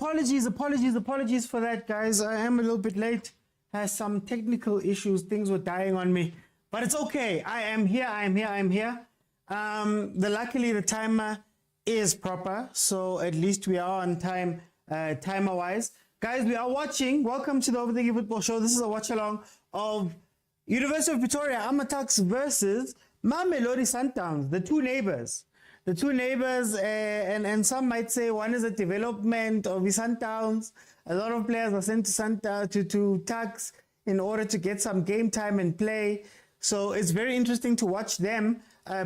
apologies for that, guys. I am a little bit late. Has some technical issues. Things were dying on me, but it's okay. I am here. Luckily the timer is proper, so at least we are on time, timer-wise. Guys, we are watching. Welcome to the Overthinking Football Show. This is a watch-along of University of Pretoria Amatax versus Mamelodi Sundowns, the two neighbors. And some might say one is a development of the Sundowns. A lot of players are sent to Tax in order to get some game time and play. So it's very interesting to watch them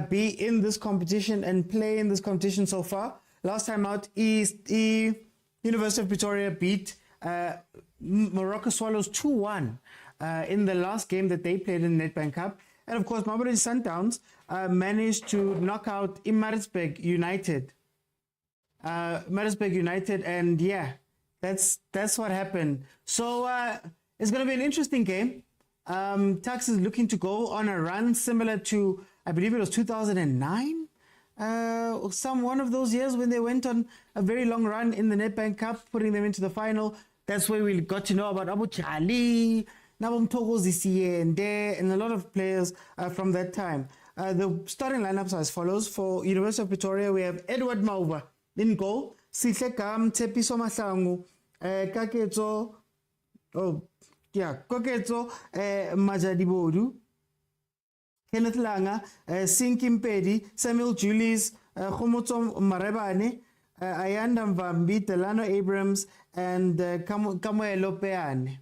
be in this competition and play in this competition so far. Last time out, University of Pretoria beat Morocco Swallows 2-1 in the last game that they played in Nedbank Cup. And of course, Mamelodi Sundowns managed to knock out Maritzburg United. And yeah, that's what happened. So it's going to be an interesting game. Tax is looking to go on a run similar to, I believe it was 2009. One of those years when they went on a very long run in the Nedbank Cup, putting them into the final. That's where we got to know about Ahly, and a lot of players from that time. The starting lineups are as follows. For University of Pretoria, we have Edward Mauva in goal, Sihlekam Pitso Mosimane, Koketso Majadibodu, Kenneth Langa, Sinkim Pedi, Samuel Julius, Khomoto Marebane, Ayanda Mvambi, Delano Abrams, and Kamuelo Peane.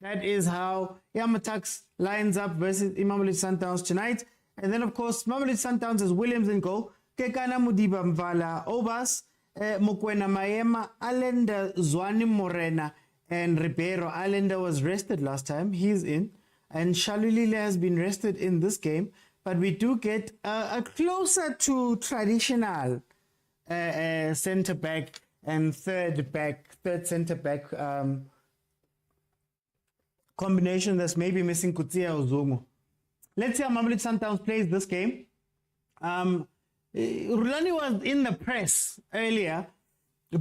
That is how Amatax lines up versus Mamelodi Sundowns tonight. And then, of course, Mamelodi Sundowns is Williams in goal. Kekana Mudiba Mvala Obas, Mokwena Mayema, Allende Zwane Morena, and Ribeiro. Allende was rested last time. He's in. And Shalulile has been rested in this game. But we do get a closer to traditional centre-back and third centre-back combination that's maybe missing Kutia or Zomo. Let's see how Mamelodi Sundowns plays this game. Rulani was in the press earlier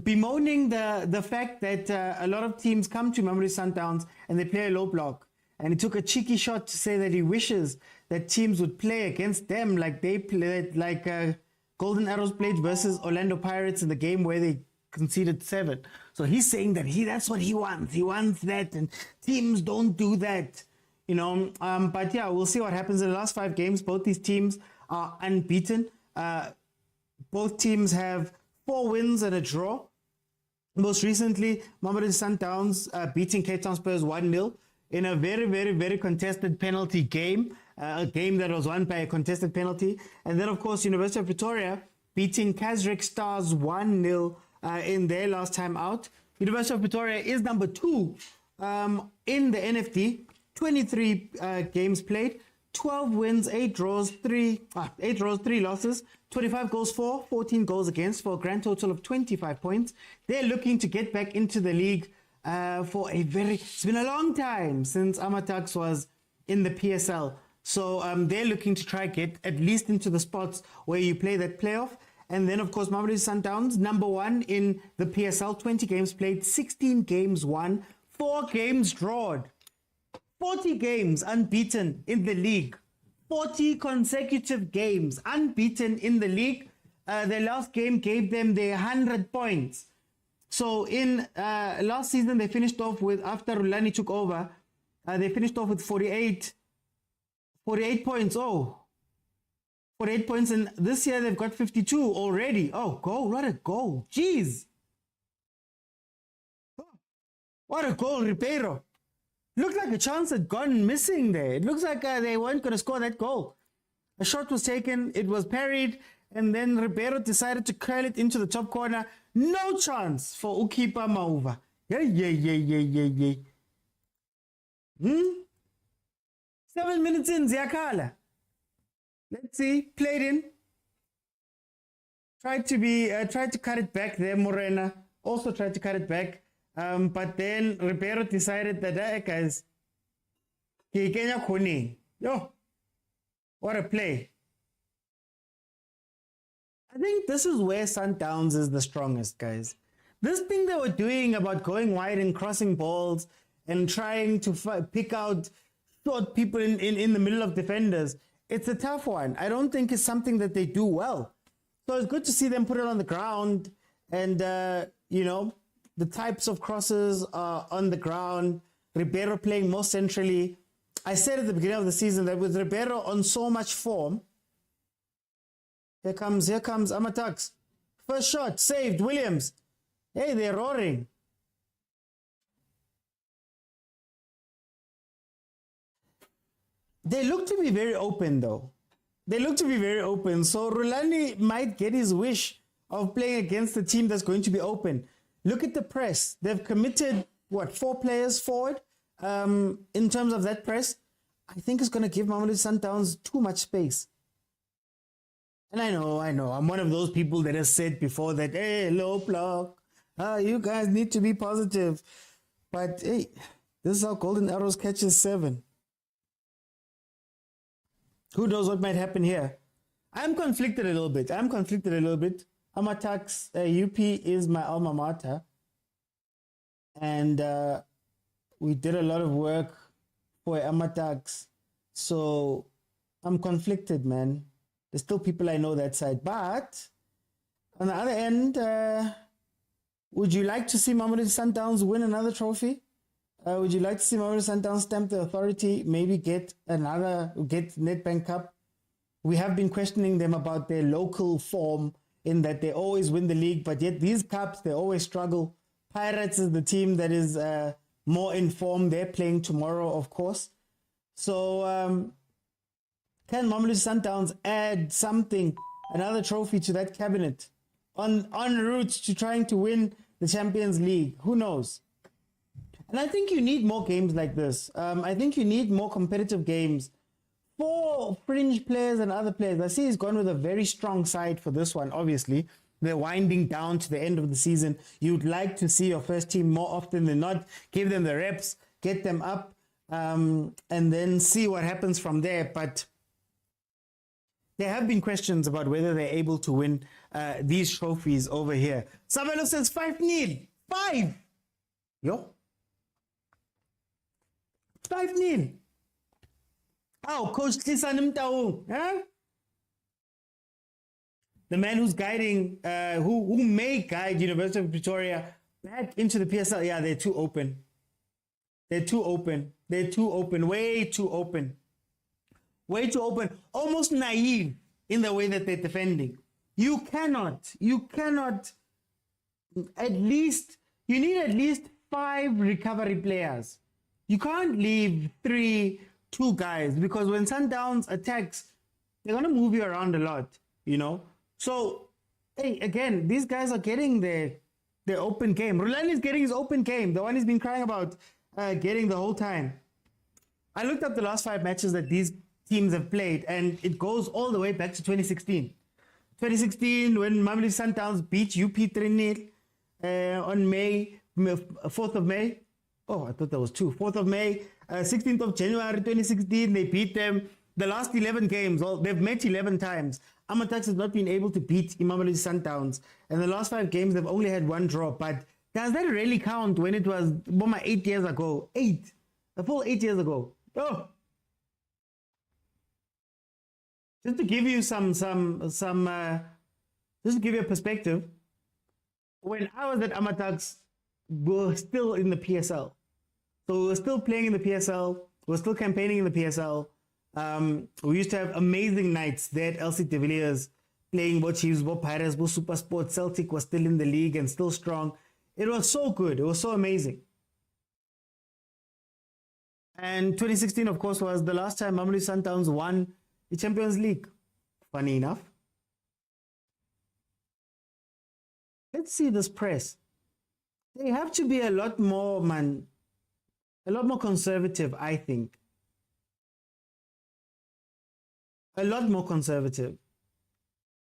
bemoaning the fact that a lot of teams come to Mamelodi Sundowns and they play a low block. And he took a cheeky shot to say that he wishes that teams would play against them like they played, like Golden Arrows played versus Orlando Pirates in the game where they conceded 7. So he's saying that that's what he wants. He wants that, and teams don't do that, But yeah, we'll see what happens in the last 5 games. Both these teams are unbeaten. Both teams have 4 wins and a draw. Most recently, Mamelodi Sundowns beating Cape Town Spurs 1-0 in a very, very, very contested penalty game. A game that was won by a contested penalty. And then, of course, University of Pretoria beating Kaizer Stars 1-0 in their last time out. University of Pretoria is number 2 in the NFD. 23 games played, 12 wins, 8 draws, 3 losses, 25 goals for, 14 goals against, for a grand total of 25 points. They're looking to get back into the league it's been a long time since Amatax was in the PSL. So they're looking to try get at least into the spots where you play that playoff. And then, of course, Mamelodi Sundowns, number 1 in the PSL, 20 games played, 16 games won, 4 games drawn, 40 games unbeaten in the league, 40 consecutive games unbeaten in the league. Their last game gave them their 100 points. So in last season, they finished off with, after Rulani took over, they finished off with 48 points. 48 points, and this year they've got 52 already. Oh, goal, what a goal. Jeez. What a goal, Ribeiro. Looked like a chance had gone missing there. It looks like they weren't going to score that goal. A shot was taken, it was parried, and then Ribeiro decided to curl it into the top corner. No chance for Ukipa Mauva. Yeah. 7 minutes in, Ziakala. Let's see, played in. Tried to cut it back there, Morena. Also tried to cut it back. But then Ribeiro decided that, guys, yo, what a play. I think this is where Sundowns is the strongest, guys. This thing they were doing about going wide and crossing balls and trying to pick out short people in the middle of defenders, it's a tough one. I don't think it's something that they do well. So it's good to see them put it on the ground and, the types of crosses are on the ground. Ribeiro playing more centrally. I said at the beginning of the season that with Ribeiro on so much form, here comes Amatax. First shot, saved, Williams. Hey, they're roaring. They look to be very open, though. They look to be very open. So Rulani might get his wish of playing against a team that's going to be open. Look at the press. They've committed, 4 players forward in terms of that press. I think it's going to give Mamelodi Sundowns too much space. And I know. I'm one of those people that has said before that, hey, low block. You guys need to be positive. But, hey, this is how Golden Arrows catches 7. Who knows what might happen here? I'm conflicted a little bit. Amatax, UP is my alma mater. And we did a lot of work for Amatax. So I'm conflicted, man. There's still people I know that side. But on the other end, would you like to see Mamelodi Sundowns win another trophy? Would you like to see Mamelodi Sundowns stamp the authority, maybe get Nedbank Cup? We have been questioning them about their local form in that they always win the league, but yet these cups, they always struggle. Pirates is the team that is more informed. They're playing tomorrow, of course. So can Mamelodi Sundowns add something, another trophy to that cabinet en route to trying to win the Champions League? Who knows? And I think you need more games like this. I think you need more competitive games for fringe players and other players. I see he's gone with a very strong side for this one, obviously. They're winding down to the end of the season. You'd like to see your first team more often than not. Give them the reps, get them up, and then see what happens from there. But there have been questions about whether they're able to win these trophies over here. Sabelo says 5-0. 5! Yo. 5-0. Oh, Coach Tlisan Mtaung. Huh? The man who's guiding, who may guide University of Pretoria back into the PSL. Yeah, they're too open. Way too open. Almost naive in the way that they're defending. You need at least 5 recovery players. You can't leave 2 guys, because when Sundowns attacks, they're going to move you around a lot, So, hey, again, these guys are getting their open game. Rulani is getting his open game, the one he's been crying about getting the whole time. I looked up the last 5 matches that these teams have played, and it goes all the way back to 2016. 2016, when Mamelodi Sundowns beat UP 3-0 on 4th of May. Oh, I thought that was 4th of May. 16th of January 2016, they beat them. The last 11 games, they've met 11 times. Amatax has not been able to beat Mamelodi Sundowns. And the last 5 games, they've only had 1 draw. But does that really count when it was 8 years ago? 8. A full 8 years ago. Oh. Just to give you just to give you a perspective, when I was at Amatax, we were still in the PSL. So we were still playing in the PSL. We were still campaigning in the PSL. We used to have amazing nights there at LC de Villiers, playing both Chiefs, both Pirates, both Supersport. Celtic was still in the league and still strong. It was so good. It was so amazing. And 2016, of course, was the last time Mamelodi Sundowns won the Champions League. Funny enough. Let's see this press. They have to be a lot more conservative, I think. A lot more conservative.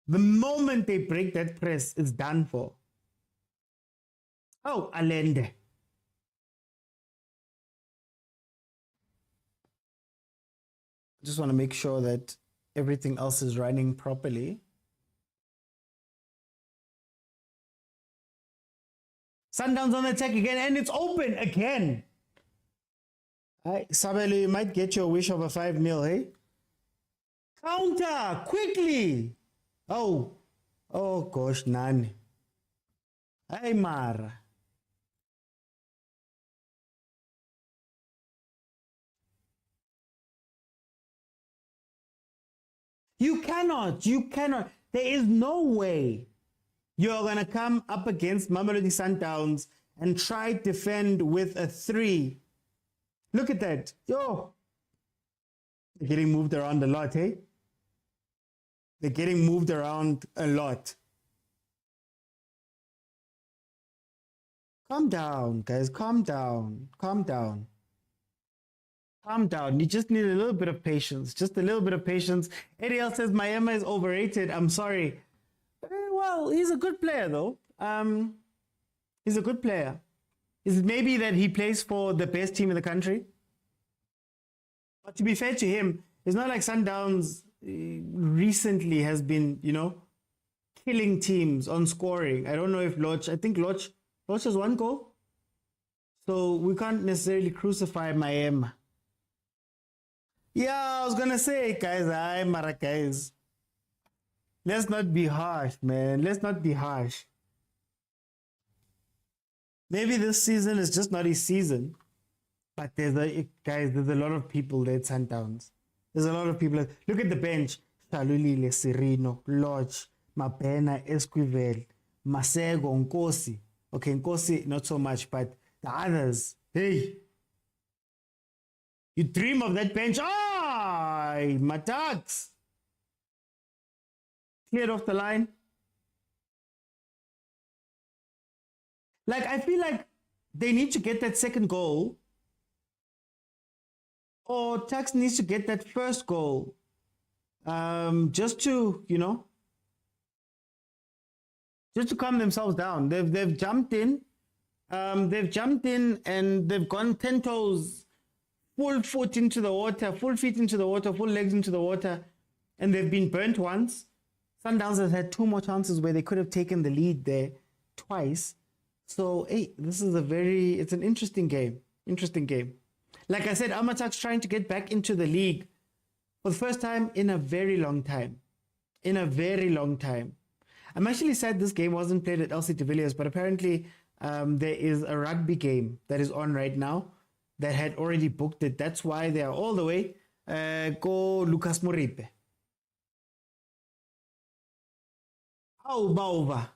The moment they break that press, it's done for. Oh, Allende. Just want to make sure that everything else is running properly. Sundowns on the attack again, and it's open again. Sabelo, you might get your wish of a 5-0, hey? Counter, quickly. Oh gosh, none. Hey, Mara. You cannot. There is no way you're going to come up against Mamelodi Sundowns and try to defend with a 3. Look at that. Yo. They're getting moved around a lot, hey? They're getting moved around a lot. Calm down, guys. Calm down. Calm down. Calm down. You just need a little bit of patience. Just a little bit of patience. Eddie L says Miami is overrated. I'm sorry. Well, he's a good player, though. He's a good player. Is it maybe that he plays for the best team in the country? But to be fair to him, it's not like Sundowns recently has been, killing teams on scoring. I don't know if I think Loch has 1 goal. So we can't necessarily crucify Miami. Yeah, I was going to say, guys, let's not be harsh, man. Let's not be harsh. Maybe this season is just not his season. But there's a lot of people there at Sundowns. There's a lot of people. Look at the bench. Shalulile, Serino, Lodge, Mapena, Esquivel, Masego, Nkosi. Okay, Nkosi, not so much, but the others. Hey. You dream of that bench. Matax. Cleared off the line. Like, I feel like they need to get that second goal. Or Tax needs to get that first goal. Just to, just to calm themselves down. They've jumped in. And they've gone 10 toes, full foot into the water, full feet into the water, full legs into the water. And they've been burnt once. Sundowns has had 2 more chances where they could have taken the lead there twice. So, hey, this is it's an interesting game. Interesting game. Like I said, Amatak's trying to get back into the league for the first time in a very long time. In a very long time. I'm actually sad this game wasn't played at LC de Villiers, but apparently there is a rugby game that is on right now that had already booked it. That's why they are all the way. Go Lucas Moripe. Oh, Baova.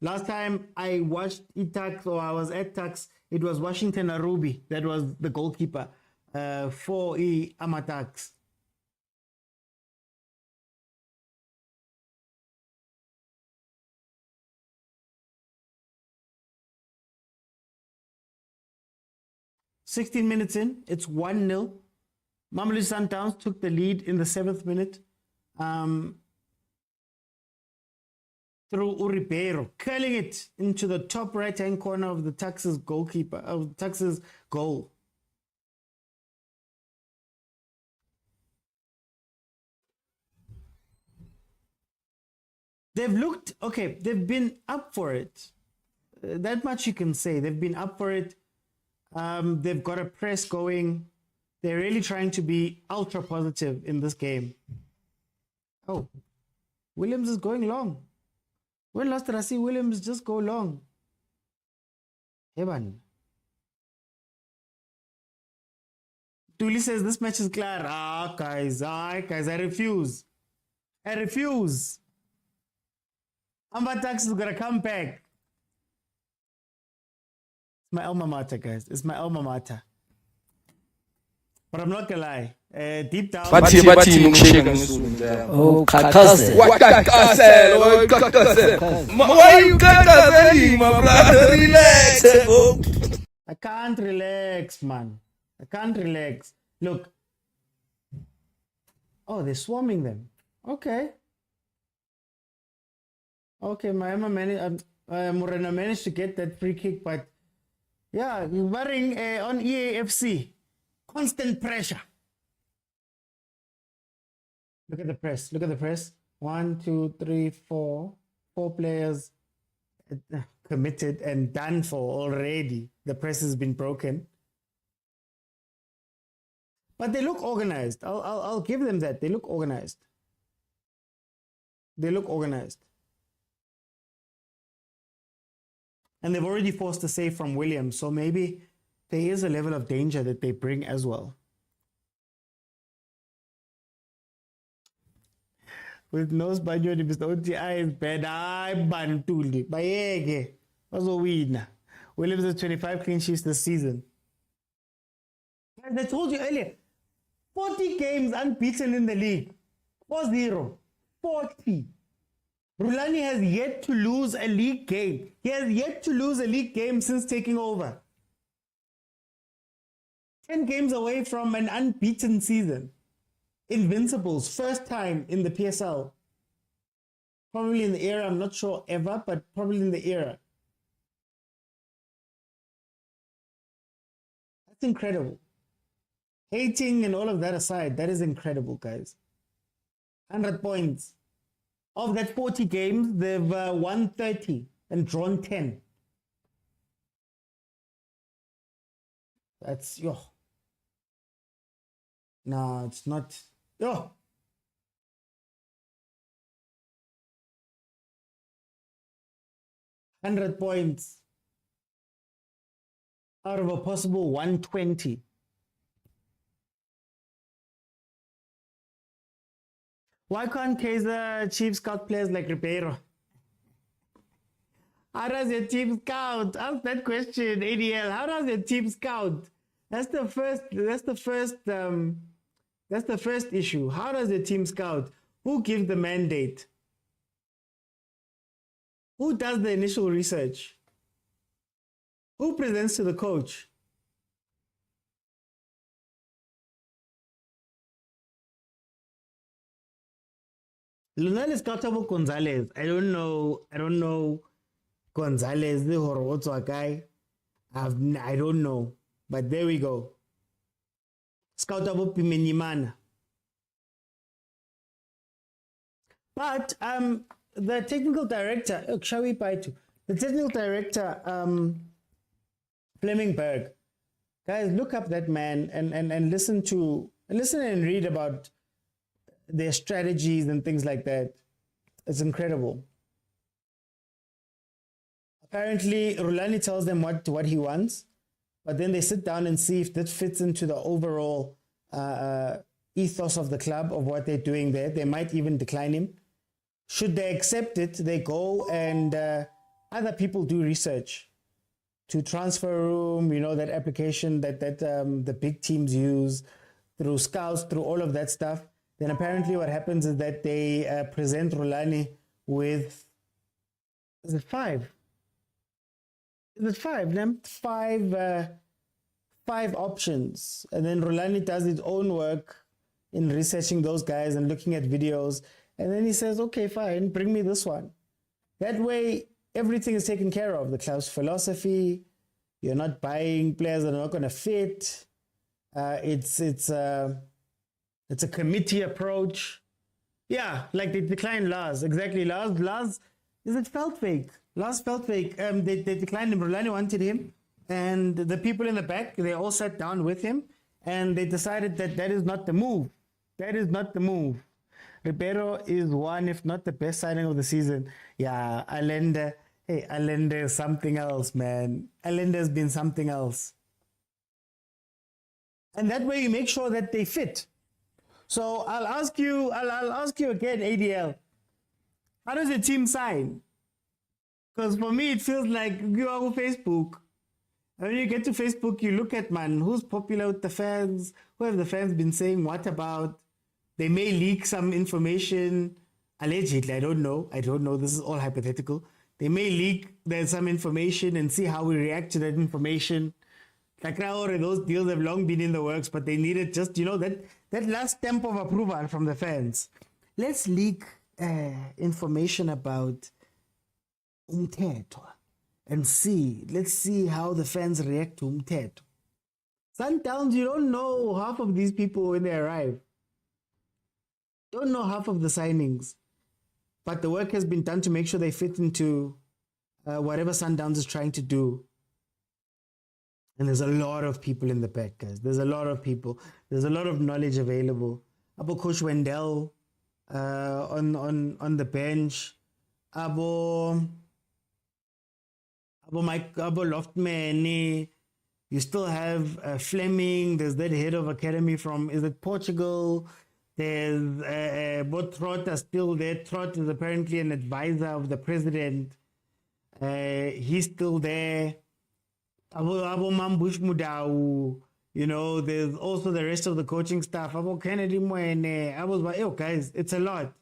Last time I watched Itax, or I was at Tax, it was Washington Arubi that was the goalkeeper for Amatax. "16 minutes in, it's 1-0. Mamelodi Sundowns took the lead in the 7th minute. Through Uribeiro, curling it into the top right-hand corner of the Tax's goalkeeper, of Tax's goal. They've looked, okay, they've been up for it. That much you can say. They've been up for it. They've got a press going. They're really trying to be ultra positive in this game. Oh, Williams is going long. When last did I see Williams just go long? Evan. Tuli says this match is clear. Guys, I refuse. I refuse. Amatax is gonna come back. It's my alma mater, guys. It's my alma mater. But I'm not gonna lie. Deep down. Oh, Kakaze. What Kakaze? Why you Kakaze, my brother? Relax. I can't relax, man. I can't relax. Look. Oh, they're swarming them. Okay. Okay, Morena managed to get that free kick, but yeah, worrying on EAFC. Constant pressure. Look at the press. Look at the press. 1, 2, 3, 4. 4 players. committed and done for already. The press has been broken. But they look organized. I'll give them that. They look organized. They look organized. And they've already forced a save from Williams. So maybe there is a level of danger that they bring as well. With no Spaniard, Mr. OTI is bad. I bantuli. Bayege. Was a win. Williams has 25 clean sheets this season. As I told you earlier, 40 games unbeaten in the league. 4-0. 40. Rulani has yet to lose a league game. He has yet to lose a league game since taking over. 10 games away from an unbeaten season. Invincibles, first time in the PSL. Probably in the era, I'm not sure ever, but probably in the era. That's incredible. Hating and all of that aside, that is incredible, guys. 100 points. Of that 40 games, they've won 30 and drawn 10. That's, yo. No, it's not. Yo. $100 points out of a possible 120. Why can't Kaizer Chiefs scout players like Ribeiro? How does your team scout? Ask that question, ADL. How does your team scout? That's the first issue. How does the team scout? Who gives the mandate? Who does the initial research? Who presents to the coach? Lunel is scoutable Gonzalez. I don't know Gonzalez, the Horotwa guy. I don't know. But there we go. Scoutable Pimenimana. But the technical director, the technical director, Flemingberg, guys, look up that man and listen and read about their strategies and things like that. It's incredible. Apparently, Rulani tells them what he wants, but then they sit down and see if that fits into the overall ethos of the club, of what they're doing there. They might even decline him. Should they accept it, they go and other people do research to transfer room, that application that the big teams use, through scouts, through all of that stuff. Then apparently what happens is that they present Rulani with, is it five? Is it five? Five options. And then Rulani does his own work in researching those guys and looking at videos. And then he says, okay, fine, bring me this one. That way, everything is taken care of. The club's philosophy, you're not buying players that are not going to fit. It's a committee approach. Yeah, like they declined Lars. Exactly, Lars, is it Feldweg? Lars Feldweg, they declined him. Rulani wanted him. And the people in the back, they all sat down with him. And they decided that is not the move. That is not the move. Ribeiro is one, if not the best signing of the season. Yeah, Allende is something else, man. Allende has been something else. And that way you make sure that they fit. So I'll ask you again, ADL. How does your team sign? Because for me, it feels like you are on Facebook. And when you get to Facebook, you look at, who's popular with the fans? Who have the fans been saying what about? They may leak some information, allegedly, I don't know. This is all hypothetical. They may leak some information and see how we react to that information. Like now, those deals have long been in the works, but they needed just, that last stamp of approval from the fans. Let's leak information about umthetho and let's see how the fans react to umthetho. Sometimes you don't know half of these people when they arrive. Don't know half of the signings, but the work has been done to make sure they fit into whatever Sundowns is trying to do. And there's a lot of people in the back, guys. There's a lot of people. There's a lot of knowledge available. Abo Coach Wendell on the bench. Abo Loftman. You still have Fleming. There's that head of academy from, is it Portugal? There's both Trot are still there. Trot is apparently an advisor of the president. He's still there. Abo Mambush Mudau. You know, there's also the rest of the coaching staff. Abo Kennedy Mwene. I was like, yo, guys, it's a lot.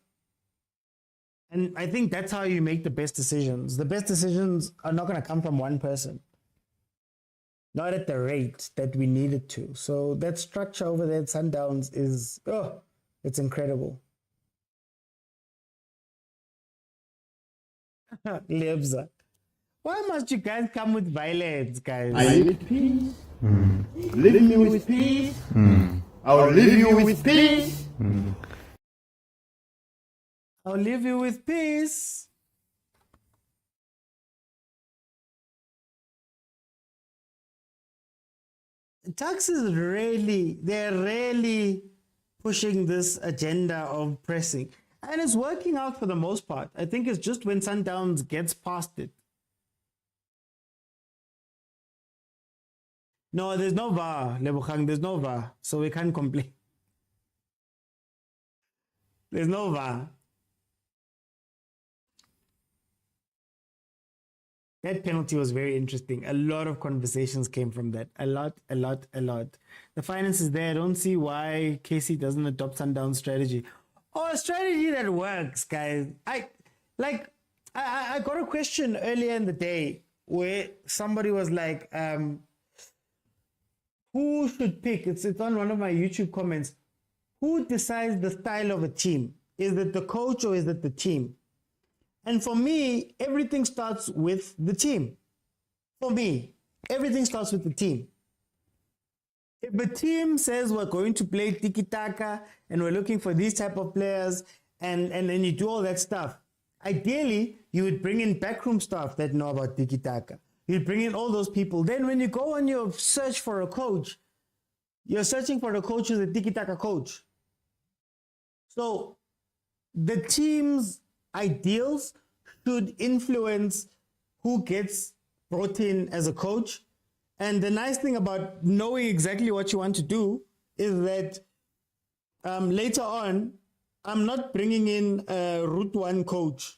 And I think that's how you make the best decisions. The best decisions are not going to come from one person. Not at the rate that we need it to. So that structure over there at Sundowns is, it's incredible. Lebza. Why must you guys come with violence, guys? Are you with peace? Leave me with peace. I'll leave you with peace. I'll leave you with peace. Tuks is they're really pushing this agenda of pressing. And it's working out for the most part. I think it's just when Sundowns gets past it. No, there's no VAR, Lebogang, there's no VAR. So we can't complain. There's no VAR. That penalty was very interesting. A lot of conversations came from that. A lot. The finance is there. I don't see why KC doesn't adopt Sundown strategy. Oh, a strategy that works, guys. I got a question earlier in the day where somebody was like, who should pick? It's on one of my YouTube comments. Who decides the style of a team? Is it the coach or is it the team? And for me, everything starts with the team. For me, everything starts with the team. If the team says we're going to play tiki-taka and we're looking for these type of players and then you do all that stuff, ideally, you would bring in backroom staff that know about tiki-taka. You'd bring in all those people. Then when you go on your search for a coach, you're searching for a coach who's a tiki-taka coach. So the team's ideals should influence who gets brought in as a coach. And the nice thing about knowing exactly what you want to do is that later on, I'm not bringing in a Route 1 coach.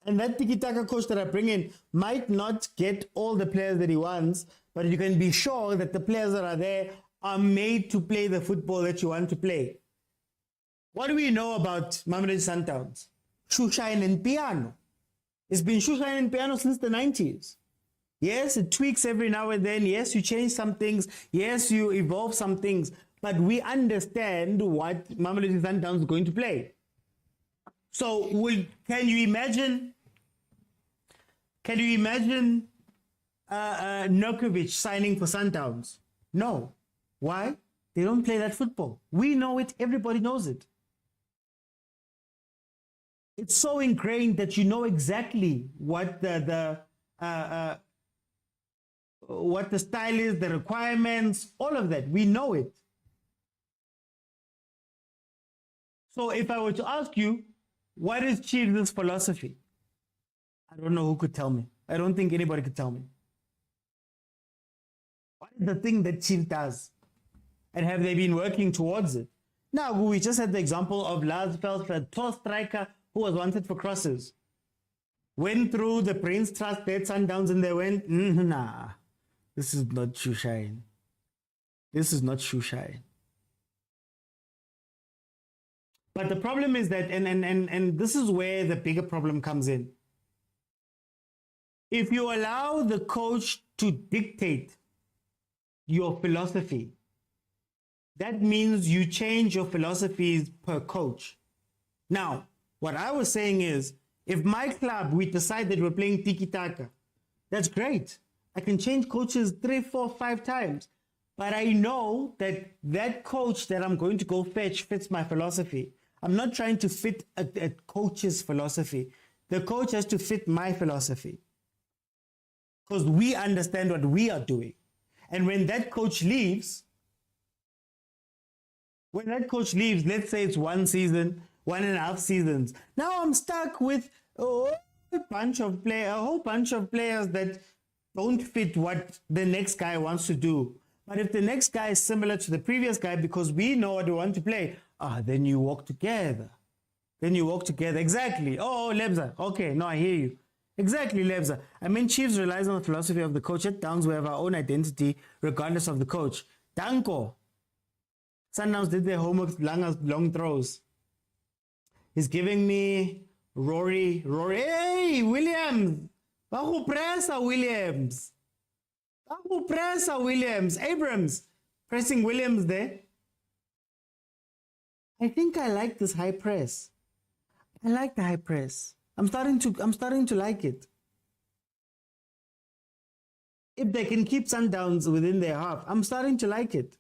And that tiki-taka coach that I bring in might not get all the players that he wants, but you can be sure that the players that are there are made to play the football that you want to play. What do we know about Mamelodi Sundowns? Shoeshine and piano. It's been shoeshine and piano since the 90s. Yes, it tweaks every now and then. Yes, you change some things. Yes, you evolve some things. But we understand what Mamelodi Sundowns is going to play. So can you imagine Nokovic signing for Sundowns? No. Why? They don't play that football. We know it. Everybody knows it. It's so ingrained that you know exactly what the style is, the requirements, all of that. We know it. So if I were to ask you, what is Chiefs' philosophy? I don't know who could tell me. I don't think anybody could tell me. What is the thing that Chiefs does? And have they been working towards it? Now, we just had the example of Lars Veldstra, a tall striker who was wanted for crosses. Went through the Prince Trust, dead Sundowns, and they went, nah, this is not shoeshine. This is not shoeshine. But the problem is that, and this is where the bigger problem comes in. If you allow the coach to dictate your philosophy, that means you change your philosophies per coach. Now, what I was saying is, if my club, we decide that we're playing tiki-taka, that's great. I can change coaches 3, 4, 5 times. But I know that that coach that I'm going to go fetch fits my philosophy. I'm not trying to fit a coach's philosophy. The coach has to fit my philosophy. Because we understand what we are doing. And when that coach leaves, let's say it's 1 season, 1.5 seasons, now I'm stuck with a whole bunch of players that don't fit what the next guy wants to do. But if the next guy is similar to the previous guy because we know what we want to play, then you walk together. Exactly. Oh, Lebza. Okay, no, I hear you. Exactly, Lebza. I mean, Chiefs relies on the philosophy of the coach. At Downs, we have our own identity regardless of the coach. Danko. Sundowns did their homework, long throws. He's giving me Rory. Hey, Williams. Bago pressa, Williams. Abrams. Pressing Williams there. I think I like this high press. I like the high press. I'm starting to like it. If they can keep Sundowns within their half, I'm starting to like it.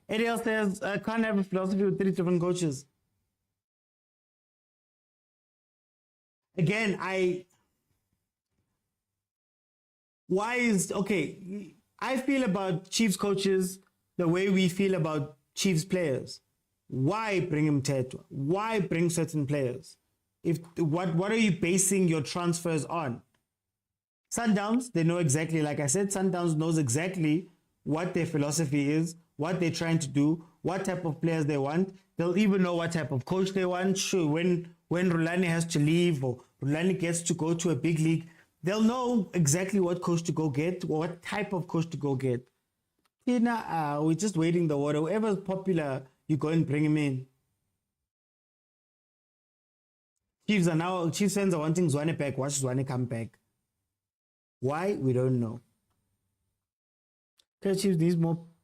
Ariel says, I can't have a philosophy with 3 different coaches. Again, I feel about Chiefs coaches the way we feel about Chiefs players. Why bring him Tetwa? Why bring certain players? What are you basing your transfers on? Sundowns, they know exactly, like I said, Sundowns knows exactly what their philosophy is, what they're trying to do, what type of players they want. They'll even know what type of coach they want. Sure, when Rulani has to leave or Rulani gets to go to a big league, they'll know exactly what coach to go get, or what type of coach to go get. We're just waiting the water. Whoever's popular, you go and bring him in. Chiefs fans are wanting Tshwane back. Watch Tshwane come back. Why? We don't know. Okay, Chiefs needs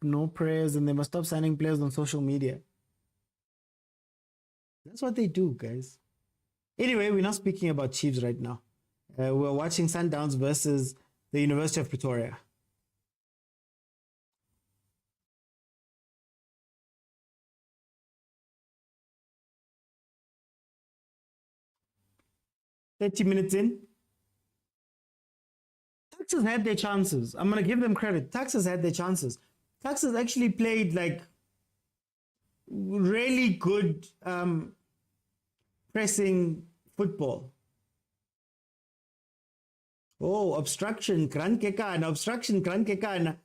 no prayers, and they must stop signing players on social media. That's what they do, guys. Anyway, we're not speaking about Chiefs right now. We're watching Sundowns versus the University of Pretoria. "30 minutes in. Taxes had their chances. I'm going to give them credit. Taxes had their chances. Taxes actually played like really good pressing football. Oh, obstruction, obstruction.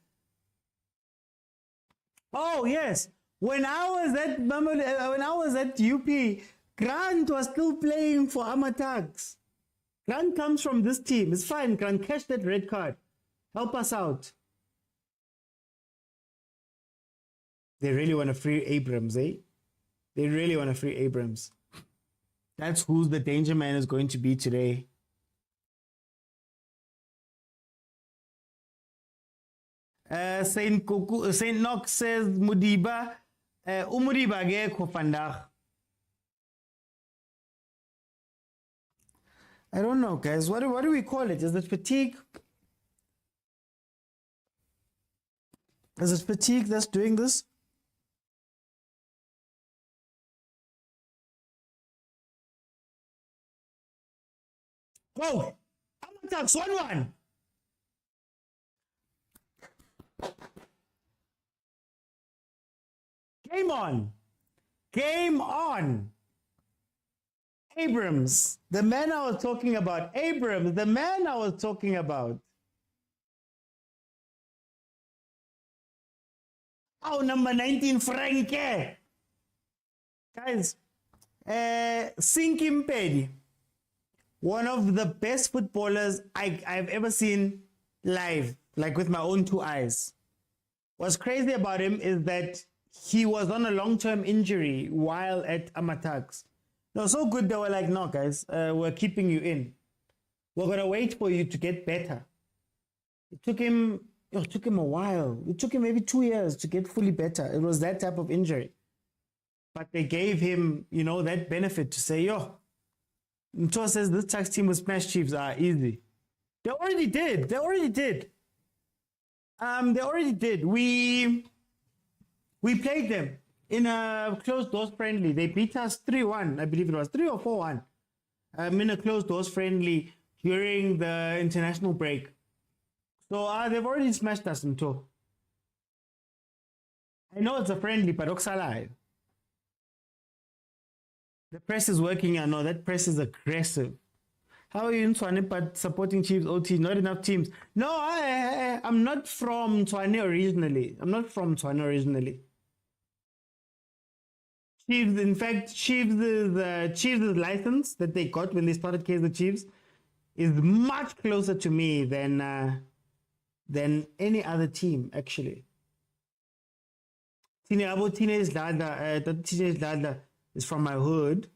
Oh yes, when I was at UP, Grant was still playing for Amatax. Grant comes from this team. It's fine, Grant. Catch that red card. Help us out. They really want to free Abrams, eh? They really want to free Abrams. That's who the danger man is going to be today. Saint Knox says Mudiba Umudiba ge vandag. I don't know, guys. What do we call it? Is it fatigue? Is it fatigue that's doing this? Oh, Amatax 1-1. Game on. Game on. Abrams, the man I was talking about. Abrams, the man I was talking about. Oh, number 19, Franke. Guys, Sinki Mpedi, one of the best footballers I've ever seen live, like with my own 2 eyes. What's crazy about him is that he was on a long-term injury while at Amatax. No, so good they were like, no, guys, we're keeping you in. We're going to wait for you to get better. It took him a while. It took him maybe 2 years to get fully better. It was that type of injury. But they gave him, that benefit to say, Mtua says this tax team will smash Chiefs. Easy. They already did. We played them. in a closed doors friendly. They beat us 3-1, I believe it was 3 or 4-1. In a closed doors friendly during the international break. So they've already smashed us in two. I know it's a friendly, but Oksala. The press is working. I know that press is aggressive. How are you in Tshwane but supporting Chiefs OT? Not enough teams. No, I'm not from Tshwane originally. Chiefs, in fact, Chiefs' license that they got when they started Kaizer Chiefs is much closer to me than any other team, actually. Teenage Dada is from my hood.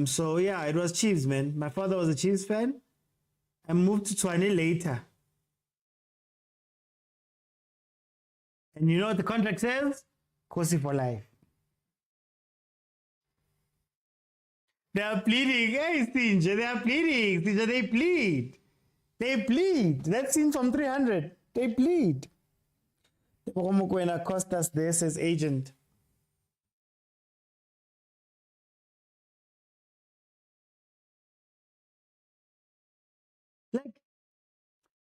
So yeah, it was Chiefs, man. My father was a Chiefs fan. I moved to Tshwane later. And you know what the contract says? Kosi for life. They are pleading. Hey, Stinja, they are pleading. Stinja, they plead. They plead. That scene from 300. They plead. Mokwena cost us this as agent. Like,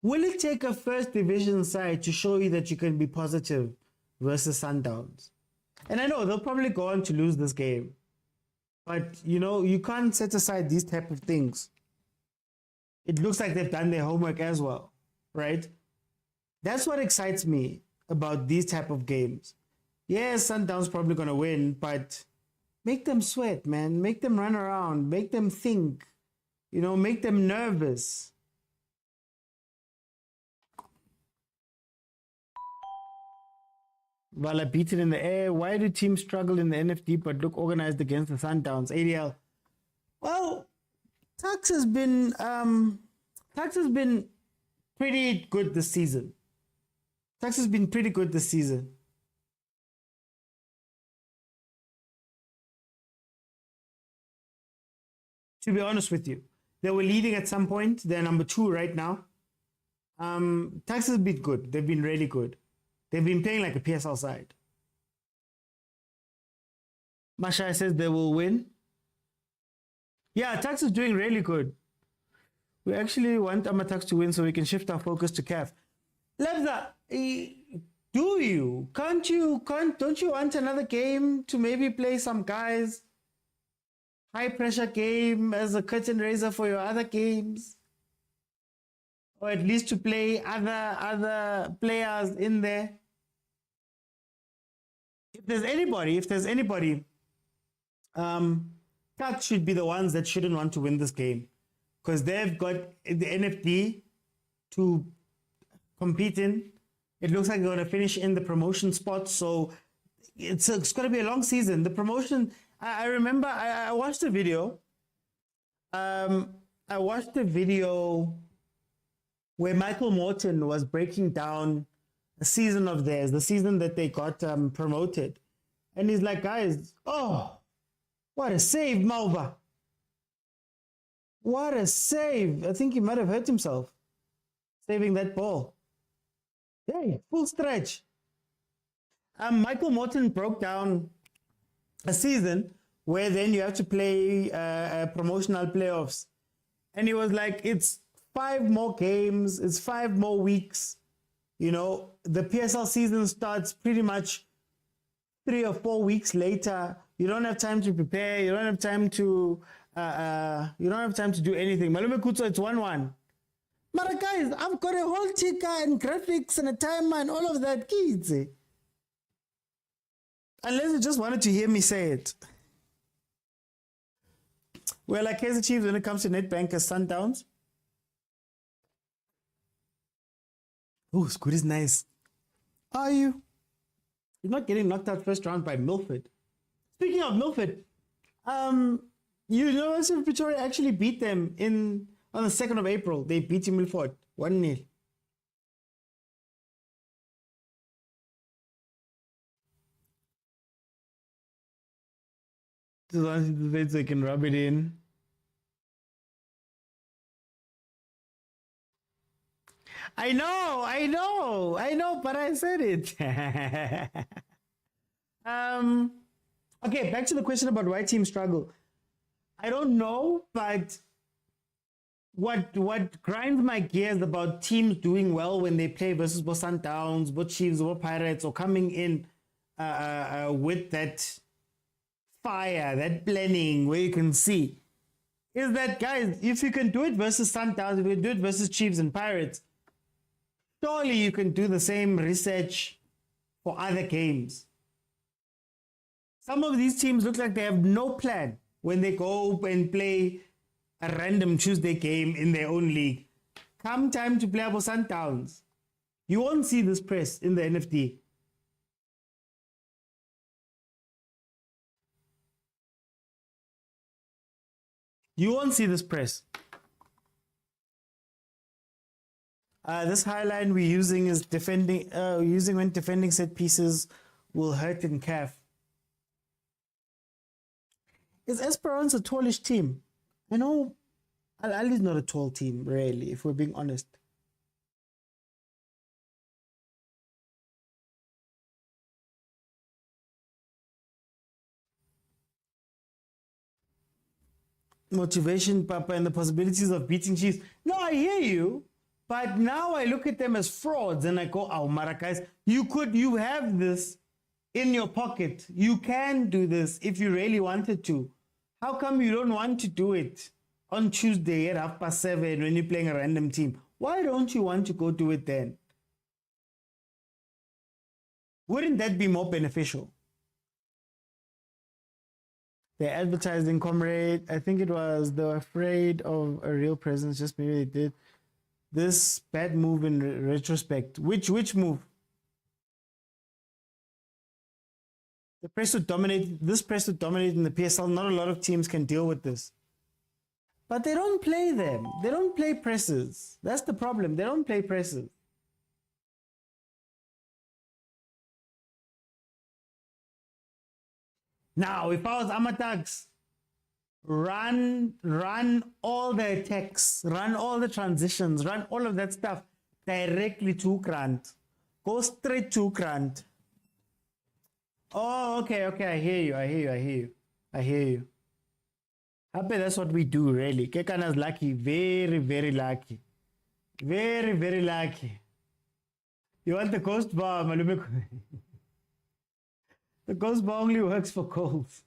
will it take a first division side to show you that you can be positive versus Sundowns? And I know they'll probably go on to lose this game. But, you know, you can't set aside these type of things. It looks like they've done their homework as well, right? That's what excites me about these type of games. Yes, Sundowns probably going to win, but make them sweat, man. Make them run around. Make them think. You know, make them nervous. While I beat it in the air, why do teams struggle in the NFD but look organized against the Sundowns? ADL. Well, Tax has been pretty good this season. Tax has been pretty good this season. To be honest with you, they were leading at some point. They're number 2 right now. Tax has been good. They've been really good. They've been playing like a PSL side. Mashai says they will win. Yeah, Tax is doing really good. We actually want Amatax to win so we can shift our focus to CAF. Lebza, do you? Don't you want another game to maybe play some guys? High pressure game as a curtain raiser for your other games? Or at least to play other players in there? If there's anybody, Tax should be the ones that shouldn't want to win this game. Because they've got the NFD to compete in. It looks like they're going to finish in the promotion spot. So it's going to be a long season. The promotion, I remember I watched a video. I watched a video where Michael Morton was breaking down a season of theirs, the season that they got promoted. And he's like, guys, oh, what a save, Malva. What a save. I think he might have hurt himself saving that ball. Hey, full stretch. Michael Morton broke down a season where then you have to play promotional playoffs. And he was like, it's 5 more games, it's 5 more weeks. You know, the PSL season starts pretty much 3 or 4 weeks later. You don't have time to prepare. You don't have time to do anything. Malume Kutso, it's 1-1. But guys, I've got a whole ticker and graphics and a timer and all of that, kids. Unless you just wanted to hear me say it. Well, like Kaizer Chiefs when it comes to Nedbank as Sundowns. Oh, Squid is nice. Are you? You're not getting knocked out first round by Milford. Speaking of Milford, University of Pretoria actually beat them on the 2nd of April. They beat Milford 1-0. Just wanted to say so I can rub it in. I know, but I said it. Okay, back to the question about why teams struggle. I don't know, but what grinds my gears about teams doing well when they play versus both Sundowns, both Chiefs, or Pirates, or coming in with that fire, that planning where you can see, is that, guys, if you can do it versus Sundowns, if you can do it versus Chiefs and Pirates, surely you can do the same research for other games. Some of these teams look like they have no plan when they go and play a random Tuesday game in their own league. Come time to play for Sundowns, you won't see this press in the NFD. You won't see this press. This highline we're using is defending. Using when defending set pieces will hurt in CAF. Is Esperance a tallish team? I know Ahly is not a tall team, really, if we're being honest. Motivation, Papa, and the possibilities of beating Chiefs. No, I hear you, but now I look at them as frauds and I go, oh, Maracais, you have this in your pocket. You can do this if you really wanted to. How come you don't want to do it on Tuesday at 7:30 when you're playing a random team? Why don't you want to go do it then? Wouldn't that be more beneficial? The advertising, comrade, I think it was they were afraid of a real presence, just maybe they did this bad move in retrospect. Which move? The press would dominate. This press would dominate in the PSL. Not a lot of teams can deal with this. But they don't play them. They don't play presses. That's the problem. They don't play presses. Now, if I was Amatax, run all the attacks, run all the transitions, run all of that stuff directly to Grant. Go straight to Grant. Oh, okay. I hear you. Happy, that's what we do, really. Kekana's lucky. Very, very lucky. Very, very lucky. You want the ghost bar, Malume? The ghost bar only works for goals.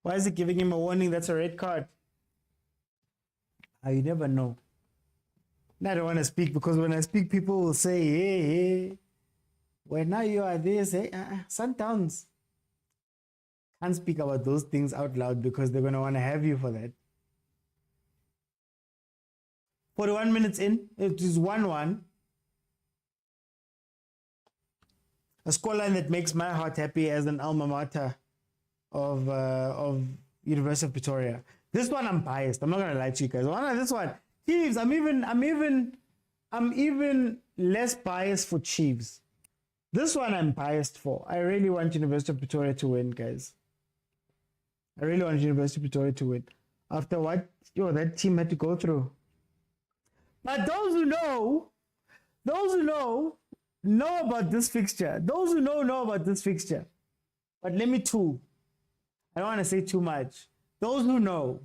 Why is it giving him a warning? That's a red card. You never know. I don't want to speak because when I speak, people will say, hey. When now you are this, hey, Sundowns. Can't speak about those things out loud because they're going to want to have you for that. 41 minutes in, it is 1-1. A scoreline that makes my heart happy as an alma mater of University of Pretoria. This one I'm biased. I'm not gonna lie to you guys. This one, Chiefs. I'm even less biased for Chiefs. This one I'm biased for. I really want University of Pretoria to win, guys. I really want University of Pretoria to win. After what that team had to go through. But those who know about this fixture. Those who know about this fixture. But let me too. I don't want to say too much. Those who know.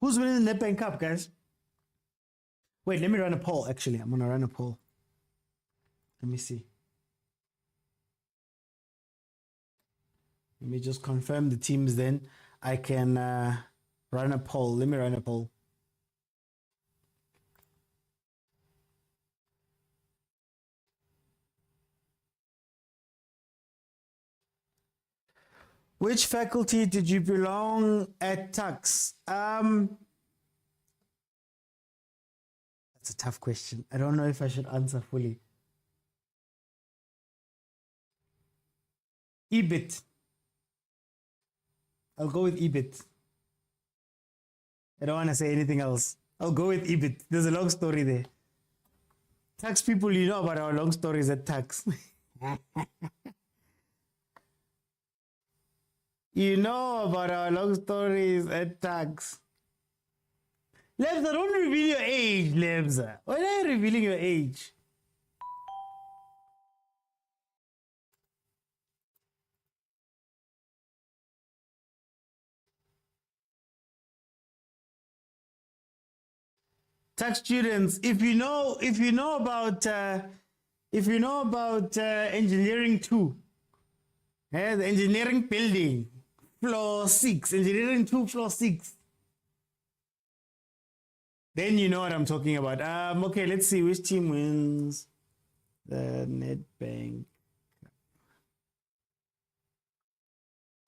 Who's winning the Nedbank Cup, guys? Wait, let me run a poll. Actually, I'm going to run a poll. Let me see. Let me just confirm the teams then. I can run a poll. Let me run a poll. Which faculty did you belong at Tux? That's a tough question. I don't know if I should answer fully. EBIT. I'll go with EBIT. I don't want to say anything else. I'll go with EBIT. There's a long story there. Tax people, you know about our long stories at tax. You know about our long stories at tax. Lebza, don't reveal your age, Lebza. Why are you revealing your age? Tax students, if you know about engineering 2, the engineering building, floor 6, engineering 2, floor 6. Then you know what I'm talking about. Okay, let's see which team wins the Nedbank.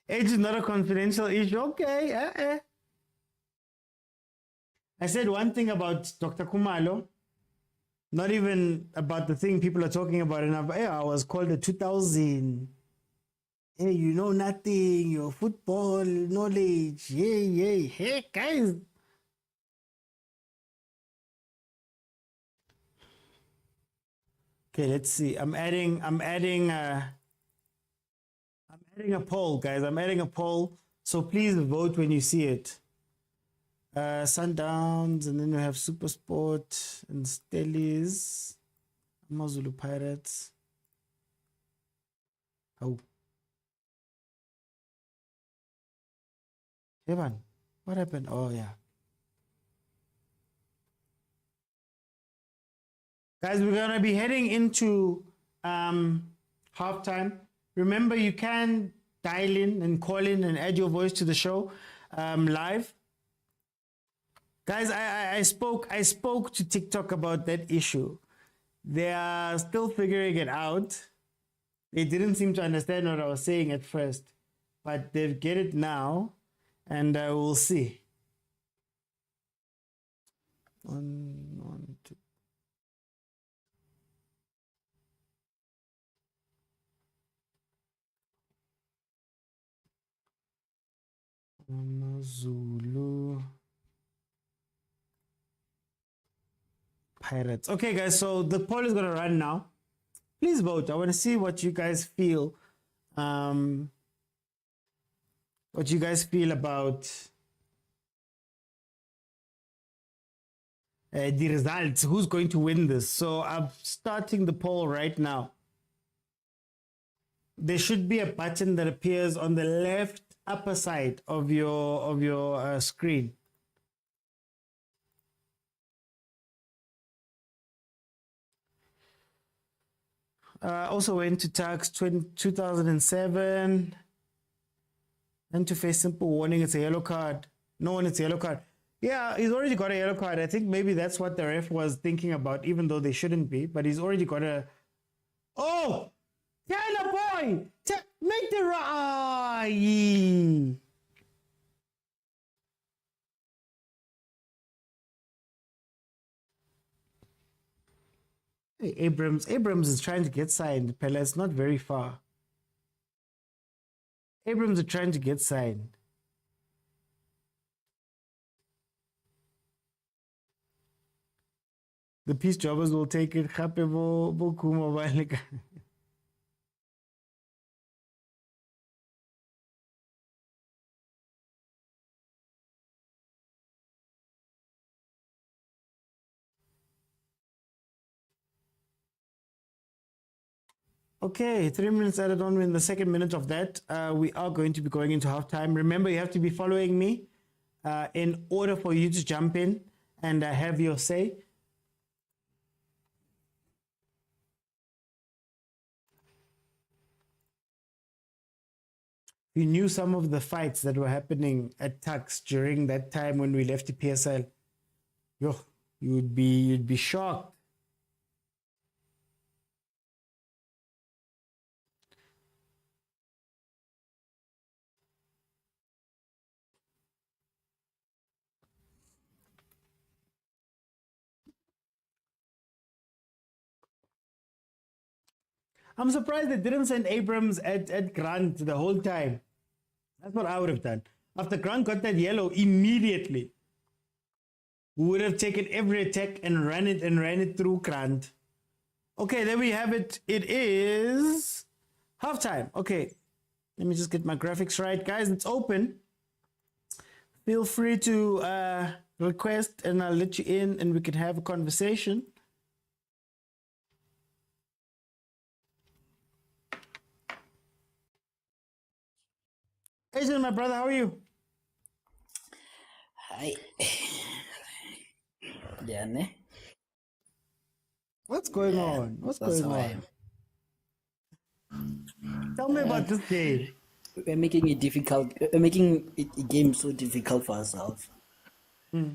Age is not a confidential issue. Okay. I said one thing about Dr. Kumalo, not even about the thing people are talking about. And I was called a 2000. Hey, you know nothing. Your football knowledge. Yay. Hey, guys. Okay, let's see. I'm adding a poll, guys. I'm adding a poll. So please vote when you see it. Sundowns, and then we have Supersport and Stellies, Amazulu Pirates. Oh, Evan, what happened? Oh yeah, guys, we're gonna be heading into halftime. Remember, you can dial in and call in and add your voice to the show live. Guys, I spoke to TikTok about that issue. They are still figuring it out. They didn't seem to understand what I was saying at first, but they get it now, and we'll see. One, two. Zulu. Pirates. Okay, guys, so the poll is going to run now. Please vote. I want to see what you guys feel. What you guys feel about the results. Who's going to win this? So I'm starting the poll right now. There should be a button that appears on the left upper side of your screen. Also went to tax 2007. And to face simple warning, it's a yellow card. No one, it's a yellow card. Yeah, he's already got a yellow card. I think maybe that's what the ref was thinking about, even though they shouldn't be. But he's already got a... Oh! Taylor boy! Make the right! Hey, Abrams is trying to get signed. Pella, it's not very far. Abrams are trying to get signed. The peace jobbers will take it. Okay, 3 minutes added on. In the second minute of that, we are going to be going into halftime. Remember, you have to be following me in order for you to jump in and have your say. You knew some of the fights that were happening at Tux during that time when we left the PSL. You'd be shocked. I'm surprised they didn't send Abrams at Grant the whole time. That's what I would have done. After Grant got that yellow immediately, who would have taken every attack and ran it through Grant. Okay, there we have it. It is halftime. Okay, let me just get my graphics right, guys. It's open. Feel free to request, and I'll let you in, and we can have a conversation. Hey, my brother, how are you? Hi. Yeah, What's going on? What's going on? Tell me about this game. We're making it difficult. We're making a game so difficult for ourselves. Let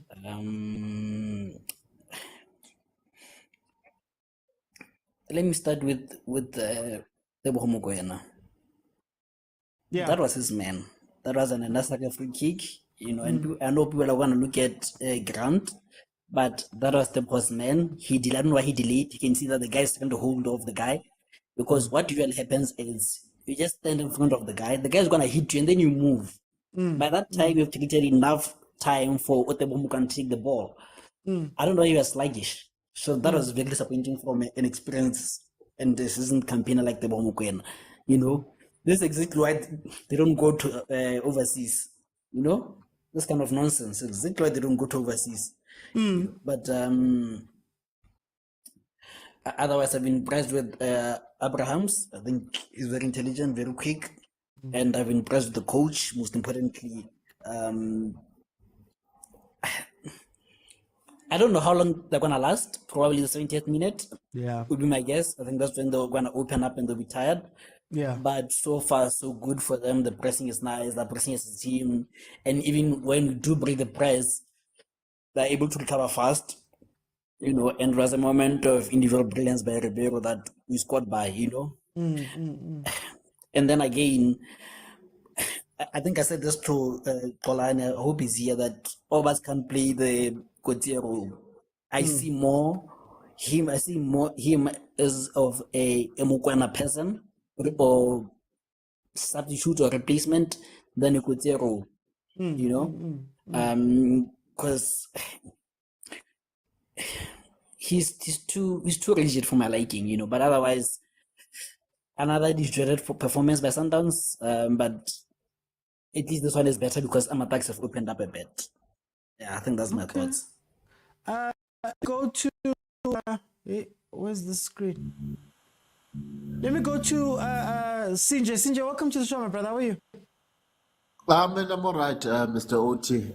me start with the mokwena. Yeah. That was his man. That was an unnecessary free kick, and I know people are going to look at Grant, but that was the boss man. I don't know why he delayed. You can see that the guy is trying to hold off the guy, because what usually happens is you just stand in front of the guy is going to hit you, and then you move. By that time, you've created enough time for Otebomu can take the ball. I don't know if you are sluggish. So that was very disappointing from an experience and the season campaigner like the Mokwena. This is exactly why they don't go to overseas. This kind of nonsense. Exactly why they don't go to overseas. But otherwise, I've been impressed with Abrahams. I think he's very intelligent, very quick. And I've been impressed with the coach, most importantly. I don't know how long they're going to last. Probably the 70th minute. Yeah. Would be my guess. I think that's when they're going to open up and they'll be tired. Yeah. But so far, so good for them. The pressing is nice. The pressing is a team. And even when we do break the press, they're able to recover fast. And it was a moment of individual brilliance by Ribeiro that we scored by, And then again, I think I said this to Colin, I hope he's here, that all of us can play the Cotier role. I see more him as of a Mokwena person or substitute or replacement than a Cotier role. Because he's too rigid for my liking, but otherwise another disjointed for performance by Sundowns, but at least this one is better because our attacks have opened up a bit. Yeah, I think that's my thoughts. Go to where's the screen? Let me go to Sinja. Sinja, welcome to the show, my brother. How are you? I'm all right, Mr. Oti.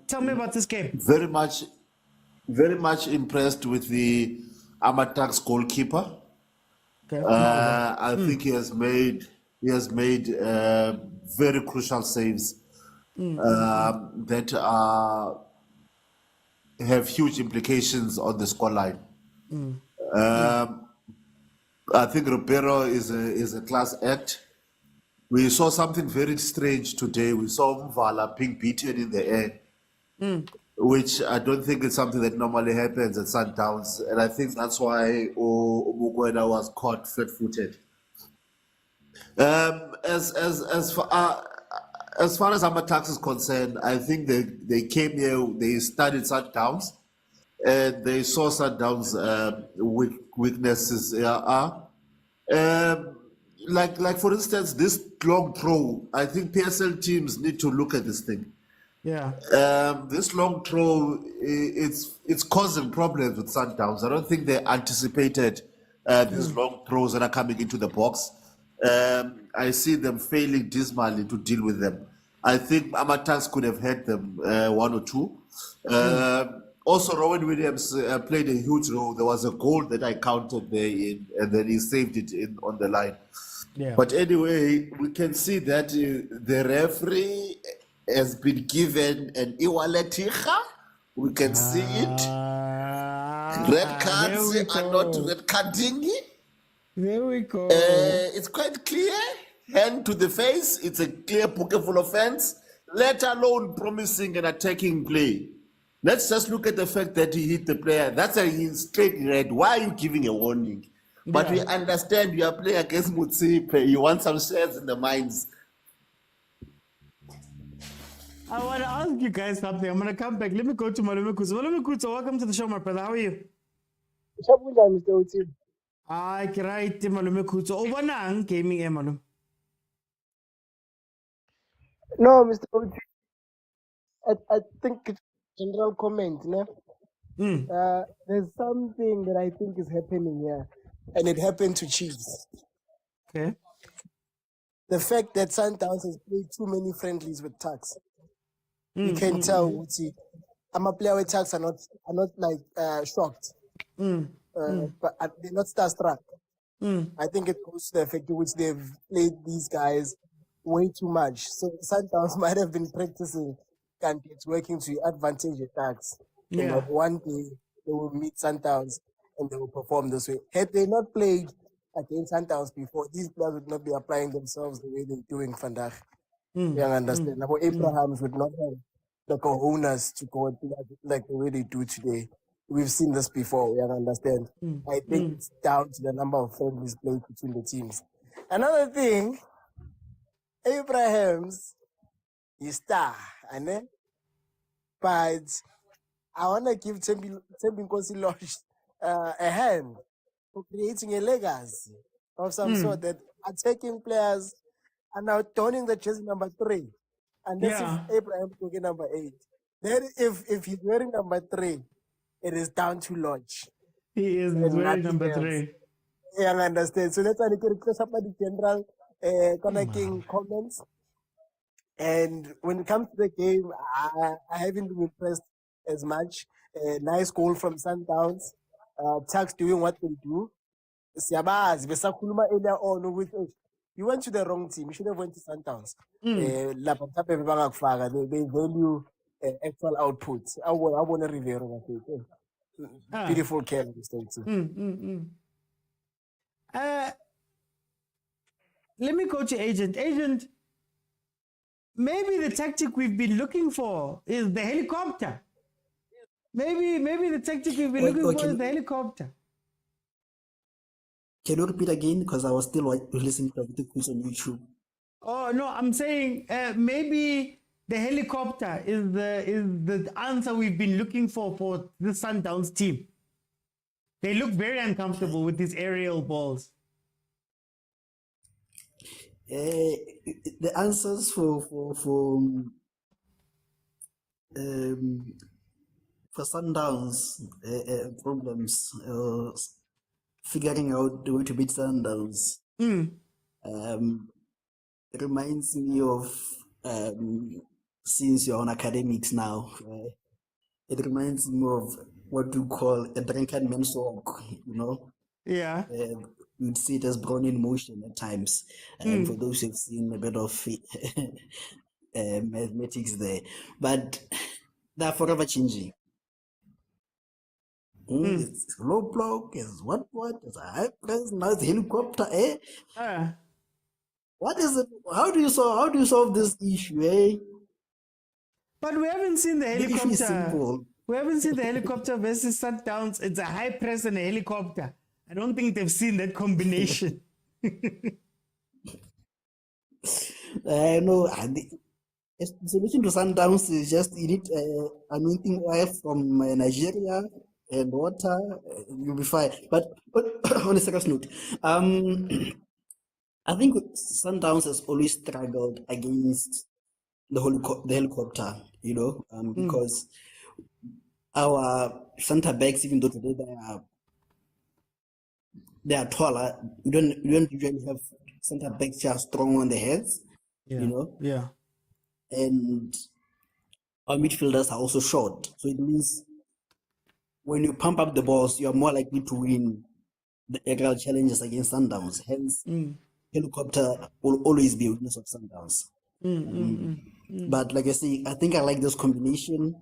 Tell me about this game. Very much impressed with the Amatax goalkeeper. Okay. I think he has made very crucial saves that have huge implications on the scoreline. I think Ribeiro is a class act. We saw something very strange today. We saw Mvala being beaten in the air, which I don't think is something that normally happens at Sundowns, and I think that's why Mokwena was caught flat-footed. As far as Amatax is concerned, I think they came here, they studied Sundowns, and they saw Sundowns' weaknesses are. Like for instance, this long throw, I think PSL teams need to look at this thing. Yeah. This long throw, it's causing problems with Sundowns. I don't think they anticipated these long throws that are coming into the box. I see them failing dismally to deal with them. I think Amatax could have had them one or two. Also, Rowan Williams played a huge role. There was a goal that I counted there in, and then he saved it in on the line. Yeah. But anyway, we can see that the referee has been given an iwaleticha. We can see it. Red cards are not red carding. There we go. It's quite clear. Hand to the face. It's a clear pocketful offense, let alone promising an attacking play. Let's just look at the fact that he hit the player. That's a straight red. Why are you giving a warning? But we understand you are playing against Motsepe. You want some shares in the mines. I want to ask you guys something. I'm going to come back. Let me go to Malume Kuzo. Malume Kuzo, welcome to the show, my brother. How are you? Shabunjani Mr. Uti? Ay, right, Malume Kuzo. Oh, wanang gaming, Malume. No, Mr. Uti. I think it's general comment. No? There's something that I think is happening here, and it happened to Chiefs. Okay. The fact that Sundowns has played too many friendlies with Tucks. You can tell, Uti. I'm a player with Tucks are not like shocked, but they're not starstruck. I think it goes to the effect to which they've played these guys way too much. So Sundowns might have been practicing and it's working to your advantage attacks. Yeah. You know, one day they will meet Sundowns and they will perform this way. Had they not played against Sundowns before, these players would not be applying themselves the way they're doing Vandaag. You understand? Now, Abrahams would not have the cojones to go and play like the way they do today. We've seen this before, you understand? I think it's down to the number of friendlies played between the teams. Another thing, Abrahams is star, but I want to give Tembi Lodge a hand for creating a legacy of some sort that attacking players are now donning the jersey number 3. Unless if Abraham took number 8. Then if he's wearing number 3, it is down to Lodge. He is wearing number 3. Yeah, I understand. So let's request about the general connecting comments. And when it comes to the game, I haven't been impressed as much. Nice goal from Sundowns. Tucks doing what they do. Siyabazi besakhuluma earlier on with you went to the wrong team. You should have went to Sundowns. Lapha mhlawumbe bangakufaka. They value actual output. I want to review it. Beautiful care, Mr. Let me go to Agent. Agent, maybe the tactic we've been looking for is the helicopter. Maybe the tactic we've been looking for is the helicopter. Can you repeat again? Because I was still listening to the quiz on YouTube. Oh no, I'm saying maybe the helicopter is the answer we've been looking for the Sundowns team. They look very uncomfortable with these aerial balls. The answers for Sundowns problems, figuring out the way to beat Sundowns, reminds me of since you're on academics now, it reminds me of what you call a drunken man's walk, you know? Yeah. You'd see it as brawn in motion at times. For those who've seen a bit of mathematics there. But they're forever changing. It's low block, it's what, it's a high press, now it's helicopter, What is it? How do you solve this issue, But we haven't seen the The issue is helicopter. simple. We haven't seen the helicopter versus Sundowns. It's a high press and a helicopter. I don't think they've seen that combination. No, the solution to Sundowns is just you need anointing oil from Nigeria and water, you'll be fine. But on a serious note, I think Sundowns has always struggled against the helicopter, you know, because our center backs, even though today they are taller, we don't usually have center backs who are strong on the heads, you know. Yeah. And our midfielders are also short, so it means when you pump up the balls, you are more likely to win the aerial challenges against Sundowns. Hence, helicopter will always be a weakness of Sundowns. But like I say, I think I like this combination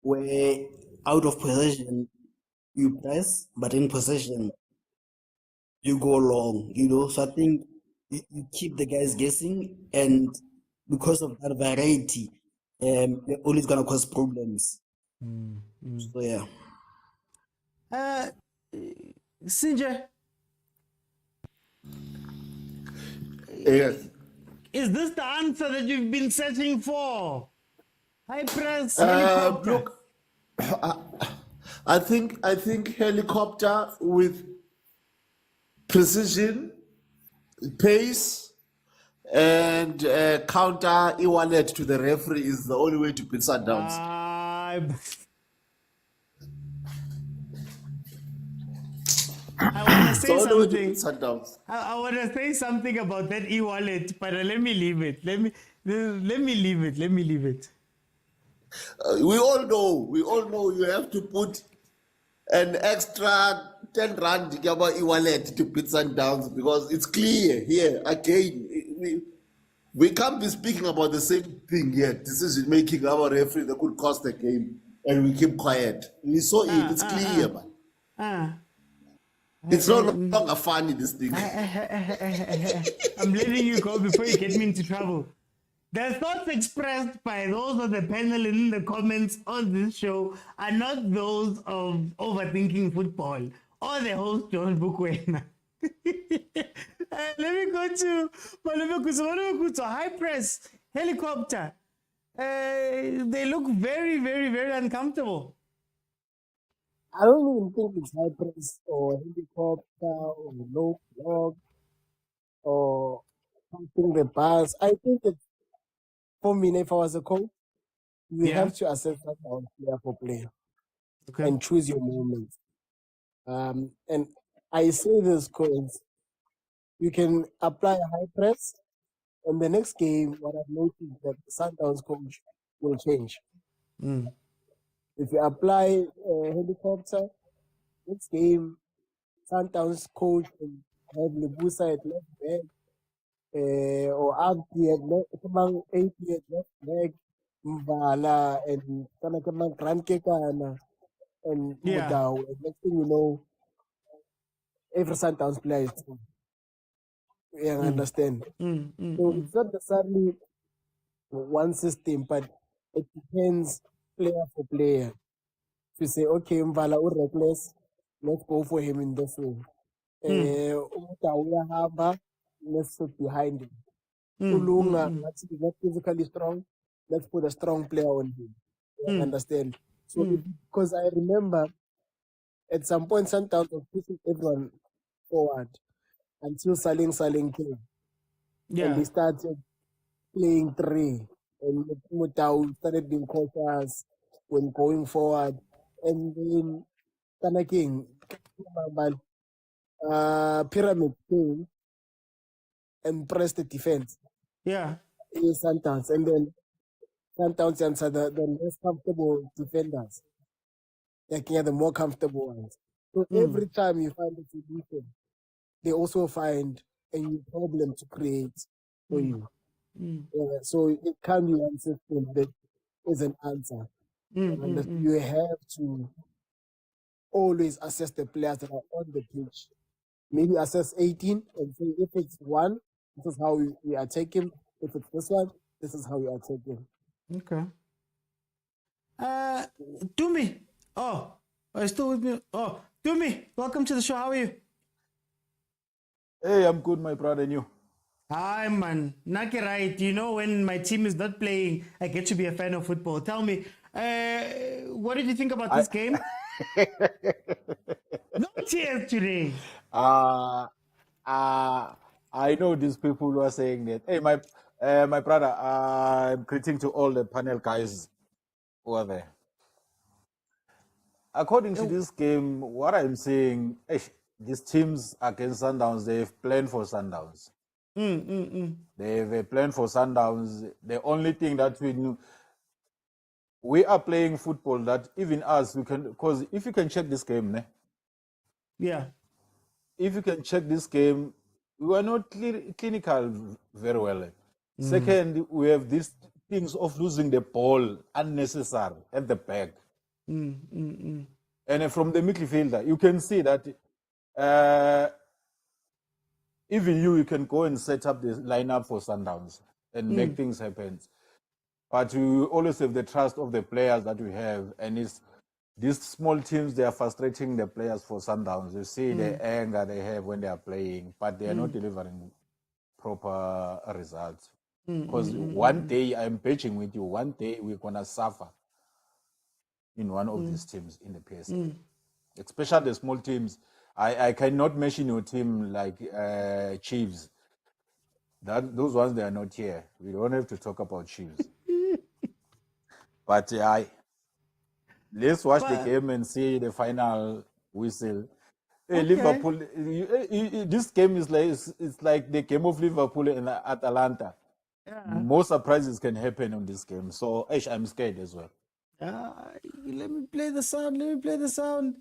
where out of possession you press, but in possession you go long, you know. So I think you keep the guys guessing, and because of that variety, you're always gonna cause problems. So yeah. Sinja, Yes. is this the answer that you've been searching for? High press, helicopter. Look, I think helicopter with precision, pace, and counter e-wallet to the referee is the only way to beat Sundowns. I want to It's the say only way to beat something. Sundowns. I want to say something about that e-wallet, but let me leave it. Let me leave it. Let me leave it. We all know you have to put an extra 10 rand Gaba e-wallet to beat Sundowns because it's clear here again. We can't be speaking about the same thing yet. Decision making our referee that could cost the game, and we keep quiet. We saw it. It's clear, man. It's no longer funny, this thing. I'm letting you go before you get me into trouble. The thoughts expressed by those on the panel in the comments on this show are not those of overthinking football or the host, John Mokwena. Let me go to Mamelodi high press, helicopter. They look very, very, very uncomfortable. I don't even think it's high press or helicopter or low block or something the pass. I think it's, for me, if I was a coach, you have to assess that on player for player and choose your moments. And I say this because you can apply a high press, and the next game, what I've noticed that the Sundowns coach will change. If you apply a helicopter, next game, Sundowns coach will have Lebusa at left back, or Abdi at left, AP at left back, Mvala, and Kanakaman Krankeka and Motaung. And next thing you know, every Sundowns player is gone. You understand? So it's not necessarily one system, but it depends player for player. If you say, okay, Mvala reckless, let's go for him in this way. Let's sit behind him. Ulunga, let's be not physically strong, let's put a strong player on him. You understand? So, because I remember at some point, Sundowns was pushing everyone forward until Saling came. And they started playing three. And Motaung started being cautious when going forward. And then Tanaking, Pyramid came and pressed the defense. Sundowns. And then Sundowns answered the less comfortable defenders. They are the more comfortable ones. So every time you find a solution, they also find a new problem to create for you. So it can't be one system that is an answer. You have to always assess the players that are on the pitch. Maybe assess 18 and say if it's one, this is how we attack him. If it's this one, this is how we attack him. Okay. Tumi. Oh, are you still with me? Oh, Tumi, welcome to the show. How are you? Hey, I'm good, my brother, and you? Hi, man. Naki right. You know, when my team is not playing, I get to be a fan of football. Tell me, what did you think about this game? No tears today. I know these people who are saying that. Hey, my brother, I'm greeting to all the panel guys who are there. According to this game, what I'm saying, these teams against Sundowns, they've planned for Sundowns. They've planned for Sundowns. The only thing that we are playing football that even us, we can, because if you can check this game, if you can check this game, we were not clinical very well. Second, we have these things of losing the ball unnecessary at the back. And from the midfielder, you can see that even you can go and set up the lineup for Sundowns and make things happen. But we always have the trust of the players that we have. And it's these small teams, they are frustrating the players for Sundowns. You see the anger they have when they are playing, but they are not delivering proper results. Because one day, I'm betting with you, one day we're going to suffer in one of these teams in the PSL. Especially the small teams. I cannot mention your team like Chiefs. Those ones, they are not here. We don't have to talk about Chiefs. But let's watch the game and see the final whistle. Hey, Liverpool, this game is like it's like the game of Liverpool and Atalanta. More surprises can happen on this game. So I'm scared as well. Let me play the sound.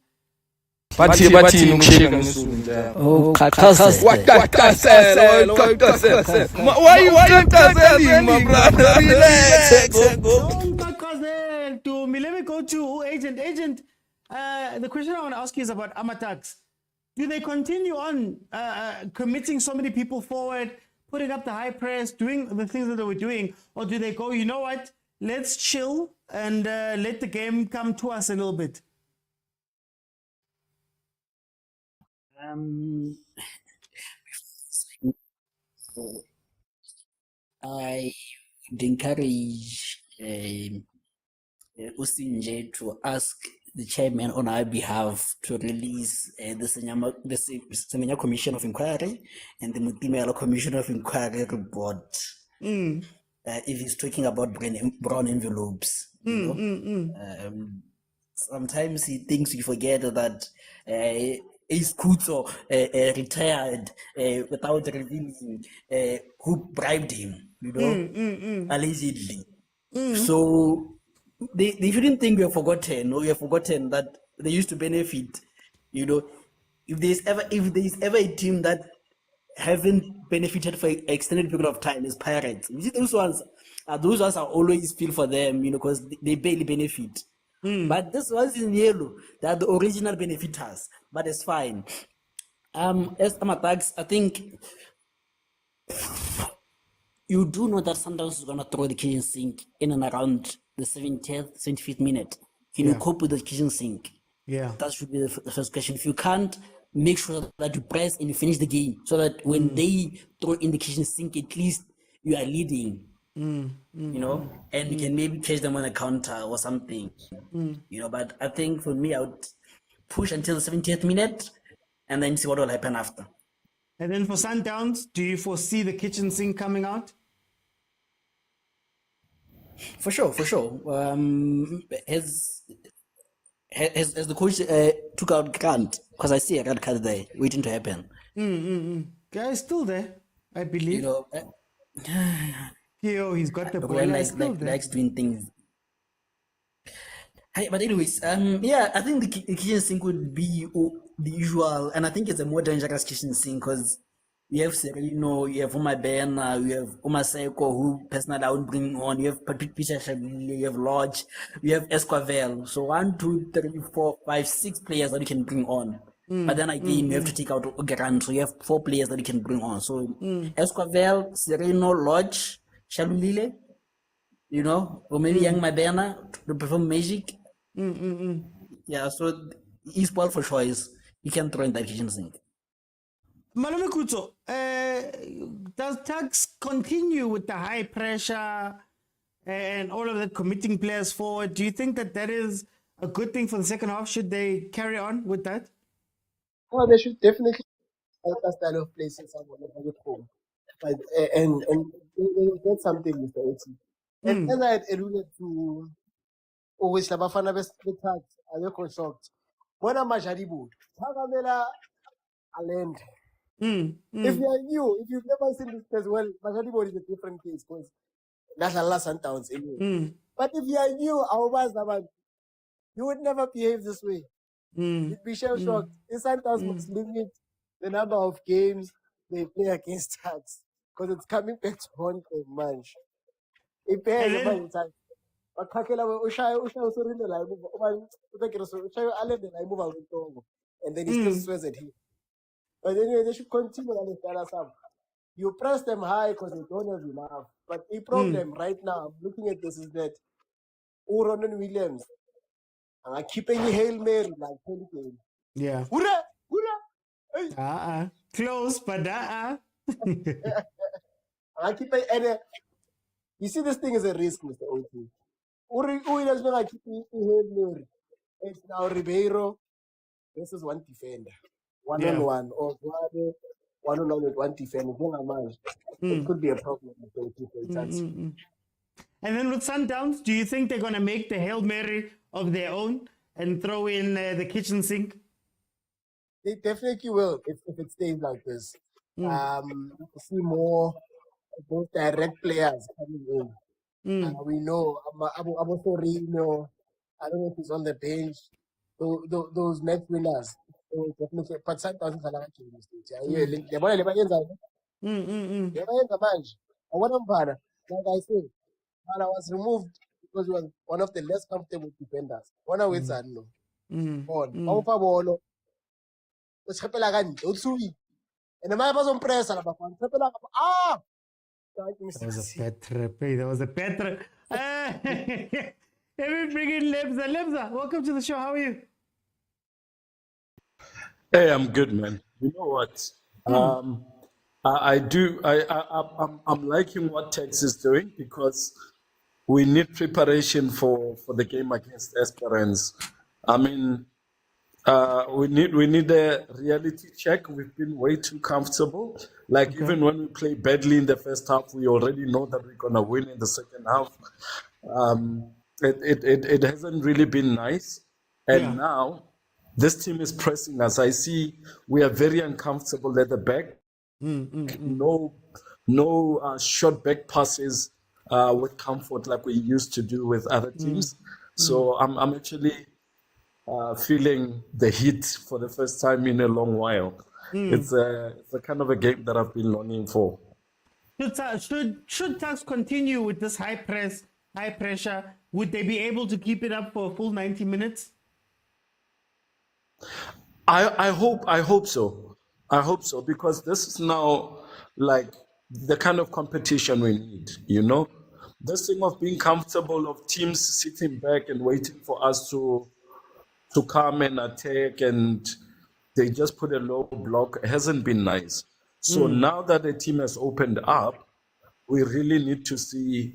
bathi nukushika ngesulu njalo Oh, Kakaze. wakakasela why you kakaseling my brother relax Let me go to agent. The question I want to ask you is about Amatax. Do they continue on committing so many people forward, putting up the high press, doing the things that they were doing, or do they go, you know what, let's chill and let the game come to us a little bit? I would encourage Usinje to ask the chairman on our behalf to release the Semenya Commission of Inquiry and the Mutimela Commission of Inquiry report. If he's talking about brown envelopes, you know. Sometimes he thinks we forget that Ace Kuto retired without revealing who bribed him, you know, allegedly. So they shouldn't think we have forgotten, or we have forgotten that they used to benefit, you know. If there's ever a team that haven't benefited for an extended period of time, is Pirates. You see, those ones are always feel for them, you know, because they barely benefit. But this one's in yellow, they are the original benefiters, but it's fine. As Amatax, I think you do know that Sundowns is going to throw the kitchen sink in and around the 70th, 75th minute. Can you cope with the kitchen sink? Yeah. That should be the first question. If you can't, make sure that you press and you finish the game so that when they throw in the kitchen sink, at least you are leading. You know, and you can maybe catch them on a counter or something, you know. But I think for me, I would push until the 70th minute and then see what will happen after. And then for Sundowns, do you foresee the kitchen sink coming out? For sure. As the coach took out Grant, because I see a red card there waiting to happen. Guy's still there, I believe. You know, He's got the ball. Likes doing things. Hey, but anyways, I think the kitchen sink would be the usual, and I think it's a more dangerous kitchen sink because you have Sereno, you have Umabena, you have Umaseko, who personally I would bring on, you have Patrice Motsepe, you have Lodge, you have Esquivel. So 1, 2, 3, 4, 5, 6 players that you can bring on. But then again, you have to take out Ogeran, so you have 4 players that you can bring on. So Esquivel, Sereno, Lodge, Shalulile, you know, or maybe Young Mabena to perform magic. Yeah, so he's ball for choice. You can throw in that kitchen sink. Malome Kuto, does Tax continue with the high pressure and all of that, committing players forward? Do you think that is a good thing for the second half? Should they carry on with that? Oh, they should definitely that style of play since someone at home. But and that's something, Mr. Oti. And as I had alluded to, always the bafana best tax, I was shocked. Bona Majaribu, Tagamela Alend. If you are new, if you've never seen this place, well, Majaribu is a different case because that's a last Sundowns anyway. But if you are new, you would never behave this way. You'd be shell shocked. In Sundowns must limit the number of games they play against tax because it's coming back to haunt them, man. If they have time. But Kakela Usha Usurini like move and then he still swears at him. But anyway, they should continue on the You press them high because they don't have enough. But the problem right now, I'm looking at this, is that Ronan Williams are keeping Hail Mary like 20 games. Yeah. Hurrah! Hurrah! Close, but I keep and You see, this thing is a risk, Mr. O2. It's now Ribeiro versus one defender. One on one. Or one on one with one defender. It could be a problem, Mr. O2. And then with Sundowns, do you think they're going to make the Hail Mary of their own and throw in the kitchen sink? They definitely will if it stays like this. See more those direct players coming in. We know Abo Torino, I don't know if he's on the bench. Those match winners, they will definitely. But Sundowns are not doing this. They want to like I said, I was removed because he was one of the less comfortable defenders. One of which I know. And the man was on press. That was a bad trip. Hey, that was a bad trip. Let me bring in Lebza. Lebza, welcome to the show. How are you? Hey, I'm good, man. You know what? I'm liking what Tex is doing because we need preparation for the game against Esperance. I mean, we need a reality check. We've been way too comfortable. Like even when we play badly in the first half, we already know that we're gonna win in the second half. It hasn't really been nice, and now this team is pressing us. I see we are very uncomfortable at the back. No short back passes with comfort like we used to do with other teams. So I'm actually feeling the heat for the first time in a long while. It's a kind of a game that I've been longing for. Should Tuks continue with this high pressure? Would they be able to keep it up for a full 90 minutes? I hope so. I hope so, because this is now like the kind of competition we need, you know? This thing of being comfortable, of teams sitting back and waiting for us to come and attack, and they just put a low block, hasn't been nice. So now that the team has opened up, we really need to see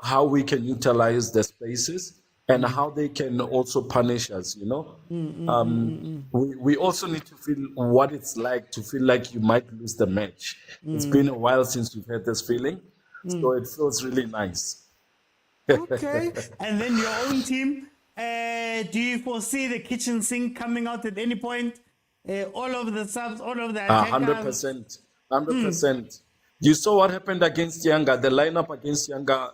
how we can utilize the spaces and how they can also punish us, you know? We also need to feel what it's like to feel like you might lose the match. It's been a while since we've had this feeling, so it feels really nice. Okay. And then your own team, do you foresee the kitchen sink coming out at any point? All of the subs, all of the attackers? 100%. You saw what happened against Yanga, the lineup against Yanga,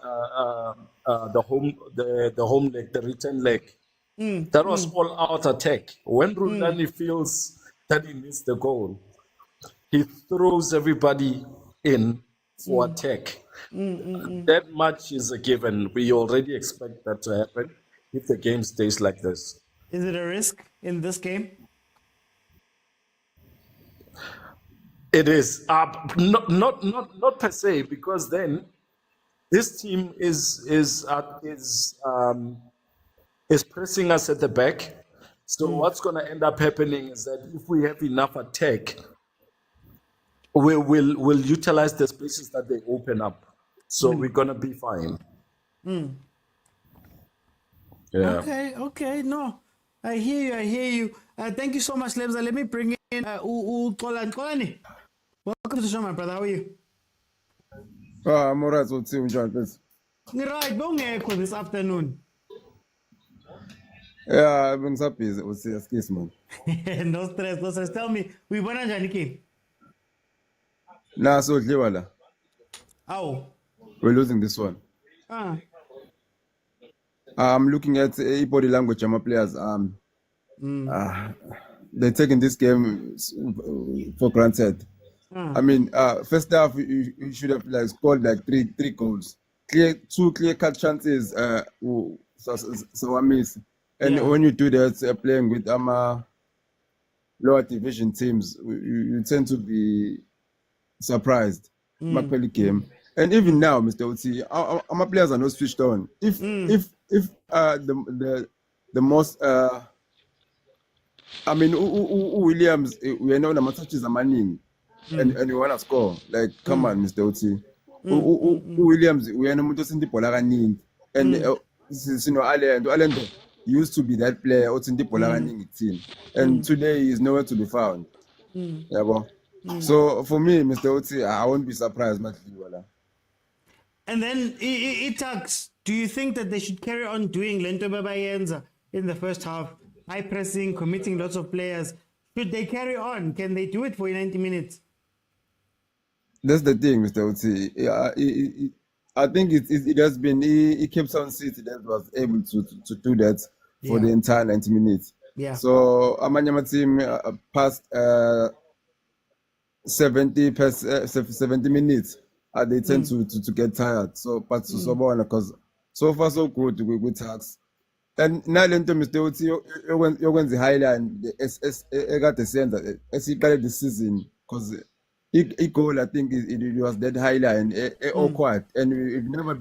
the home leg, the return leg. That was all out attack. When Rulani feels that he needs the goal, he throws everybody in for attack. That much is a given. We already expect that to happen if the game stays like this. Is it a risk in this game? It is not per se, because then this team is pressing us at the back. So what's going to end up happening is that if we have enough attack, we'll utilize the spaces that they open up. So we're going to be fine. Yeah. Okay. No, I hear you. Thank you so much, Lebza. Let me bring in Kolani. Welcome to the show, my brother. How are you? I'm alright. So, please. Right, bongekho this afternoon. Yeah, I've been so busy. Excuse me. No stress. Tell me, we won njani game? Nah, so Liwala. Ow. We're losing this one. I'm looking at body language of my players. They're taking this game for granted. I mean, first half you should have like scored like three goals. Two clear-cut chances. So I miss. And when you do that, playing with lower division teams, you tend to be surprised. Makpeli game. And even now, Mr. Oti, our players are not switched on. If the most I mean, Williams, we know the matches are manning, and you want to score. Like, come on, Mr. Oti. Williams uyena umuntu osinta ibhola kaningi and sino Alendo used to be that player osinta ibhola kaningi team and today he is nowhere to be found. Yabo. So for me, Mr. Oti, I won't be surprised much. And then Itax, do you think that they should carry on doing Lento Babayenza in the first half? High pressing, committing lots of players. Should they carry on? Can they do it for 90 minutes? That's the thing, Mr. Oti. I think it has been, he kept on City that was able to do that for the entire 90 minutes. Yeah. So Amanyama team past 70 minutes, they tend to get tired. So, but because so far so good with Tax. And now Lento Mr. Oti, you're going to highline the got the center as he got the season because it goal I think it was that highline awkward and we've never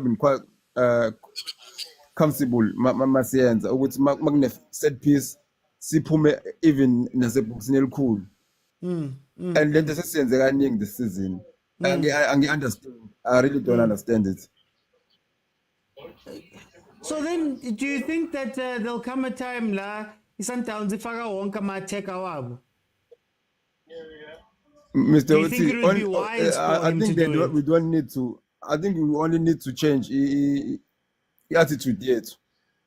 been quite comfortable masiyenza ukuthi makune set piece siphume even naseboxini elikhulu and lento sesiyenze kaningi this season angi understand. I really don't understand it. So then, do you think that there'll come a time la Sundowns ifaka wonke ama-attacker wabo? Mr. Do you think it would be wise for him to do it? We don't need to. I think we only need to change the attitude yet.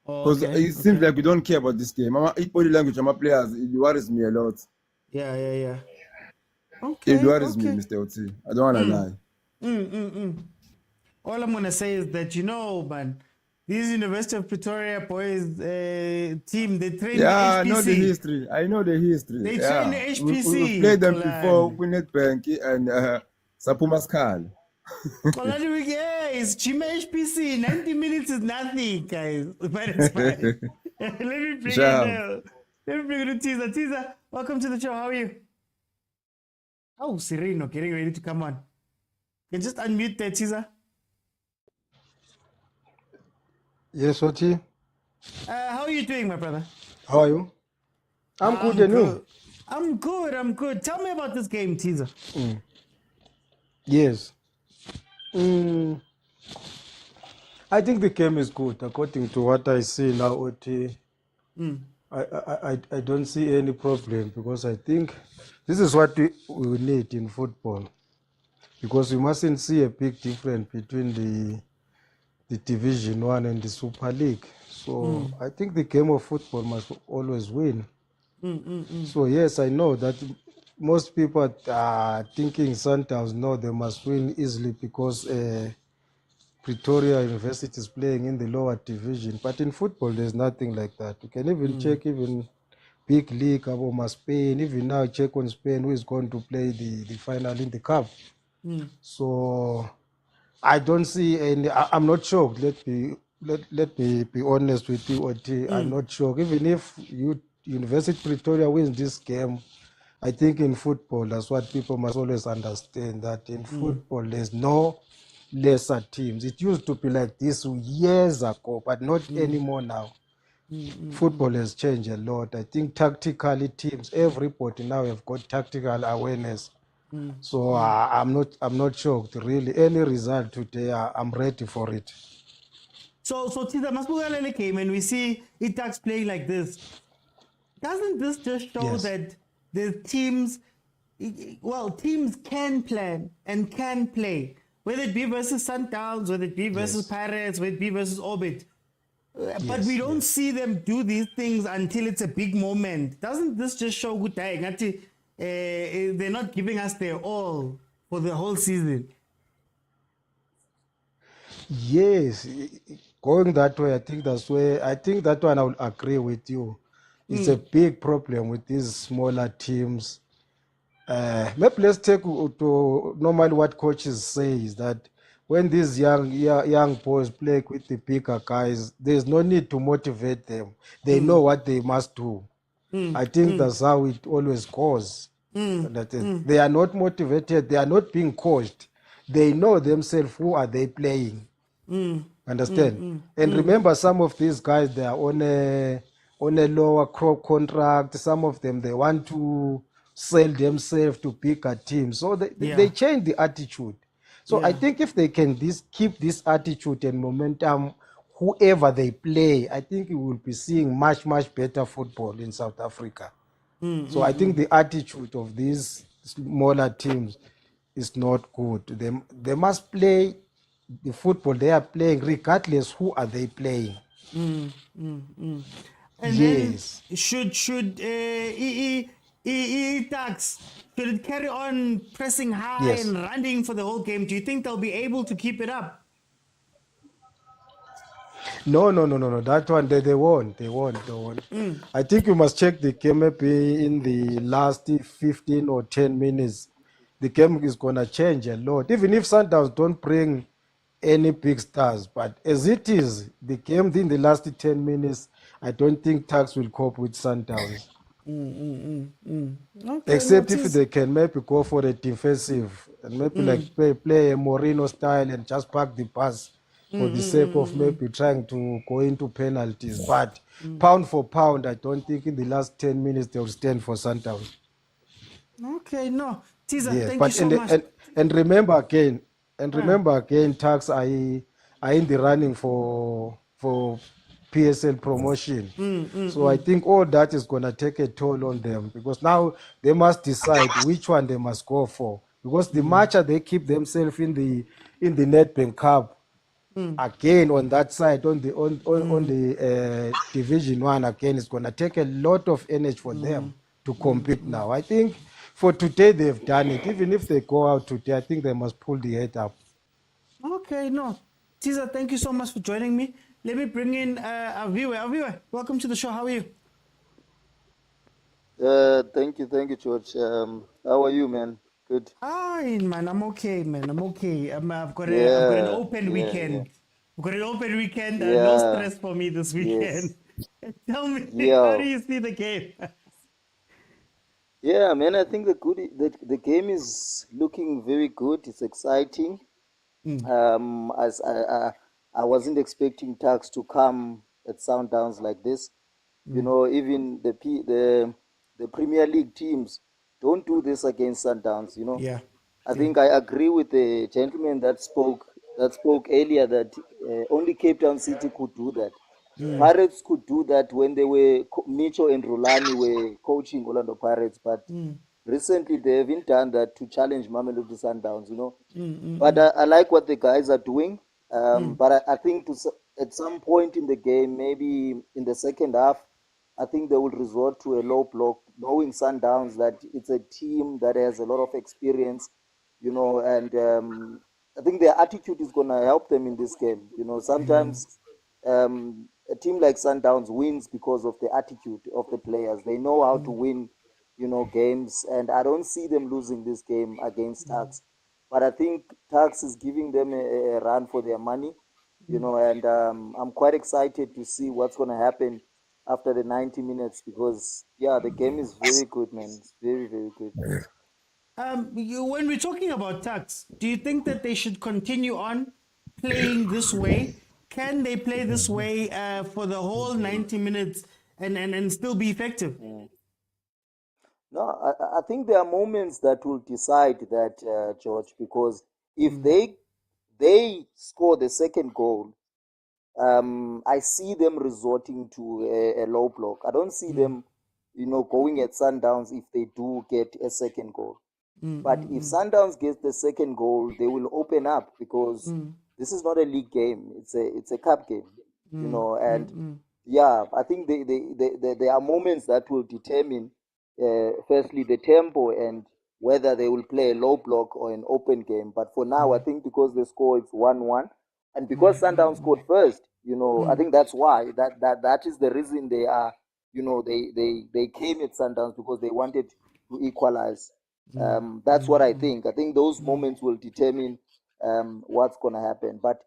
Because it seems like we don't care about this game. Body language of my players, it worries me a lot. Yeah. Okay. It worries me, Mr. Oti. I don't want to lie. All I'm going to say is that, man, these University of Pretoria boys team, they train HPC. I know the history. They train HPC. We played them before with Nedbank and Sapumaskal. It's Chima HPC. 90 minutes is nothing, guys. But it's fine. Let me bring it to Teaser. Teaser, welcome to the show. How are you? Oh, Sereno, getting ready to come on. You can just unmute that, Teaser. Yes, Oti. How are you doing, my brother? How are you? I'm good, and you? I'm good. Tell me about this game, Teaser. Yes. I think the game is good, according to what I see now, Oti. I don't see any problem because I think this is what we need in football. Because we mustn't see a big difference between the Division 1 and the Super League. So I think the game of football must always win. So yes, I know that most people are thinking Sundowns, no, they must win easily because Pretoria University is playing in the lower division. But in football, there's nothing like that. You can even check even big league, Aboma Spain, even now check on Spain, who is going to play the final in the cup. So I don't see any. I'm not shocked. Let me be honest with you, Oti. I'm not shocked. Even if University Pretoria wins this game, I think in football, that's what people must always understand, that in football there's no lesser teams. It used to be like this years ago, but not anymore now. Football has changed a lot. I think tactically teams, everybody now have got tactical awareness. So I'm not shocked really. Any result today, I'm ready for it. So Tita Masbugalele came and we see Itax playing like this. Doesn't this just show that the teams can plan and can play, whether it be versus Sundowns, whether it be versus Pirates, whether it be versus Orbit. But we don't see them do these things until it's a big moment. Doesn't this just show good day? They're not giving us their all for the whole season. Yes, going that way, I think that one I will agree with you. It's a big problem with these smaller teams. Maybe let's take to normally what coaches say is that when these young boys play with the bigger guys, there's no need to motivate them. They know what they must do. I think that's how it always goes. They are not motivated. They are not being coached. They know themselves who are they playing. Understand? And remember, some of these guys, they are on a lower contract. Some of them, they want to sell themselves to bigger teams. So they change the attitude. So I Yeah. think if they can keep this attitude and momentum, whoever they play, I think we will be seeing much, much better football in South Africa. So I think the attitude of these smaller teams is not good. They must play the football they are playing, regardless who are they playing. And then Yes. should Tax, should it carry on pressing high Yes. and running for the whole game? Do you think they'll be able to keep it up? No. That one they won't. They won't. I think you must check the game maybe in the last 15 or 10 minutes. The game is gonna change a lot. Even if Sundowns don't bring any big stars, but as it is, the game in the last 10 minutes, I don't think Tax will cope with Sundowns. Okay, Except if notice. they can maybe go for a defensive and maybe like play a Moreno style and just park the pass for the sake of maybe trying to go into penalties. But pound for pound, I don't think in the last 10 minutes they will stand for Sundowns. Okay, no. Teaser, Yes, thank you but so much. and remember again, Tax are in the running for PSL promotion. So I think all that is gonna take a toll on them because now they must decide which one they must go for. Because the matcher they keep themselves in the Nedbank Cup again on that side on the Division 1 again, it's gonna take a lot of energy for them to compete now. I think for today they've done it. Even if they go out today, I think they must pull the head up. Okay, no. Teaser, thank you so much for joining me. Let me bring in our viewer. Our viewer, welcome to the show. How are you? Thank you, George. How are you, man? Good. Hi, man. I'm okay, man. I'm okay. I've got an Yeah, open yeah, weekend. I've got an open weekend. No yeah, stress for me this yes, weekend. Tell me, how yeah, do you see the game? yeah, man. I think the game is looking very good. It's exciting. As I wasn't expecting Tax to come at Sundowns like this. You know, even the Premier League teams don't do this against Sundowns. You know, Yeah. I think I agree with the gentleman that spoke earlier that only Cape Town City could do that. Pirates could do that when they were Micho and Rulani were coaching Orlando Pirates, but recently they haven't done that to challenge Mamelodi Sundowns. You know, but I like what the guys are doing. But I think at some point in the game, maybe in the second half, I think they will resort to a low block, knowing Sundowns that it's a team that has a lot of experience, you know, and I think their attitude is going to help them in this game. You know, sometimes a team like Sundowns wins because of the attitude of the players. They know how to win, you know, games, and I don't see them losing this game against Tuks. But I think Tuks is giving them a run for their money, you know, and I'm quite excited to see what's going to happen after the 90 minutes because, yeah, the game is very good, man. It's very, very good. When we're talking about Tuks, do you think that they should continue on playing this way? Can they play this way for the whole 90 minutes and still be effective? No, I think there are moments that will decide that, George, because if they score the second goal, I see them resorting to a low block. I don't see them, you know, going at Sundowns if they do get a second goal. But if Sundowns gets the second goal, they will open up because this is not a league game; it's a cup game, you know. And yeah, I think there are moments that will determine, firstly, the tempo and whether they will play a low block or an open game. But for now, I think because the score is 1-1, and because Sundowns scored first, you know, I think that's why that is the reason they are, you know, they came at Sundowns because they wanted to equalize. That's what I think. I think those moments will determine what's going to happen. But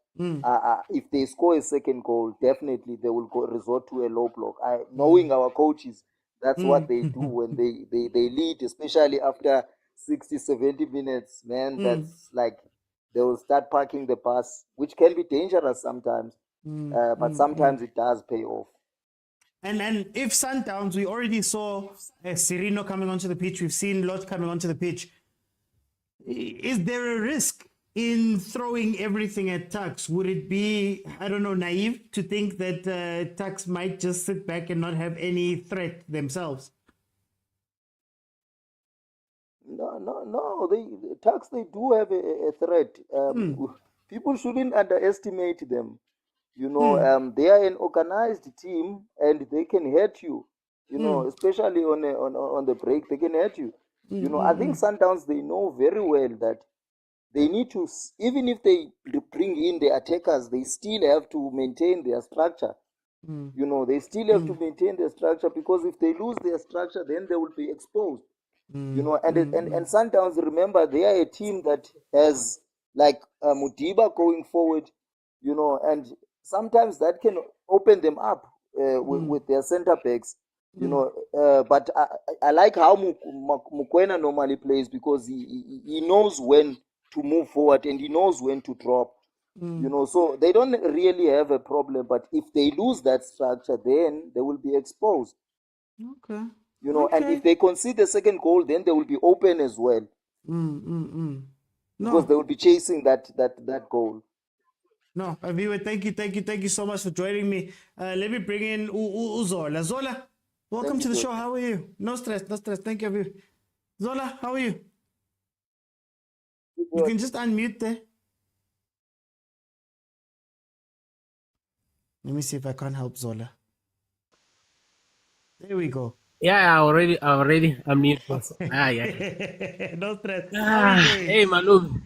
if they score a second goal, definitely they will resort to a low block. Knowing our coaches, that's what they do when they lead, especially after 60, 70 minutes, man. That's like they will start parking the bus, which can be dangerous sometimes. But sometimes it does pay off. And if Sundowns, we already saw Sirino coming onto the pitch. We've seen Lot coming onto the pitch. Is there a risk in throwing everything at Tucks? Would it be, I don't know, naive to think that Tucks might just sit back and not have any threat themselves? No. They Tucks, they do have a threat. People shouldn't underestimate them. They are an organized team, and they can hurt you. Especially on the break, they can hurt you. I think Sundowns, they know very well that they need to, even if they bring in the attackers, they still have to maintain their structure. They still have to maintain their structure, because if they lose their structure, then they will be exposed. And Sundowns, remember, they are a team that has like Mudiba going forward, and sometimes that can open them up with their center backs. But I like how Mokwena normally plays, because he knows when to move forward and he knows when to drop. So they don't really have a problem. But if they lose that structure, then they will be exposed. Okay. And if they concede the second goal, then they will be open as well. No. Because they will be chasing that goal. No, Aviwe, thank you so much for joining me. Let me bring in Zola. Zola, welcome to the show. How are you? No stress. Thank you, Aviwe. Zola, how are you? You can just unmute there. Let me see if I can't help Zola. There we go. Yeah, already. I'm here. Yeah. No stress. Hey, Malum.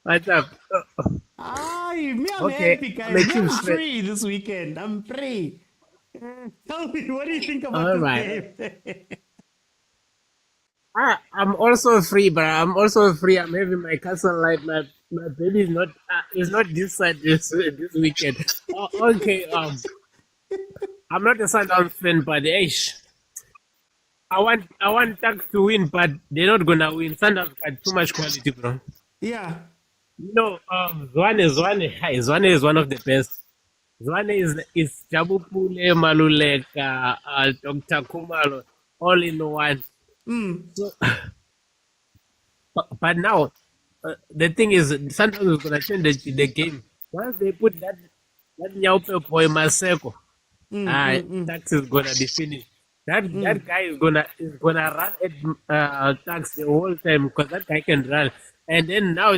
What's up? I'm Okay, happy, guys. make I'm him straight. free this weekend. I'm free. Tell me, what do you think about All this right. game? I'm also free, but I'm also free. I'm having my cousin life. My baby is not this side this weekend. Okay. I'm not a Sundowns fan, but I want Tucks to win, but they're not gonna win. Sundowns got too much quality, bro. Yeah. Zwane is one of the best. Zwane is Jabupule, Maluleka, Dr. Kumalo, all in one. So, but now, the thing is, Sundowns is gonna change the game. Once they put that Nyaupe boy Maseko, Tax is gonna be finished. That guy is gonna run at Tax the whole time, because that guy can run. And then now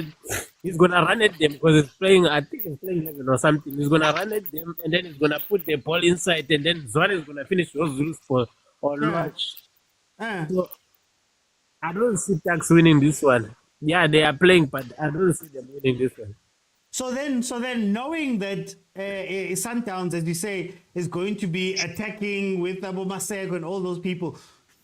he's gonna run at them, because he's playing. I think he's playing 11 or something. He's gonna run at them, and then he's gonna put the ball inside, and then Zwane is gonna finish those rules or launch. So I don't see Tax winning this one. Yeah, they are playing, but I don't see them winning this one. So then, knowing that Sundowns, as you say, is going to be attacking with Abu Masego and all those people,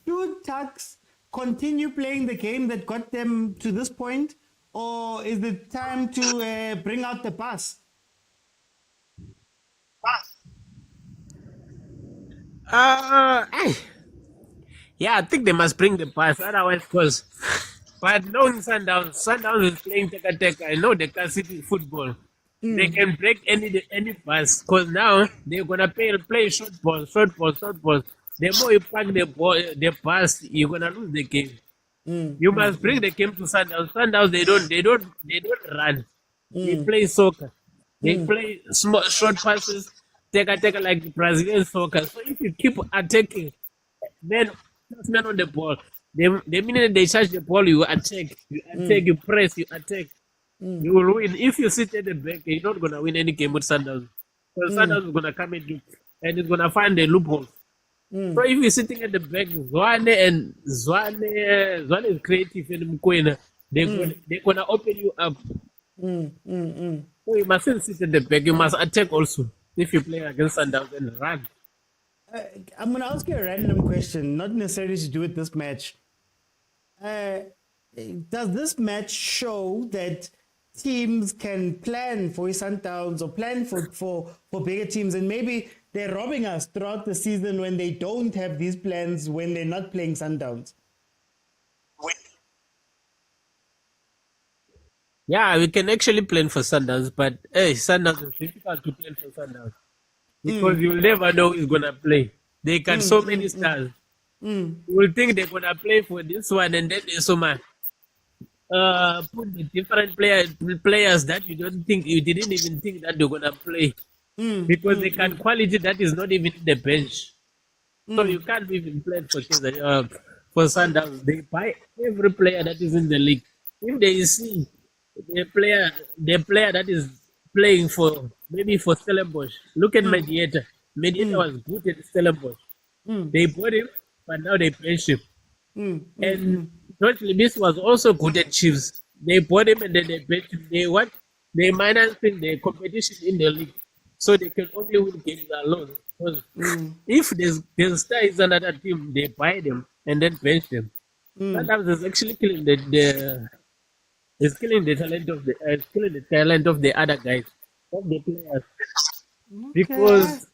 should Tucks continue playing the game that got them to this point, or is it time to bring out the pass? Yeah, I think they must bring the pass, otherwise, but knowing Sundowns is playing teka-teka. I know they can see football. They can break any pass, because now they're gonna play short ball. The more you pack the pass, you're gonna lose the game. You must bring the game to Sundowns. Sundowns, they don't run. They play soccer. They play small short passes, teka-teka, like Brazilian soccer. So if you keep attacking, then just man on the ball. The minute they charge the ball, you attack. You press, you attack. You will win. If you sit at the back, you're not gonna win any game with Sundowns. Because Sundowns is gonna come at you, and it's gonna find the loopholes. So if you're sitting at the back, Zwane is creative, and mokwena, they're gonna open you up. So you mustn't sit at the back. You must attack also. If you play against Sundowns, and run. I'm going to ask you a random question, not necessarily to do with this match. Does this match show that teams can plan for Sundowns or plan for bigger teams, and maybe they're robbing us throughout the season when they don't have these plans when they're not playing Sundowns? Yeah, we can actually plan for Sundowns, but Sundowns is difficult to plan for Sundowns. Because you'll never know who's gonna play. They got so many stars. You will think they're gonna play for this one, and then there's so much. put the different players that you didn't even think that they're gonna play because they can quality that is not even in the bench. So you can't even play for Sundowns. They buy every player that is in the league. If they see the player that is playing for maybe for Stellenbosch, look at Mediator. Mediator was good at Stellenbosch. They bought him, but now they bench him. And George Libis was also good at Chiefs. They bought him and then they benched him. They financing the competition in the league, so they can only win games alone. Because if the star is another team, they buy them and then bench them. Sometimes it's actually killing it's killing the talent of the other guys, of the players, because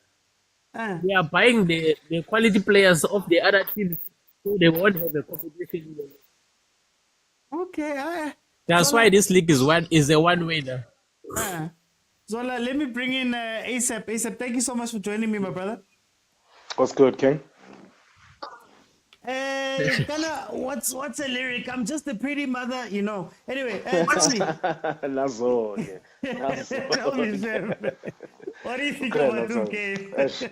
they are buying the quality players of the other teams, so they won't have a competition in the league. Okay. That's why this league is a one winner. Zola, let me bring in ASAP. ASAP, thank you so much for joining me, my brother. What's good, King? What's a lyric? I'm just a pretty mother, you know. Anyway, tell me. That's all. Yeah. Tell me, Sam. What do you think about 2K?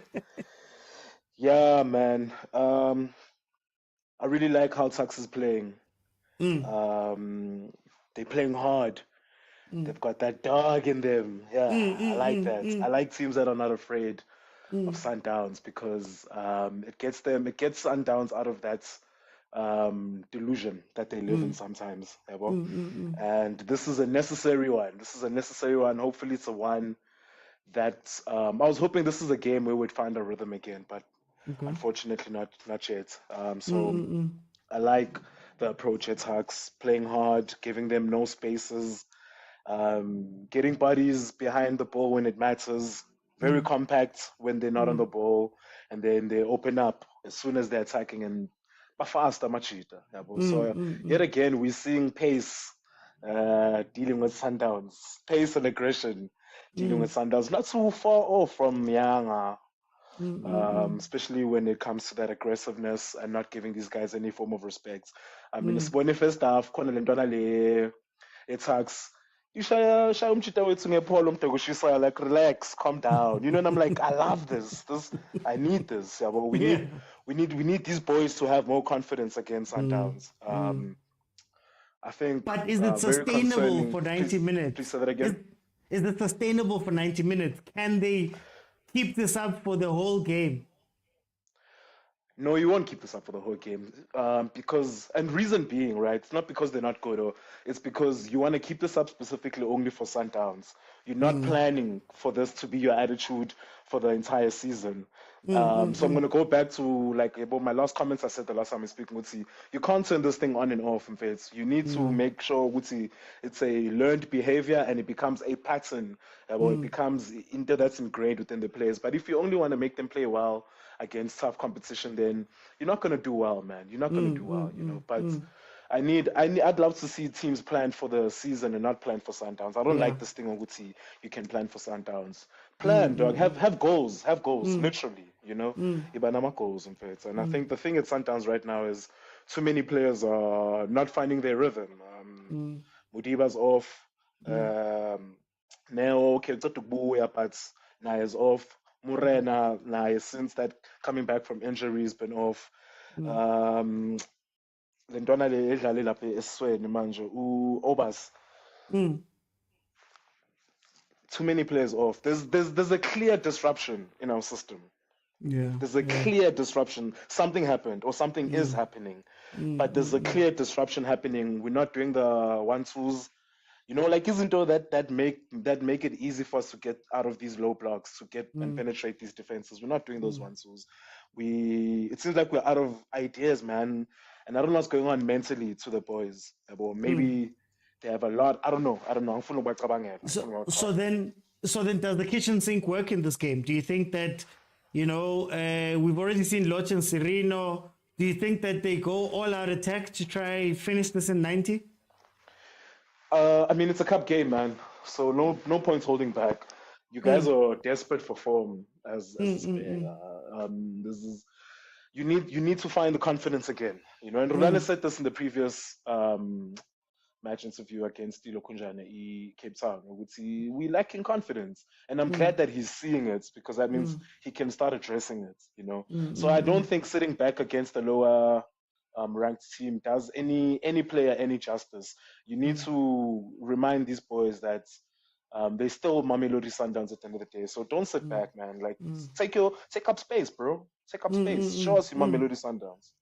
Yeah, man. I really like how Tuks is playing. They're playing hard. They've got that dog in them. Yeah, I like that. I like teams that are not afraid of Sundowns because it gets Sundowns out of that delusion that they live in sometimes. And this is a necessary one. Hopefully it's a one that I was hoping this is a game where we'd find a rhythm again, but unfortunately not yet. So I like the approach at Tuks, playing hard, giving them no spaces, getting bodies behind the ball when it matters, very compact when they're not on the ball, and then they open up as soon as they're attacking and faster, machita. So yet again, we're seeing pace dealing with Sundowns, pace and aggression dealing with Sundowns, not too far off from Yanga. Especially when it comes to that aggressiveness and not giving these guys any form of respect. I mean, Sibone first half, khona le ntwana le Tuks. You shaya umchita wethu ngepolo umntu kushisa, like relax, calm down. You know, and I'm like, I love this. I need this. Yeah, but we need these boys to have more confidence against Sundowns. I think. But is it sustainable for 90 minutes? Please say that again. Is it sustainable for 90 minutes? Can they keep this up for the whole game? No, you won't keep this up for the whole game because, and reason being, right, it's not because they're not good, or it's because you want to keep this up specifically only for Sundowns. You're not planning for this to be your attitude for the entire season. So I'm going to go back to my last comments I said the last time I was speaking with you. You can't turn this thing on and off, in fact. You need to make sure it's a learned behavior and it becomes a pattern, or it becomes that's ingrained within the players. But if you only want to make them play well against tough competition, then you're not going to do well, man. You're not going to do well, you know. But I'd love to see teams plan for the season and not plan for Sundowns. I don't like this thing on Guti. You can plan for Sundowns. Plan, dog. Have goals. Have goals, literally, you know. Ibanama goals, in fact. And I think the thing at Sundowns right now is too many players are not finding their rhythm. Mudiba's off. Neo Keltotubuya, but Naya's off. Murena, since that coming back from injury, has been off. Lentwana le edlale lapha esweni manje Obas. Too many players off. There's a clear disruption in our system. There's a clear disruption. Something happened or something is happening. But there's a clear disruption happening. We're not doing the 1-2s. You know, isn't all that make it easy for us to get out of these low blocks, to get and penetrate these defenses. We're not doing those 1-2s. It seems like we're out of ideas, man. And I don't know what's going on mentally to the boys. Or maybe they have a lot. I don't know. So then does the kitchen sink work in this game? Do you think that, we've already seen Loch and Sereno. Do you think that they go all out attack to try finish this in 90? I mean, it's a cup game, man. So no points holding back. You guys are desperate for form as this is. You need to find the confidence again. You know, and Rulani said this in the previous match interview against Tilo Kunjane Cape Town. We lacking confidence, and I'm glad that he's seeing it because that means he can start addressing it. So I don't think sitting back against the lower ranked team does any player any justice. You need to remind these boys that they still Mamelodi Sundowns at the end of the day. So don't sit back, man. Like take up space, bro. Take up space. Show us your Mamelodi Sundowns.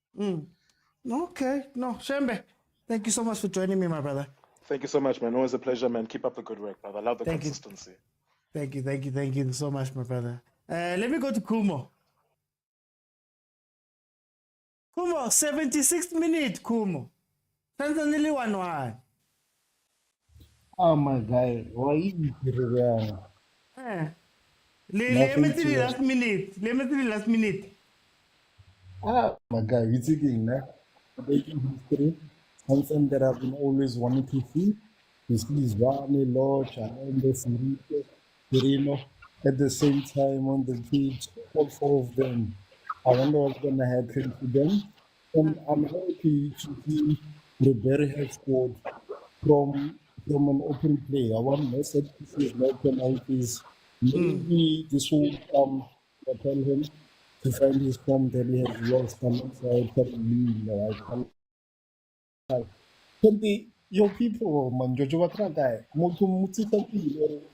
Okay. No, Shembe. Thank you so much for joining me, my brother. Thank you so much, man. Always a pleasure, man. Keep up the good work, brother. I love the Thank you. consistency. Thank you so much, my brother. Let me go to Kumo. Kumo, 76th minute, Kumo. Tanzanili 1-1. Oh my guy, why you here? Let me tell you last minute. Ah, my guy, we're taking that. Making history. Something that I've been always wanting to see. To see Zwane, Lodge, and the Sirito, Perino at the same time on the pitch. All four of them. I wonder what's going to happen to them. And I'm happy to see Ribery has scored from an open play. I want no set pieces, no penalties. Maybe this will propel him to find his form that he has lost alongside your people, man, Jojo Watragai, Motu Mutita,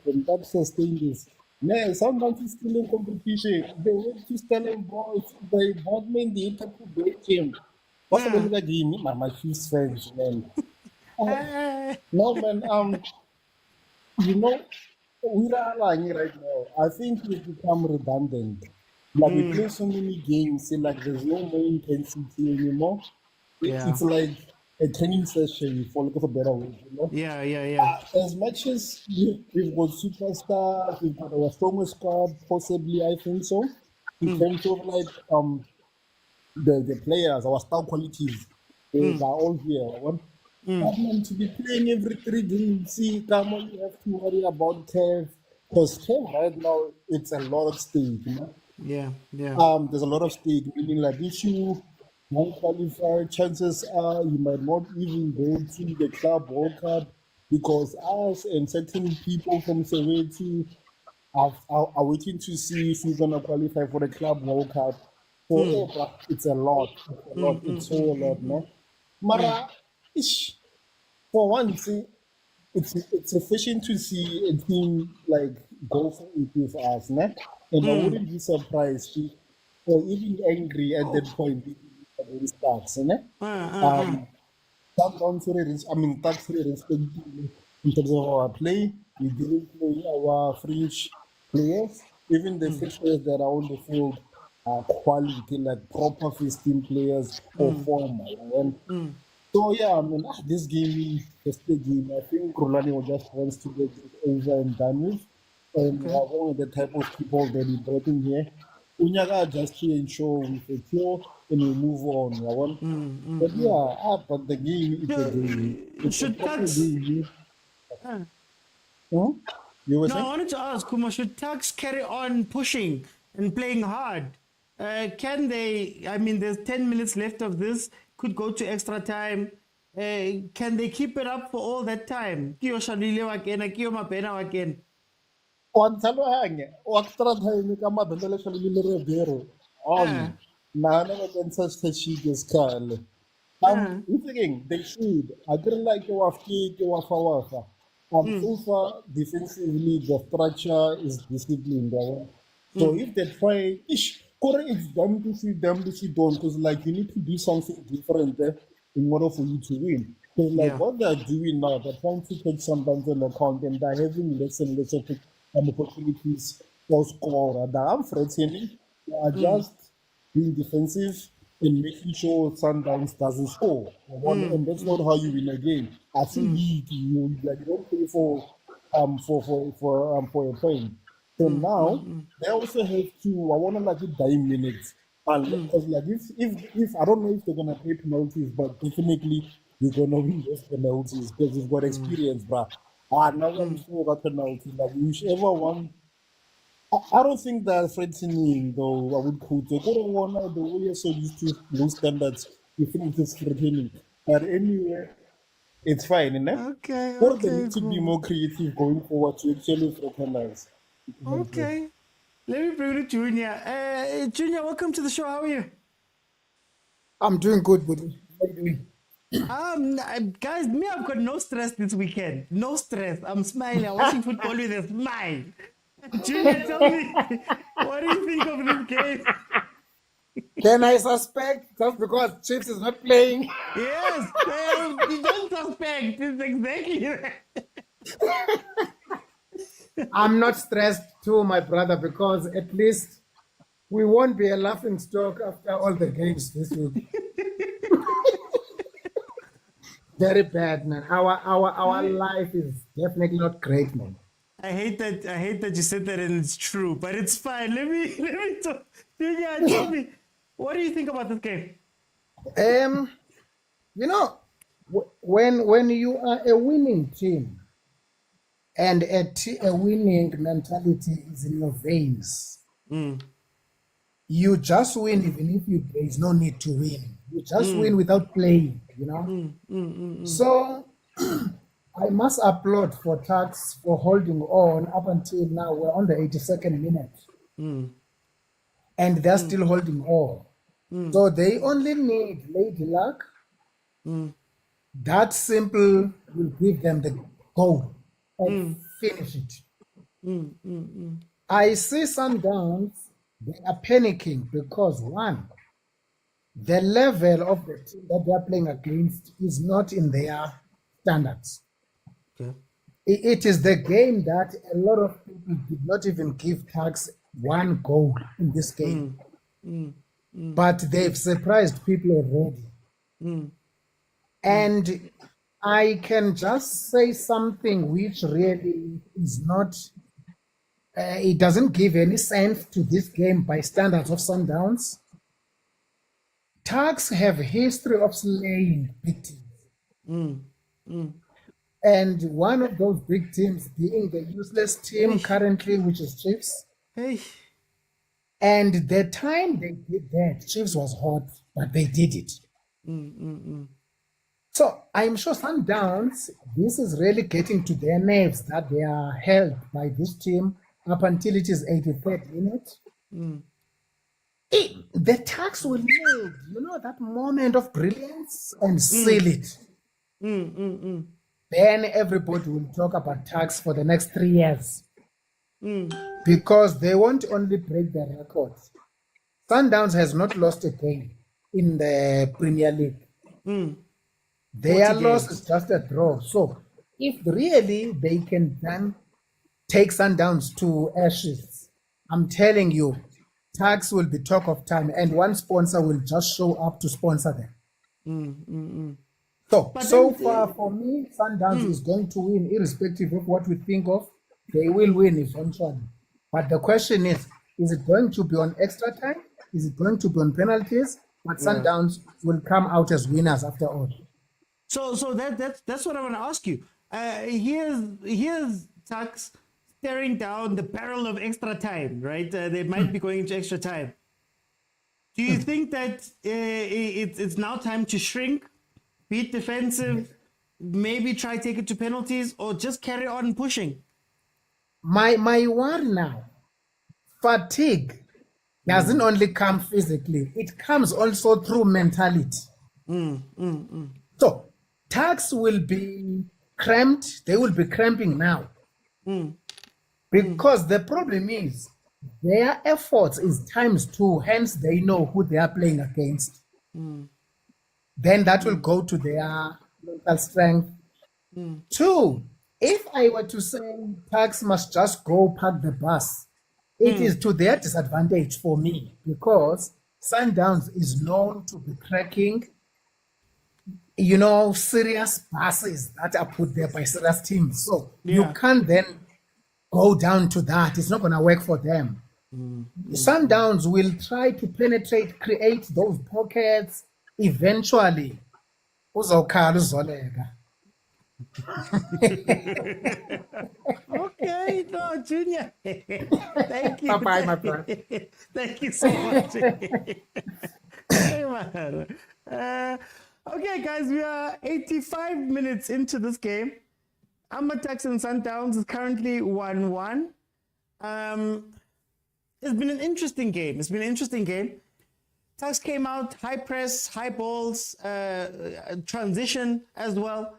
and that sustain this. Man, sometimes it's still in competition. They went to Stellenbosch, they bought me in the Itaku Belgium. What's the name of the game? My Chiefs fans, man. No, man, we are lying right now. I think we've become redundant. Like we play so many games, like there's no more intensity anymore. It's like a training session, for lack of a better word, Yeah. As much as we've got superstars, we've got our strongest squad, possibly, I think so. In terms of like the players, our star qualities, they are all here. But man, to be playing every 3 games, see, come on, you have to worry about CAF. Because CAF right now, it's a lot of stake, Yeah. There's a lot of stake, meaning like if you don't qualify, chances are you might not even go to the Club World Cup because us and certain people from Soweto are waiting to see if you're going to qualify for the Club World Cup. So it's a lot. It's so a lot, no? Mara, for one, see, it's sufficient to see a team like go for it with us, ne? And I wouldn't be surprised or even angry at that point if it starts, ne? Tax respectively in terms of our play. We didn't play our fringe players, even the fixtures that are on the field are quality, like proper 15 players or former. So yeah, this game is the game. I think Rulani just wants to get it over and done with, and one of the type of people that he brought in here. Unyaga just to ensure we secure and we move on. But yeah, but the game is a game. It's a proper game. You were saying? I wanted to ask, Kumo, should Tuks carry on pushing and playing hard? Can they? I mean, there's 10 minutes left of this. Could go to extra time. Can they keep it up for all that time? Kiyo Shalile again, Kiyo Mapena again. Extra time, kama bendele shalile revero. Nana against such is Carl. Again, they should. I didn't like your kick, your fawafa. So far, defensively, the structure is disciplined. So if they try, it's them to see, don't. Because like you need to do something different there in order for you to win. Because like what they're doing now, they're trying to take some bands on account and they're having less and less opportunities for score. I'm threatening. They are just being defensive and making sure Sundowns doesn't score. And that's not how you win a game. I think you don't play for a point. So now they also have to. I want to like it 9 minutes, because like if I don't know if they're gonna pay penalties, but definitely you're gonna win those penalties because you've got experience, bruh. Now I'm sure about penalty. Like whichever one. I don't think they're threatening though. I would quote the way you're so used to low standards. You think it's threatening, but anyway. It's fine, enough. Okay, Or they okay, need to be cool. more creative going forward to actually recognize. Okay. Let me bring it to Junior. Junior, welcome to the show. How are you? I'm doing good, buddy. How are you doing? Guys, me, I've got no stress this weekend. No stress. I'm smiling. I'm watching football with a smile. Junior, tell me, what do you think of this game? Can I suspect just because Chiefs is not playing? Yes, you don't suspect. It's exactly that. I'm not stressed too, my brother, because at least we won't be a laughing stock after all the games this week. Very bad, man. Our life is definitely not great, man. I hate that you said that and it's true, but it's fine. Let me talk. Junior, tell me, what do you think about this game? You know, when you are a winning team and a winning mentality is in your veins, you just win even if there is no need to win. You just win without playing, you know. So I must applaud for Tax for holding on up until now. We're on the 82nd minute. And they're still holding on. So they only need lady luck. That simple will give them the goal and finish it. I see Sundowns, they are panicking because one, the level of the team that they are playing against is not in their standards. Okay. It is the game that a lot of people did not even give Tax one goal in this game. But they've surprised people already. And I can just say something which really is not, it doesn't give any sense to this game by standards of Sundowns. Tugs have a history of slaying big teams. And one of those big teams being the useless team currently, which is Chiefs. Hey. And the time they did that, Chiefs was hot, but they did it. So I'm sure Sundowns, this is really getting to their nerves that they are held by this team up until it is 83rd minute. The Tugs will need, you know, that moment of brilliance and seal it. Then everybody will talk about Tugs for the next 3 years. Because they won't only break the records. Sundowns has not lost a game in the Premier League. Their loss is just a draw. So if really they can then take Sundowns to ashes, I'm telling you, Tags will be talk of time, and one sponsor will just show up to sponsor them. So far for me, Sundowns is going to win, irrespective of what we think of. They will win eventually. But the question is it going to be on extra time? Is it going to be on penalties? But Sundowns will come out as winners after all. So that's what I want to ask you. Here's Tax staring down the barrel of extra time, right? They might be going into extra time. Do you think that it's now time to shrink, be defensive, maybe try take it to penalties, or just carry on pushing? My worry now, fatigue doesn't only come physically, it comes also through mentality. So Tags will be cramped, they will be cramping now. Because the problem is their efforts is ×2, hence they know who they are playing against. Then that will go to their mental strength. 2, if I were to say Tags must just go park the bus, it is to their disadvantage for me, because Sundowns is known to be cracking, you know, serious passes that are put there by serious teams. So you can't then go down to that. It's not going to work for them. Sundowns will try to penetrate, create those pockets. Eventually, uzokhala uzoleka. Okay, no, Junior. Thank you. Bye-bye, my friend. Thank you so much. Hey, man. Okay, guys, we are 85 minutes into this game. Tuks and Sundowns is currently 1-1. It's been an interesting game. Tuks came out, high press, high balls, transition as well.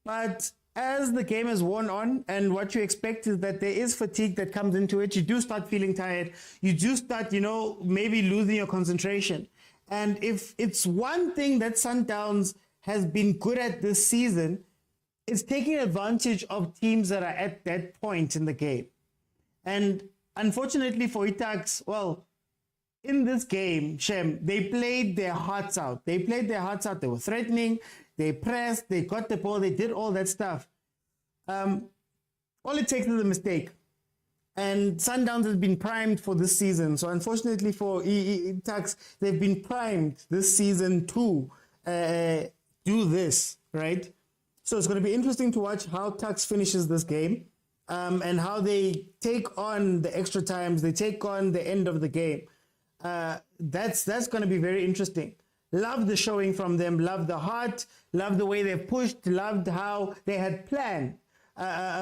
But as the game has worn on, and what you expect is that there is fatigue that comes into it. You do start feeling tired. You do start, maybe losing your concentration. And if it's one thing that Sundowns has been good at this season, it's taking advantage of teams that are at that point in the game. And unfortunately for Tuks, well, in this game, Shem, they played their hearts out. They were threatening, they pressed, they got the ball, they did all that stuff. All it takes is a mistake. And Sundowns has been primed for this season. So unfortunately for Tuks, they've been primed this season to do this, right? So it's going to be interesting to watch how Tuks finishes this game and how they take on the extra times, they take on the end of the game. That's going to be very interesting. Love the showing from them, love the heart, love the way they've pushed, loved how they had planned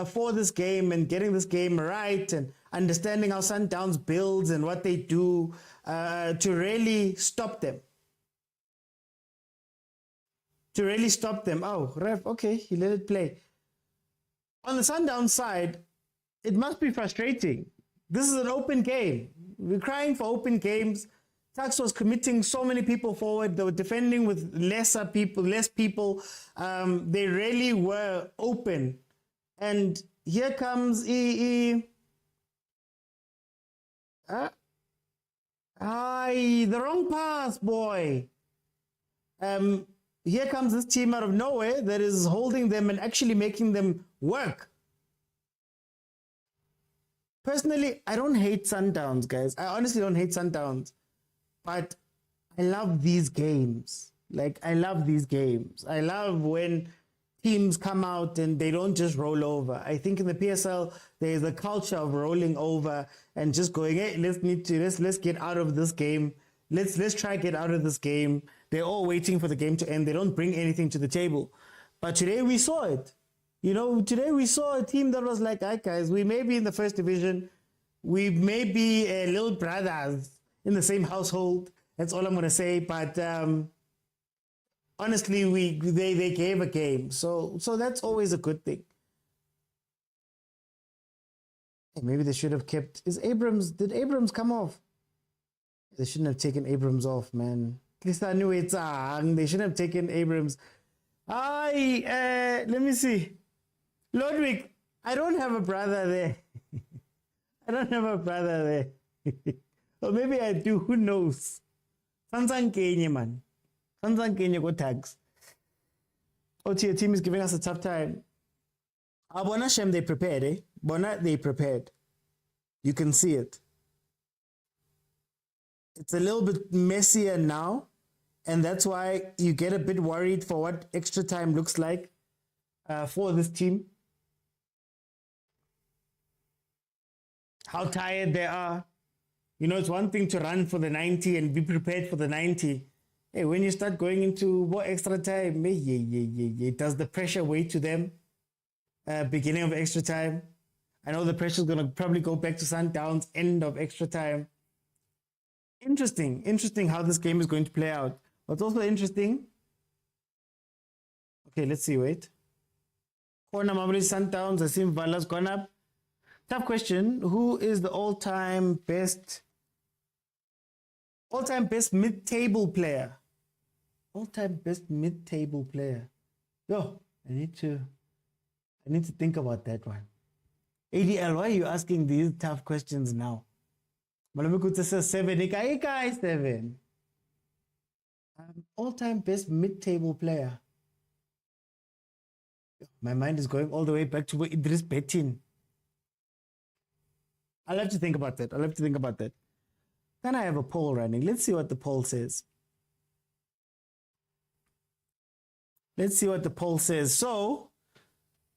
for this game and getting this game right and understanding how Sundowns builds and what they do to really stop them. Oh, ref, okay, he let it play. On the Sundowns side, it must be frustrating. This is an open game. We're crying for open games. Tuks was committing so many people forward. They were defending with less people. They really were open. And here comes the wrong pass, boy. Here comes this team out of nowhere that is holding them and actually making them work. Personally, I don't hate Sundowns, guys. I honestly don't hate Sundowns. But I love these games. I love these games. I love when teams come out and they don't just roll over. I think in the PSL, there's a culture of rolling over and just going, hey, let's get out of this game. Let's try to get out of this game. They're all waiting for the game to end. They don't bring anything to the table. But today we saw it. Today we saw a team that was like, all right, guys, we may be in the first division. We may be little brothers in the same household. That's all I'm going to say. But honestly, they gave a game. So that's always a good thing. Hey, maybe they should have kept... Did Abrams come off? They shouldn't have taken Abrams off, man. At least I knew it's they shouldn't have taken Abrams. Let me see. Ludwig, I don't have a brother there. Or maybe I do, who knows? Sansan Kenya, man. Sansan Kenya go tags. Your team is giving us a tough time. Bona Shem, they prepared, eh? Bona, they prepared. You can see it. It's a little bit messier now, and that's why you get a bit worried for what extra time looks like for this team. How tired they are. It's one thing to run for the 90 and be prepared for the 90. Hey, when you start going into more extra time, does the pressure weigh to them? Beginning of extra time. I know the pressure is going to probably go back to Sundowns, end of extra time. Interesting how this game is going to play out. What's also interesting... Okay, let's see, wait. Corner Mamelodi Sundowns, I see Vala's gone up. Tough question. Who is the all-time best mid-table player? All-time best mid-table player. Yo, I need to think about that one. ADL, why are you asking these tough questions now? Malamikuta says 7. Ikai 7. All-time best mid-table player. My mind is going all the way back to where Idris Betin. I'll have to think about that. Then I have a poll running. Let's see what the poll says. So,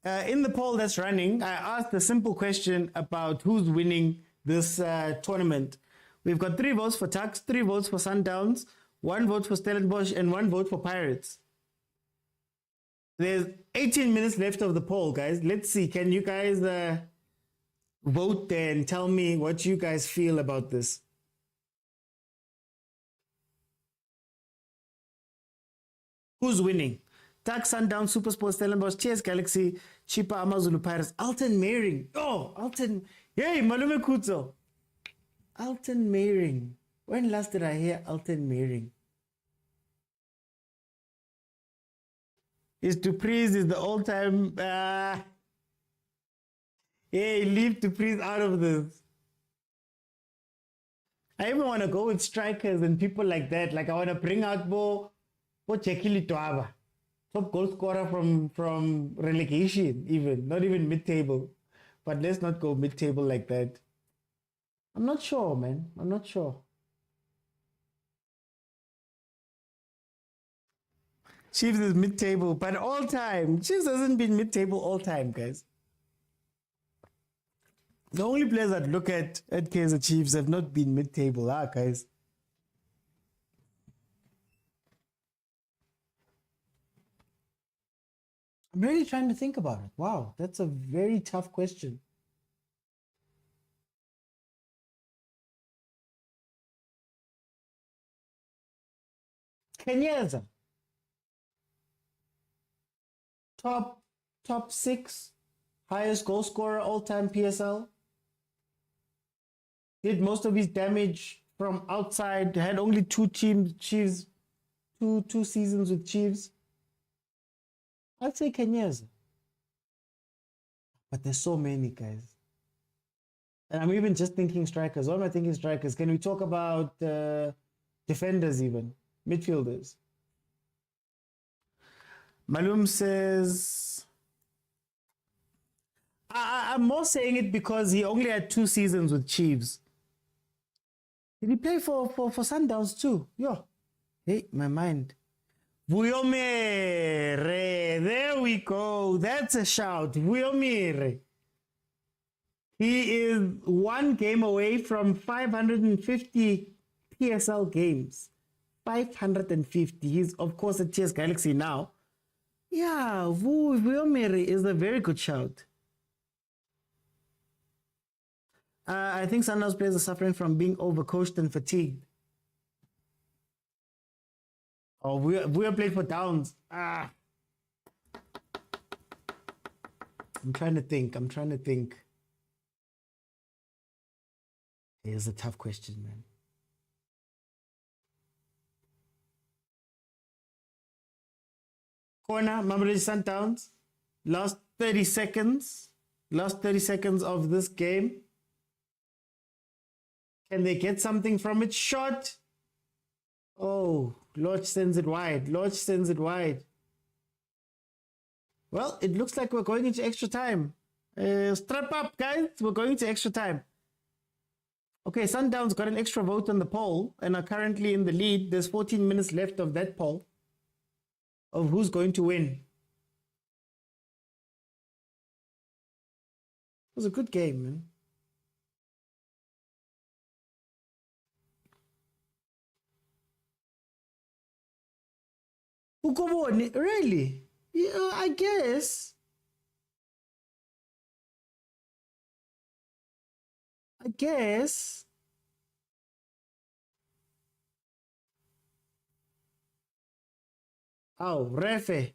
in the poll that's running, I asked a simple question about who's winning this tournament. We've got 3 votes for Tuks, 3 votes for Sundowns, 1 vote for Stellenbosch, and 1 vote for Pirates. There's 18 minutes left of the poll, guys. Let's see. Can you guys vote there and tell me what you guys feel about this? Who's winning? Tak Sundown, Supersport, Stellenbosch, Cheers Galaxy, Chipa Amazulu Pirates, Alton Meiring. Oh, Alton. Hey, Malume Kuzo. Alton Meiring. When last did I hear Alton Meiring? Is Dupreez is the all-time... Hey, leave Dupreez out of this. I even want to go with strikers and people like that. Like I want to bring out Bo Chekili Toaba. Top goal scorer from relegation even. Not even mid-table. But let's not go mid-table like that. I'm not sure, man. I'm not sure. Chiefs is mid-table, but all time. Chiefs hasn't been mid-table all time, guys. The only players I'd look at Kaizer Chiefs have not been mid-table, guys. I'm really trying to think about it. Wow, that's a very tough question. Kenyeza. Top 6 highest goal scorer all-time PSL. Did most of his damage from outside. Had only two seasons with Chiefs. I'd say Kenyeza. But there's so many, guys. And I'm even just thinking strikers. What am I thinking strikers? Can we talk about defenders even? Midfielders. Malum says... I'm more saying it because he only had 2 seasons with Chiefs. Did he play for Sundowns too? Yeah. Hey, my mind. Vuomere. There we go. That's a shout. Vuomere. He is 1 game away from 550 PSL games. 550. He's, of course, at TS Galaxy now. Yeah, Vuomere is a very good shout. I think Sundowns players are suffering from being overcoached and fatigued. Oh, we are playing for Downs. I'm trying to think. It's a tough question, man. Corner, Mamelodi Sundowns. Last 30 seconds of this game. Can they get something from it? Shot. Oh, Lodge sends it wide. Well, it looks like we're going into extra time. Strap up, guys. We're going into extra time. Okay, Sundowns got an extra vote on the poll and are currently in the lead. There's 14 minutes left of that poll of who's going to win. It was a good game, man. Ukoboni, really? Yeah, I guess. Oh, Refe.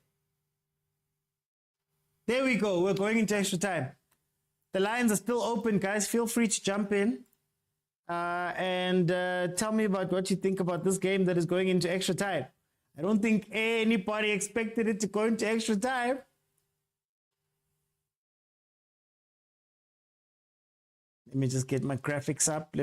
There we go. We're going into extra time. The lines are still open, guys. Feel free to jump in and tell me about what you think about this game that is going into extra time. I don't think anybody expected it to go into extra time. Let me just get my graphics up.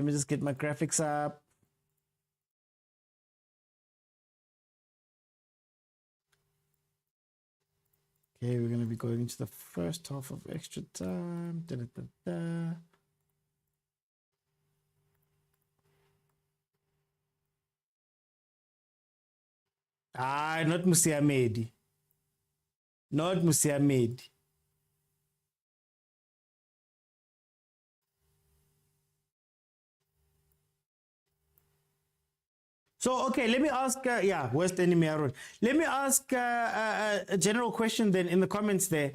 Okay, we're going to be going into the first half of extra time. Da-da-da-da. Not Musiamedi. So, okay, let me ask, West Enemy Road. Let me ask a general question then in the comments there.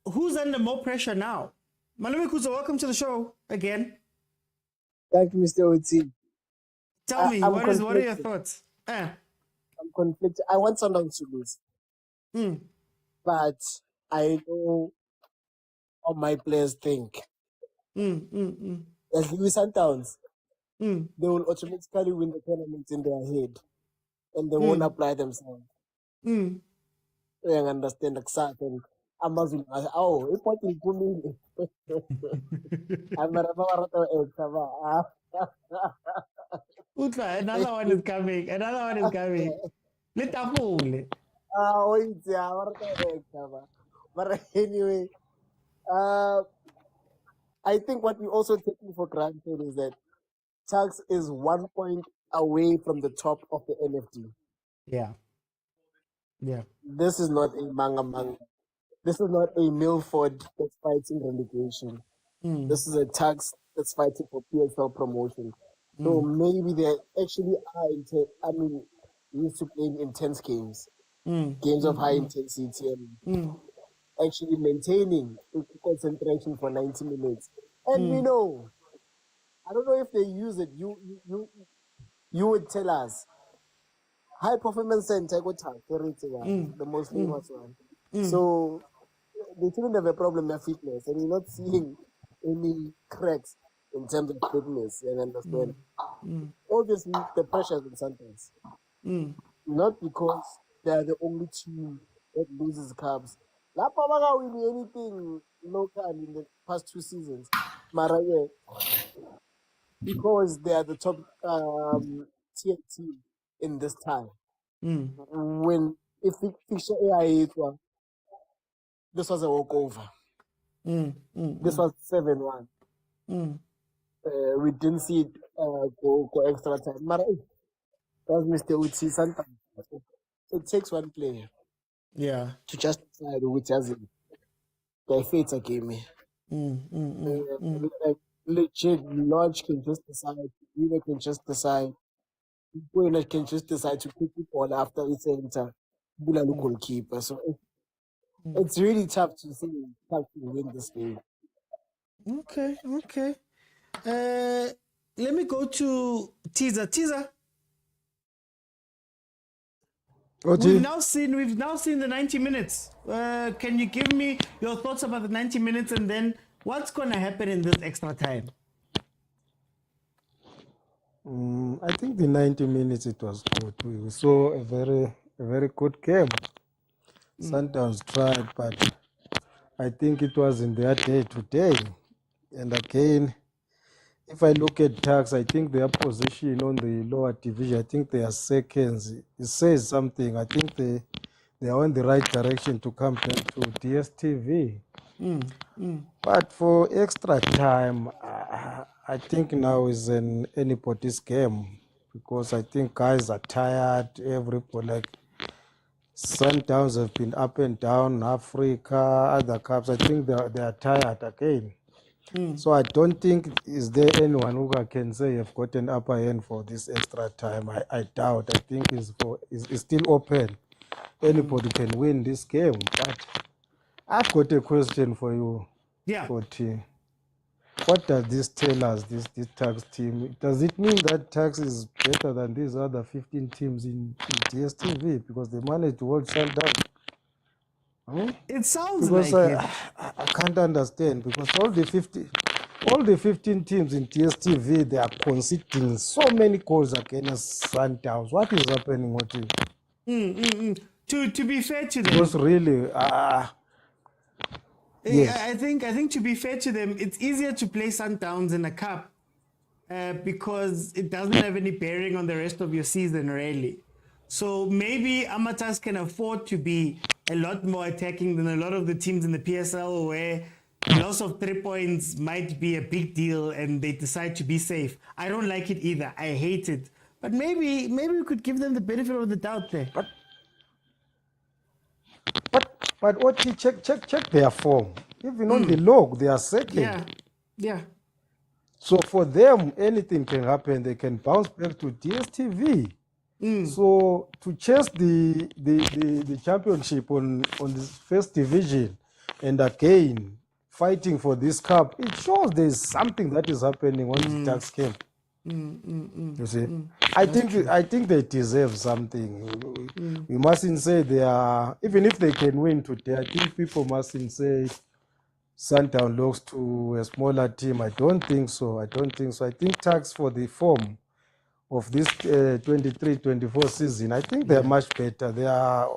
Who's under more pressure now? Malumi Kuzo, welcome to the show again. Thank you, Mr. OT. Tell me, what are your thoughts? I'm conflicted. I want Sundowns to lose. But I know how my players think. As Louis Sundowns, they will automatically win the tournament in their head. And they won't apply themselves. I understand exactly. Amazon, important to me. Another one is coming. Litafule. But anyway, I think what we also taking for granted is that Tuks is 1 point away from the top of the NFD. Yeah. This is not a manga. This is not a Milford that's fighting relegation. This is a Tuks that's fighting for PSL promotion. So maybe they actually are used to playing intense games, games of high intensity, and actually maintaining concentration for 90 minutes. And we know, I don't know if they use it. You would tell us. High performance center, the most famous one. So they shouldn't have a problem with fitness, and you're not seeing any cracks in terms of fitness. And understand, obviously the pressure is in Santos, not because they are the only team that loses cups. Lapawaga will be anything local in the past 2 seasons, marawa, because they are the top tier team in this time. When if fixture AI, this was a walkover. This was 7-1. We didn't see it go extra time. That was Mr. Uchi Santa. It takes one player to justify which has it. The fates gave me. Legit, Lodge can just decide, Weaver can just decide, Mokwena can just decide to pick the ball after it's enter Bulalo goalkeeper. So it's really tough to see how to win this game. Okay. Let me go to Teaser. We've now seen the 90 minutes. Can you give me your thoughts about the 90 minutes and then what's going to happen in this extra time? I think the 90 minutes it was good. We saw a very good game. Sundowns tried, but I think it was in their day today. And again, if I look at Tuks, I think their position on the lower division, I think they are seconds. It says something. I think they are on the right direction to come back to DSTV. But for extra time, I think now is anybody's game because I think guys are tired. Everybody, like Sundowns have been up and down, Africa, other cups. I think they are tired again. So I don't think is there anyone who can say have got an upper hand for this extra time. I doubt. I think it's still open. Anybody can win this game. But I've got a question for you. Yeah. What does this tell us, this Tuks team? Does it mean that Tuks is better than these other 15 teams in DSTV because they managed to hold Sundowns? It sounds because like it. I can't understand because all the 15 teams in DSTV, they are conceding so many goals against Sundowns. What is happening with you? To be fair to them, because really, yes. I think to be fair to them, it's easier to play Sundowns in a cup because it doesn't have any bearing on the rest of your season, really. So maybe amateurs can afford to be a lot more attacking than a lot of the teams in the PSL where loss of 3 points might be a big deal and they decide to be safe. I don't like it either. I hate it. But maybe we could give them the benefit of the doubt there. But check their form. Even on the log, they are second. Yeah. So for them, anything can happen. They can bounce back to DSTV. So to chase the championship on the first division, and again fighting for this cup, it shows there's something that is happening on the tax camp. You see, I think they deserve something. We mustn't say they are, even if they can win today. I think people mustn't say Sundown looks to a smaller team. I don't think so. I think tax for the form of this 23-24 season, I think they're much better. They are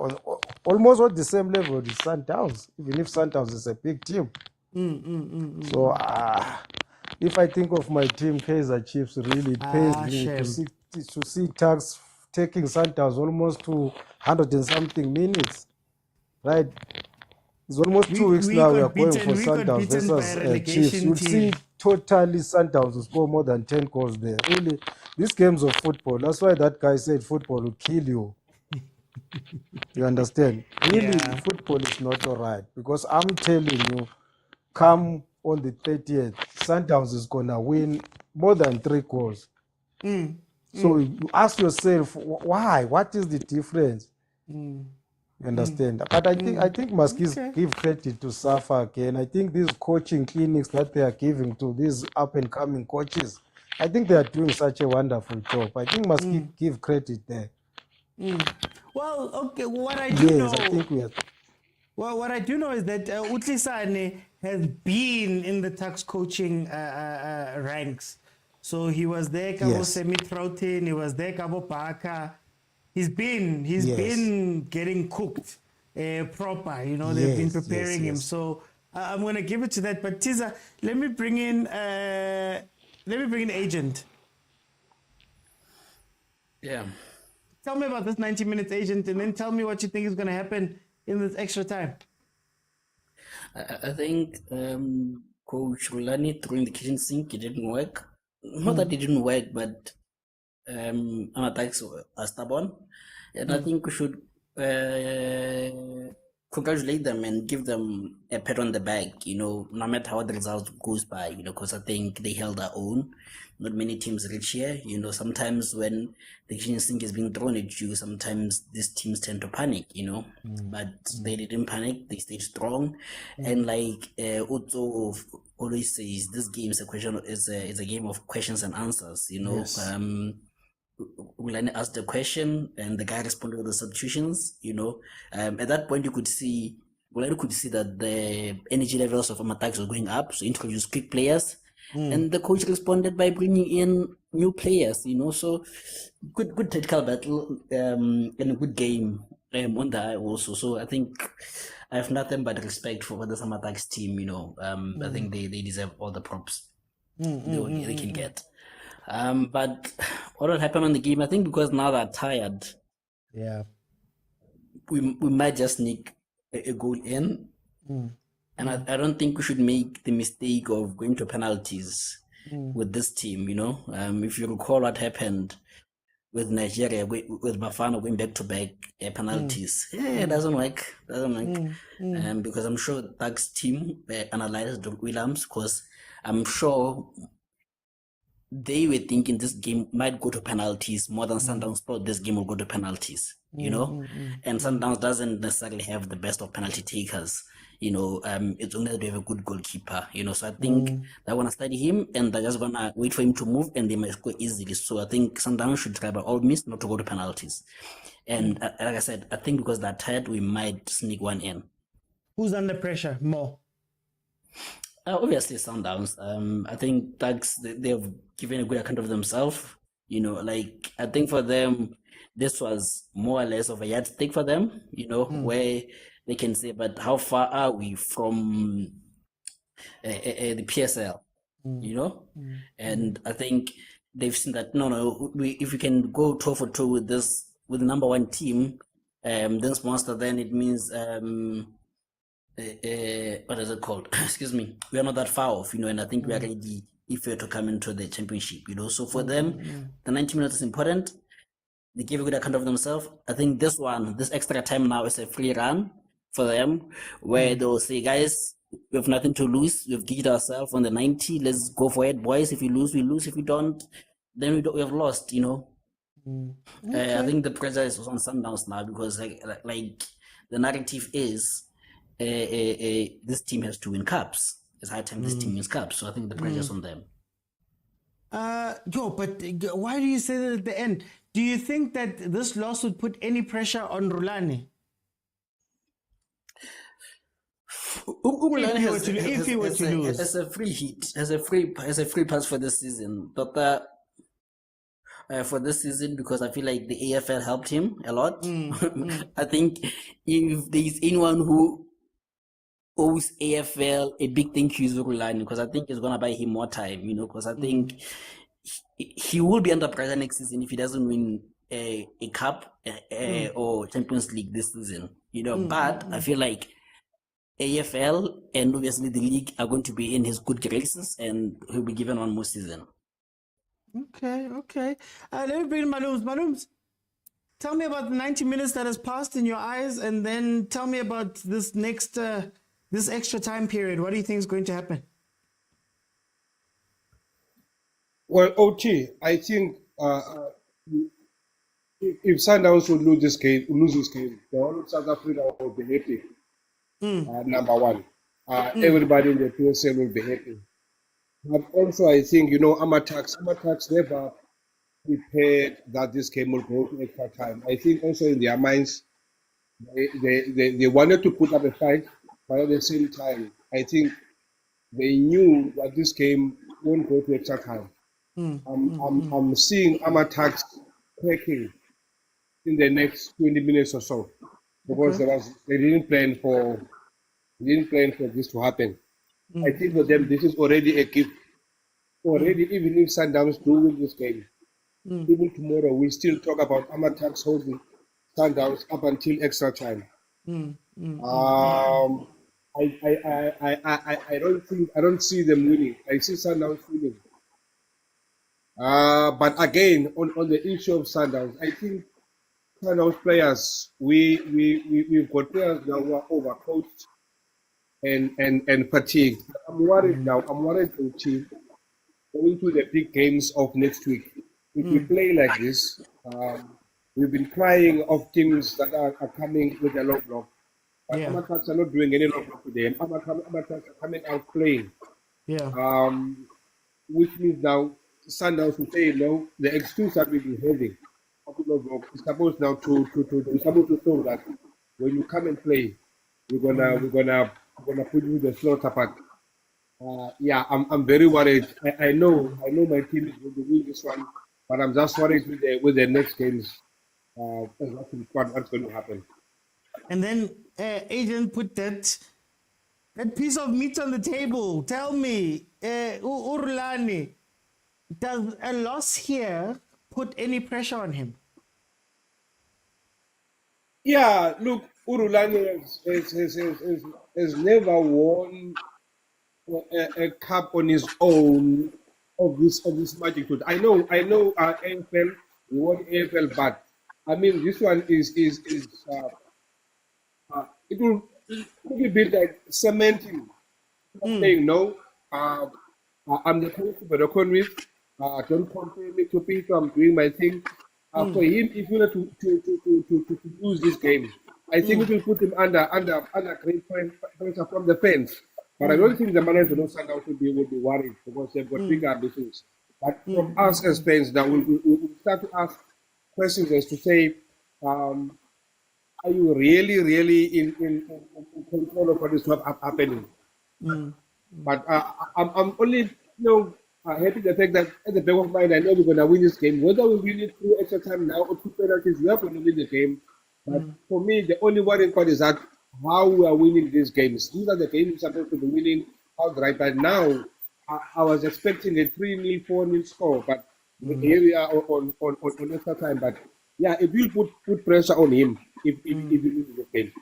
almost on the same level as Sundowns, even if Sundowns is a big team. So if I think of my team, Kaizer Chiefs, really it pains me to see tax taking Sundowns almost to 100 and something minutes, right? It's almost 2 weeks now we are going for Sundowns versus Chiefs. You'll see totally Sundowns will score more than 10 goals there. Really, these games of football, that's why that guy said football will kill you. You understand? Really, football is not all right, because I'm telling you, come on the 30th, Sundowns is going to win more than 3 goals. So you ask yourself, why? What is the difference? You understand? But I think must give credit to Safa again. I think these coaching clinics that they are giving to these up and coming coaches, I think they are doing such a wonderful job. I think must give credit there. Well, okay. What I do know, I think we are. Well, what I do know is that Utlisane has been in the tax coaching ranks. So he was there, Kabo Semi-Troughton, he was there, Kabo Paka. He's been getting cooked proper, you know, they've been preparing him. So I'm going to give it to that. But Tiza, let me bring in Agent. Yeah. Tell me about this 90 minutes, Agent, and then tell me what you think is going to happen in this extra time. I think Coach Rulani throwing the kitchen sink, it didn't work. Not that it didn't work, but attacks are stubborn. And I think we should congratulate them and give them a pat on the back, you know, no matter how the result goes by, you know, because I think they held their own. Not many teams reach here, you know. Sometimes when the kitchen sink is being thrown at you, sometimes these teams tend to panic, you know. But they didn't panic, they stayed strong. And like Otto always says, this game is a game of questions and answers, you know. Ulane asked a question and the guy responded with the substitutions, you know. At that point you could see that the energy levels of attacks were going up, so introduce quick players. And the coach responded by bringing in new players, you know. So good tactical battle and a good game on the eye also. So I think I have nothing but respect for the Attacks team, you know. I think they deserve all the props they can get. But what will happen on the game, I think, because now they're tired, we might just sneak a goal in. And I don't think we should make the mistake of going to penalties with this team, you know. If you recall what happened with Nigeria, with Bafana going back-to-back penalties. It doesn't work. Because I'm sure Doug's team analyzed Williams, because I'm sure they were thinking this game might go to penalties more than Sundowns thought this game will go to penalties, you know. And Sundowns doesn't necessarily have the best of penalty takers, you know. It's only that they have a good goalkeeper, you know. So I think they're gonna study him and they're just gonna wait for him to move and they might score easily. So I think Sundowns should try by all means not to go to penalties. And like I said, I think because they're tired, we might sneak one in. Who's under pressure more? Obviously Sundowns. I think they've given a good account of themselves, you know. Like, I think for them this was more or less of a yardstick for them, you know, where they can say, but how far are we from the PSL, you know? And I think they've seen that if we can go toe for toe with the number one team, this monster, then it means what is it called? Excuse me. We are not that far off, you know, and I think we are ready if we are to come into the championship, you know. So for them, the 90 minutes is important. They give a good account of themselves. I think this extra time now is a free run for them, where they'll say, guys, we have nothing to lose. We've gigged ourselves on the 90. Let's go for it, boys. If we lose, we lose. If we don't, then we have lost, you know. I think the pressure is on Sundowns now because like the narrative is this team has to win cups. It's high time this team wins cups. So I think the pressure is on them. But why do you say that at the end? Do you think that this loss would put any pressure on Rulani? If he were to lose, as a free hit, as a free pass for this season, but for this season because I feel like the AFL helped him a lot. I think if there is anyone who owes AFL a big thank you is Rulani because I think it's gonna buy him more time, you know, because I think he will be under pressure next season if he doesn't win a cup or Champions League this season, you know. But I feel like AFL and obviously the league are going to be in his good graces and he'll be given one more season. Okay. Let me bring in Malums. Malums, tell me about the 90 minutes that has passed in your eyes and then tell me about this next, this extra time period. What do you think is going to happen? Well, OT, I think if Sundowns would lose this game, the whole of South Africa will be happy. Number one, everybody in the PSL will be happy. But also, I think, you know, Amatax never prepared that this game will go to extra time. I think also in their minds, they wanted to put up a fight, but at the same time, I think they knew that this game won't go to extra time. I'm seeing Amatax cracking in the next 20 minutes or so because they didn't plan for this to happen. I think for them this is already a gift. Already, even if Sundowns do win this game, even tomorrow we still talk about Amatax holding Sundowns up until extra time. I don't see them winning. I see Sundowns winning. But again, on the issue of Sundowns, I think Sundowns players, we've got players now who are overcoached and fatigued. I'm worried now. I'm worried to going to the big games of next week. If we play like this, we've been crying of teams that are coming with a low block. But Amatax are not doing any low block today. Amatax are coming out playing. Which means now Sundowns will say no. The excuse that we've been having of low block is supposed now to show that when you come and play, we're gonna put you in the slaughter pack. I'm very worried. I know my team is going to win this one, but I'm just worried with the next games. What's going to happen? And then Adrian put that piece of meat on the table. Tell me, Urlani, does a loss here put any pressure on him? Yeah, look, Urulani has never won a cup on his own of this magnitude. I know AFL, we won AFL, but I mean this one is it will be like cementing. Saying no, I'm the coach to be reckoned with. Don't compare me to people. I'm doing my thing. For him, if you want to lose this game, I think it will put him under great pressure from the fans. But I don't think the management of Sundowns will be worried because they've got bigger ambitions. But from us as fans, now we'll start to ask questions as to say, are you really in control of what is happening? But I'm only happy the fact that at the back of mind I know we're gonna win this game. Whether we win it through extra time now or through penalties, we are going to win the game. But for me, the only worrying part is that how we are winning these games. These are the games we're supposed to be winning outright. But now I was expecting a 3-0, 4-0 score, but the area on extra time. But yeah, it will put pressure on him if he loses the game.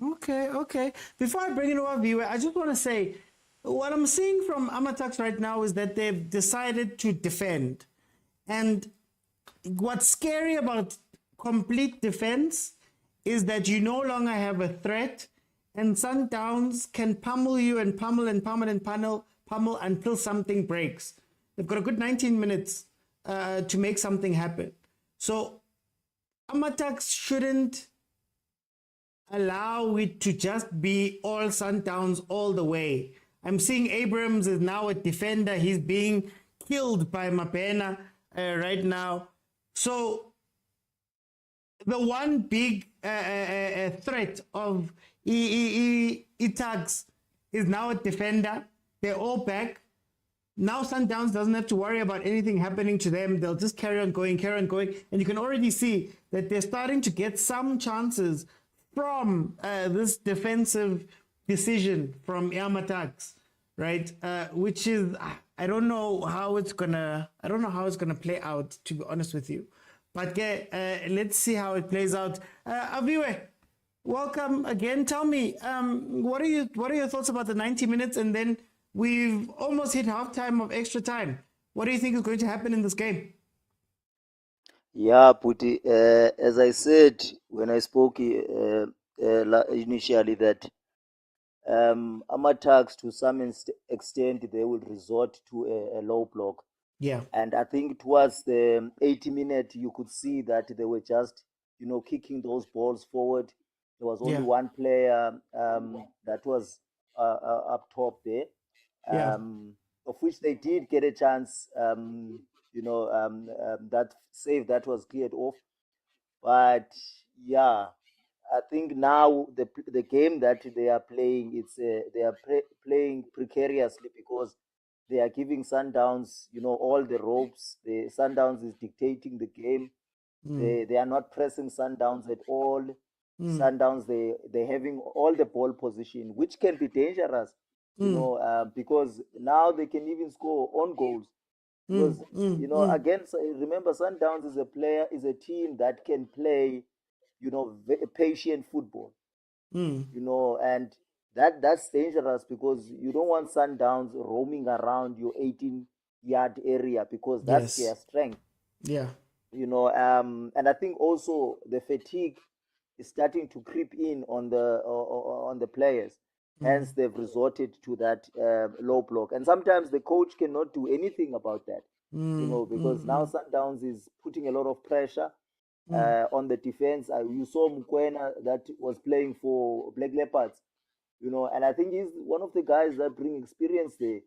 Okay. Before I bring in our viewer, I just want to say what I'm seeing from Amatax right now is that they've decided to defend. And what's scary about complete defense is that you no longer have a threat and Sundowns can pummel you and pummel and pummel and pummel until something breaks. They've got a good 19 minutes to make something happen. So Amatax shouldn't allow it to just be all Sundowns all the way. I'm seeing Abrams is now a defender. He's being killed by Mokwena right now. So the one big threat of Itags is now a defender. They're all back. Now Sundowns doesn't have to worry about anything happening to them. They'll just carry on going. And you can already see that they're starting to get some chances from this defensive decision from Amatax, right? Which is, I don't know how it's gonna play out, to be honest with you. But let's see how it plays out. Aviwe, welcome again. Tell me, what are your thoughts about the 90 minutes? And then we've almost hit halftime of extra time. What do you think is going to happen in this game? Yeah, Puti, as I said when I spoke initially, that Amatax, to some extent, they will resort to a low block. Yeah. And I think towards the 80-minute, you could see that they were just, kicking those balls forward. There was only one player that was up top there, of which they did get a chance, that save that was cleared off. But yeah, I think now the game that they are playing, they are playing precariously, because they are giving Sundowns, all the ropes. The Sundowns is dictating the game. They are not pressing Sundowns at all. Sundowns, they're having all the ball position, which can be dangerous, because now they can even score on goals. Because against, remember, Sundowns is a team that can play, patient football, and that's dangerous, because you don't want Sundowns roaming around your 18-yard area, because that's their strength. Yeah. And I think also the fatigue is starting to creep in on the players. Hence, they've resorted to that low block. And sometimes the coach cannot do anything about that, because now Sundowns is putting a lot of pressure on the defense. You saw Mokwena that was playing for Black Leopards, and I think he's one of the guys that bring experience there,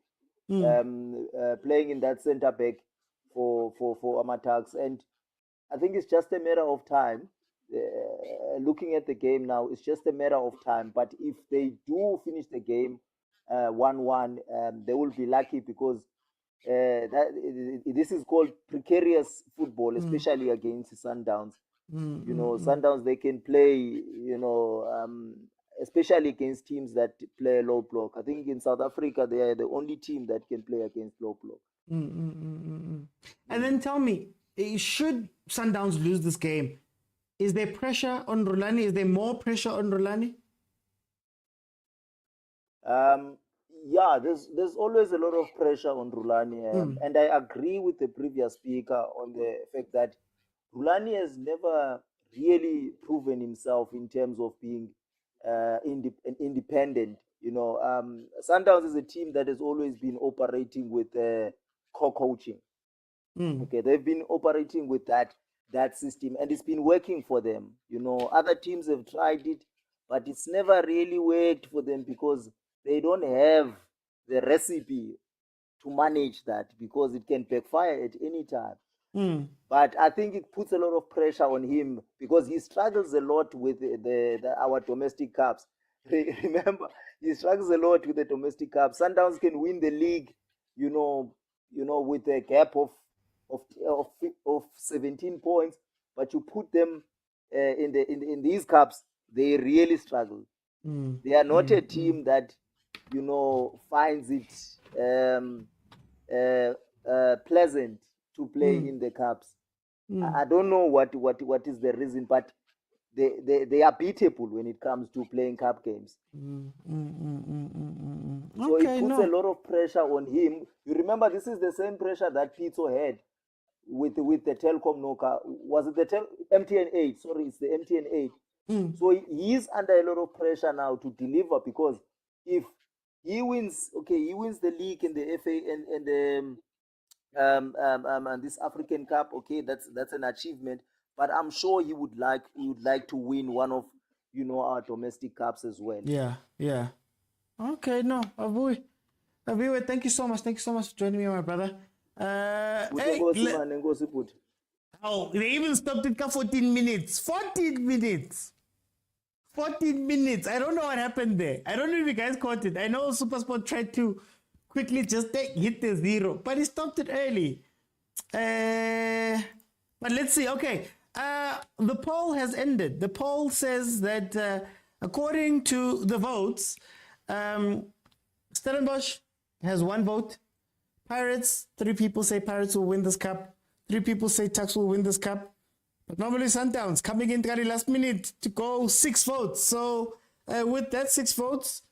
playing in that centre back for Amatax. And I think it's just a matter of time. Looking at the game now, it's just a matter of time. But if they do finish the game 1-1, they will be lucky, because this is called precarious football, especially against Sundowns. Sundowns, they can play, especially against teams that play low block. I think in South Africa, they are the only team that can play against low block. And then tell me, should Sundowns lose this game, is there pressure on Rulani? Is there more pressure on Rulani? Yeah, there's always a lot of pressure on Rulani, and I agree with the previous speaker on the fact that Rulani has never really proven himself in terms of being independent. Sundowns is a team that has always been operating with co-coaching. Okay, they've been operating with that system, and it's been working for them. Other teams have tried it, but it's never really worked for them, because they don't have the recipe to manage that, because it can backfire at any time. But I think it puts a lot of pressure on him, because he struggles a lot with our domestic cups. Remember, he struggles a lot with the domestic cups. Sundowns can win the league, with a gap of 17 points, but you put them in these cups, they really struggle. They are not a team that finds it pleasant to play in the cups. I don't know what is the reason, but they are beatable when it comes to playing cup games. So it puts a lot of pressure on him. You remember, this is the same pressure that Pitso had with the Telkom Noka. Was it the MTN 8? Sorry, it's the MTN 8. So he's under a lot of pressure now to deliver, because if he wins, okay, he wins the league and the FA and the and this African Cup, okay, that's an achievement. But I'm sure he would like to win one of our domestic cups as well. Yeah, yeah. Okay, no, Avu, thank you so much. Thank you so much for joining me, my brother. Oh, they even stopped it for 14 minutes. 14 minutes. 14 minutes. I don't know what happened there. I don't know if you guys caught it. I know Supersport tried to quickly just hit the zero, but he stopped it early. But let's see. Okay. The poll has ended. The poll says that according to the votes, Stellenbosch has 1 vote. Pirates, 3 people say Pirates will win this cup. 3 people say Tuks will win this cup. But Mamelodi Sundowns coming in the last minute to go 6 votes. So with that 6 votes,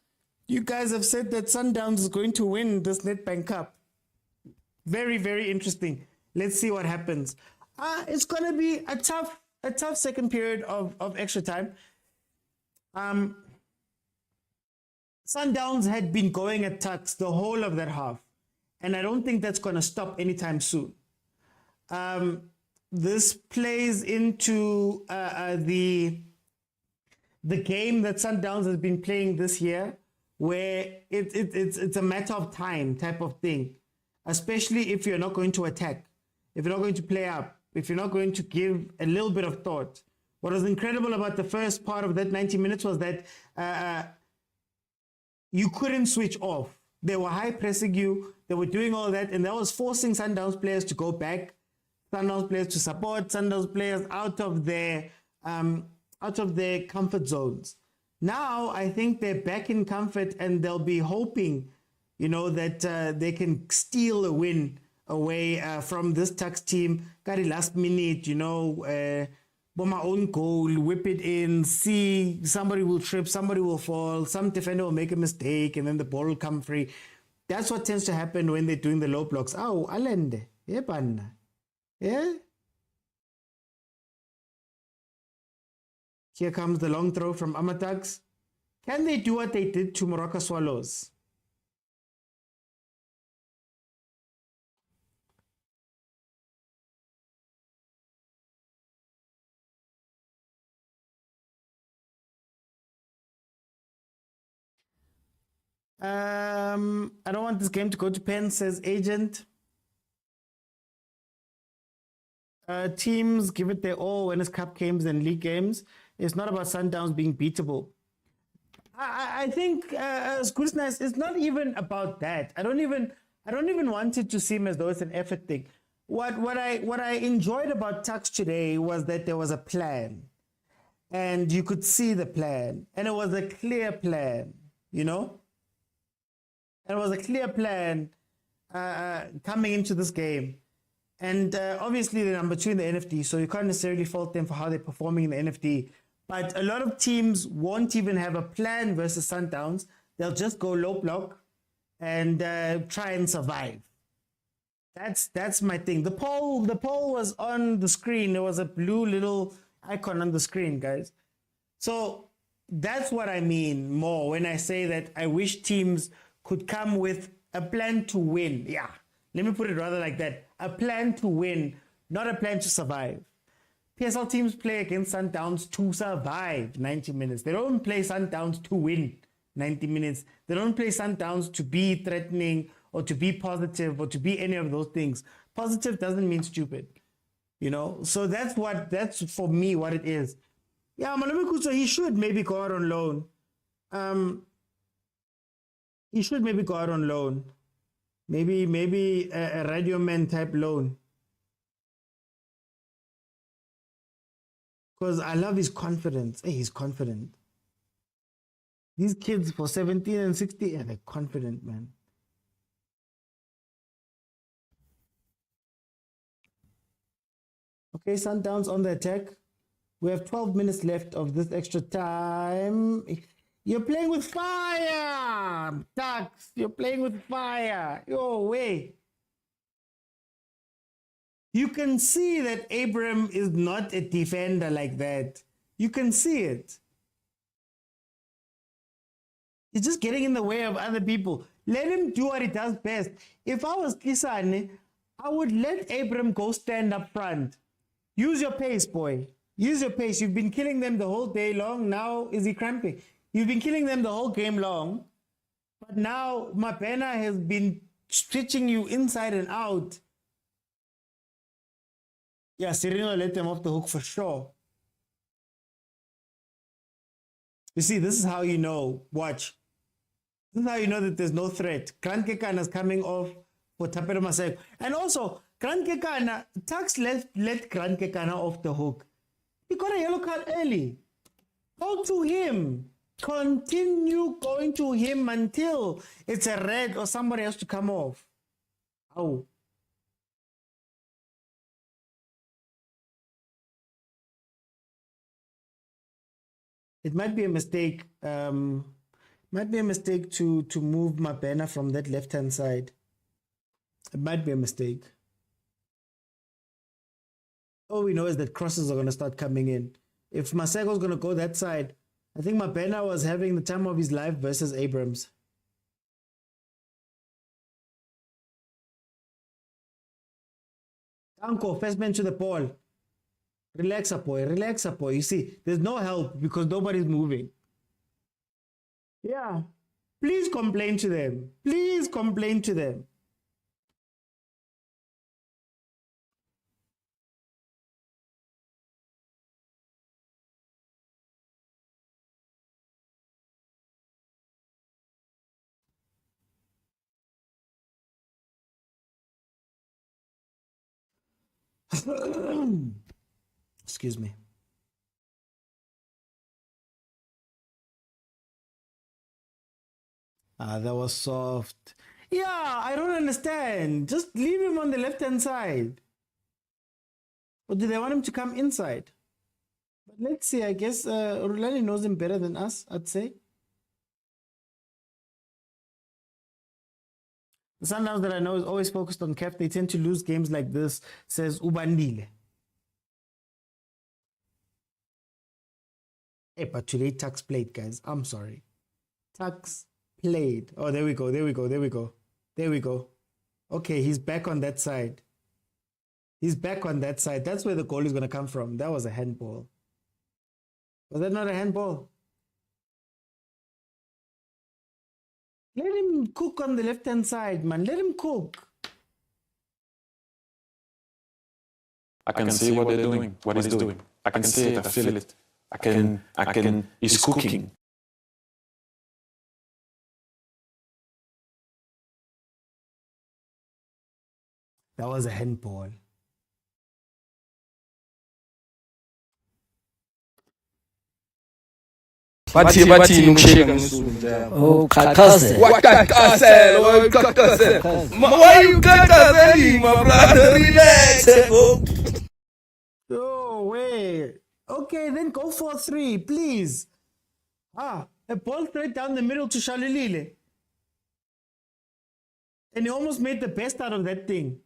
you guys have said that Sundowns is going to win this Nedbank Cup. Very, very interesting. Let's see what happens. It's going to be a tough second period of extra time. Sundowns had been going at Tuks the whole of that half, and I don't think that's going to stop anytime soon. This plays into the game that Sundowns has been playing this year, where it's a matter of time type of thing, especially if you're not going to attack, if you're not going to play up, if you're not going to give a little bit of thought. What was incredible about the first part of that 90 minutes was that you couldn't switch off. They were high pressing you, they were doing all that, and that was forcing Sundowns players to go back, Sundowns players to support, Sundowns players out of their comfort zones. Now I think they're back in comfort, and they'll be hoping, that they can steal a win away from this Tuks team. Got it last minute, bomb my own goal, whip it in, see somebody will trip, somebody will fall, some defender will make a mistake, and then the ball will come free. That's what tends to happen when they're doing the low blocks. Oh, alende, yeah, panna. Yeah. Here comes the long throw from Amatax. Can they do what they did to Morocco Swallows? I don't want this game to go to pen, says Agent. Teams give it their all when it's cup games and league games. It's not about Sundowns being beatable. I think as good as nice, it's not even about that. I don't even want it to seem as though it's an effort thing. What I enjoyed about Tuks today was that there was a plan, and you could see the plan, and it was a clear plan, And it was a clear plan coming into this game. And obviously they're number 2 in the NFD, so you can't necessarily fault them for how they're performing in the NFD. But a lot of teams won't even have a plan versus Sundowns. They'll just go low block and try and survive. That's my thing. The poll was on the screen. There was a blue little icon on the screen, guys. So that's what I mean more when I say that I wish teams could come with a plan to win. Yeah, let me put it rather like that. A plan to win, not a plan to survive. PSL teams play against Sundowns to survive 90 minutes. They don't play Sundowns to win 90 minutes. They don't play Sundowns to be threatening or to be positive or to be any of those things. Positive doesn't mean stupid, So that's for me what it is. Yeah, Malamikuso, he should maybe go out on loan. He should maybe go out on loan. Maybe a radio man type loan. Because I love his confidence. Hey, he's confident. These kids for 17 and 16, they're confident, man. Okay, Sundowns on the attack. We have 12 minutes left of this extra time. You're playing with fire, Tuks. You're playing with fire. Yo, way. You can see that Abram is not a defender like that. You can see it. He's just getting in the way of other people. Let him do what he does best. If I was Kisane, I would let Abram go stand up front. Use your pace, boy. Use your pace. You've been killing them the whole day long. Now is he cramping? You've been killing them the whole game long. But now Mokwena has been stretching you inside and out. Yeah, Serino let them off the hook for sure. You see, this is how you know. Watch. This is how you know that there's no threat. Grant Kekana is coming off for Tapere Maseko. And also, Grant Kekana, Tax let Grant Kekana off the hook. He got a yellow card early. Go to him. Continue going to him until it's a red or somebody has to come off. Oh. It might be a mistake. Might be a mistake to move Mokwena from that left-hand side. It might be a mistake. All we know is that crosses are going to start coming in. If Maseko's going to go that side, I think Mokwena was having the time of his life versus Abrams. Tanko, first man to the ball. Relax, boy. Relax, boy. You see, there's no help because nobody's moving. Yeah. Please complain to them. Please complain to them. Excuse me. That was soft. Yeah, I don't understand. Just leave him on the left-hand side. Or do they want him to come inside? But let's see. I guess Rulani knows him better than us, I'd say. The Sundowns that I know is always focused on CAF. They tend to lose games like this, says Ubandile. Hey, but today Tax played, guys. I'm sorry. Tax played. Oh, there we go. There we go. There we go. There we go. Okay, he's back on that side. He's back on that side. That's where the goal is going to come from. That was a handball. Was that not a handball? Let him cook on the left-hand side, man. Let him cook. I can see what they're doing, what he's doing. I can see it, I feel it. I can, he's cooking. That was a handball. Bathi ngishika ngisunda. Oh, Kakaze. What Kakaze? Oh, Kakaze. Why you Kakaze, my brother? Relax. Oh, wait. Okay, then go for 3, please. A ball straight down the middle to Shalulile. And he almost made the best out of that thing.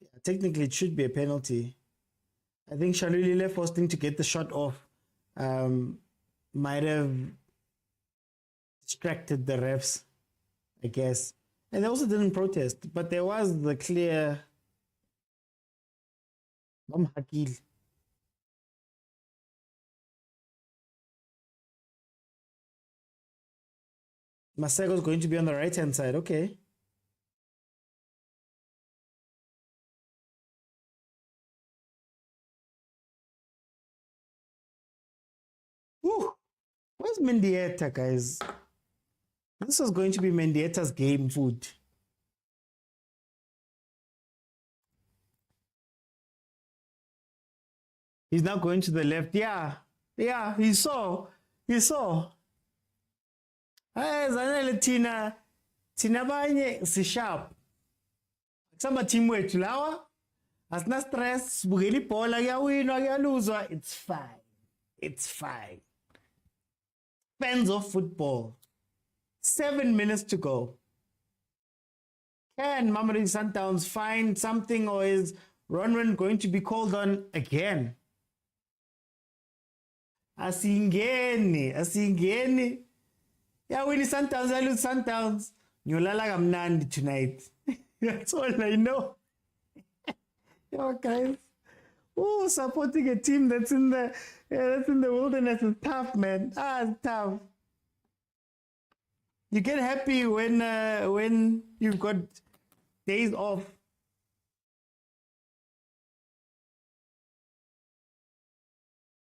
Yeah, technically, it should be a penalty. I think Shalulile forcing to get the shot off might have distracted the refs, I guess. And they also didn't protest, but there was the clear... Maseko's going to be on the right-hand side. Okay. Woo. Where's Mendieta, guys? This was going to be Mendieta's game food. He's now going to the left. Yeah, he saw. Zanele Tina banye si sharp. Kusamba team wethu lawa asina stress, bukela ibhola kuyawinwa kuyaluzwa, it's fine. Fans of football. 7 minutes to go. Can Mamelodi Sundowns find something, or is Ronwen going to be called on again. Asingeni. Yeah, when Sundowns, I lose Sundowns. Nyolala kamnandi tonight. That's all I know. Yo, guys. Oh, supporting a team that's in the wilderness is tough, man. It's tough. You get happy when you've got days off.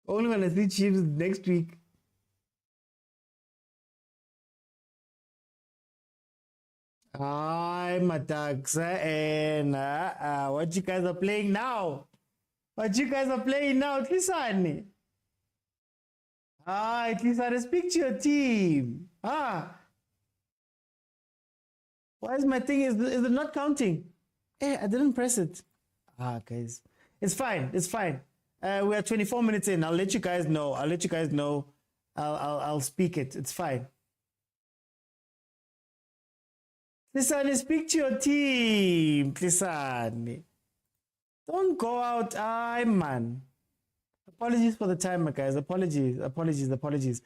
Only when I see Chiefs next week. Hi, Mataxa, and what you guys are playing now? What you guys are playing now, Tlisani? Tlisani, speak to your team. Why is my thing, is it not counting? I didn't press it. Guys. It's fine, it's fine. We are 24 minutes in. I'll let you guys know. I'll speak it. It's fine. Tlisani, speak to your team. Tlisani. Don't go out. Man. Apologies for the timer, guys. Apologies.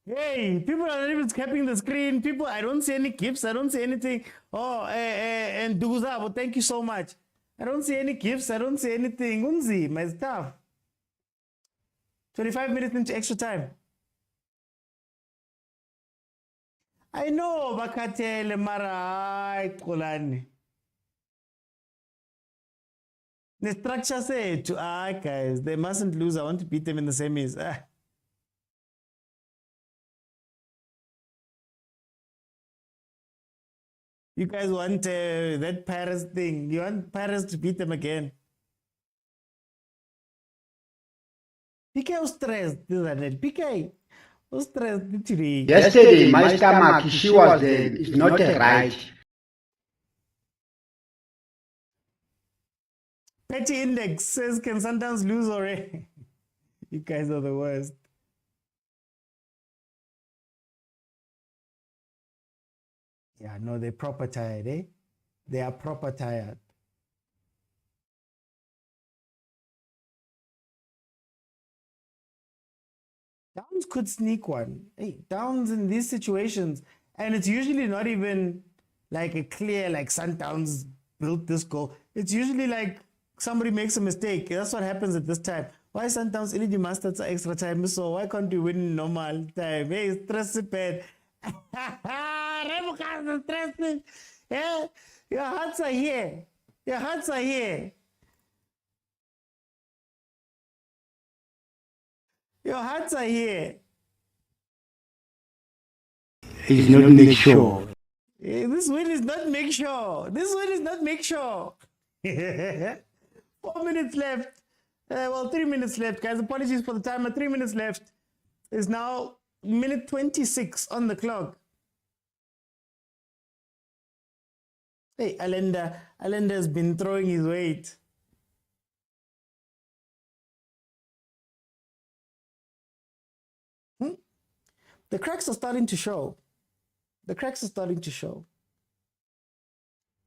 Hey, people are not even capping the screen. People, I don't see any gifts. I don't see anything. And Duguzabo, thank you so much. I don't see any gifts. I don't see anything. Unzi, my stuff. 25 minutes into extra time. I know, Bakatele Mara Kolani. The structure said to guys, they mustn't lose. I want to beat them in the semis. You guys want that Paris thing. You want Paris to beat them again. PK was stressed, isn't it? PK was stressed today. Yesterday, my stomach, she was it's not right. Petty Index says, can Sundowns lose already? You guys are the worst. Yeah, no, they're proper tired, eh? They are proper tired. Downs could sneak one. Hey, Downs in these situations, and it's usually not even like a clear, like Sundowns built this goal. It's usually like somebody makes a mistake. That's what happens at this time. Why Sundowns LED masters extra time? So why can't you win normal time? Hey, stress bad. Stressing. Yeah, your hearts are here. Your hearts are here. Your hearts are here. It's not make sure. This win is not make sure. This win is not make sure. 4 minutes left. 3 minutes left, guys. Apologies for the timer. 3 minutes left. It's now minute 26 on the clock. Hey, Allende has been throwing his weight. The cracks are starting to show. The cracks are starting to show.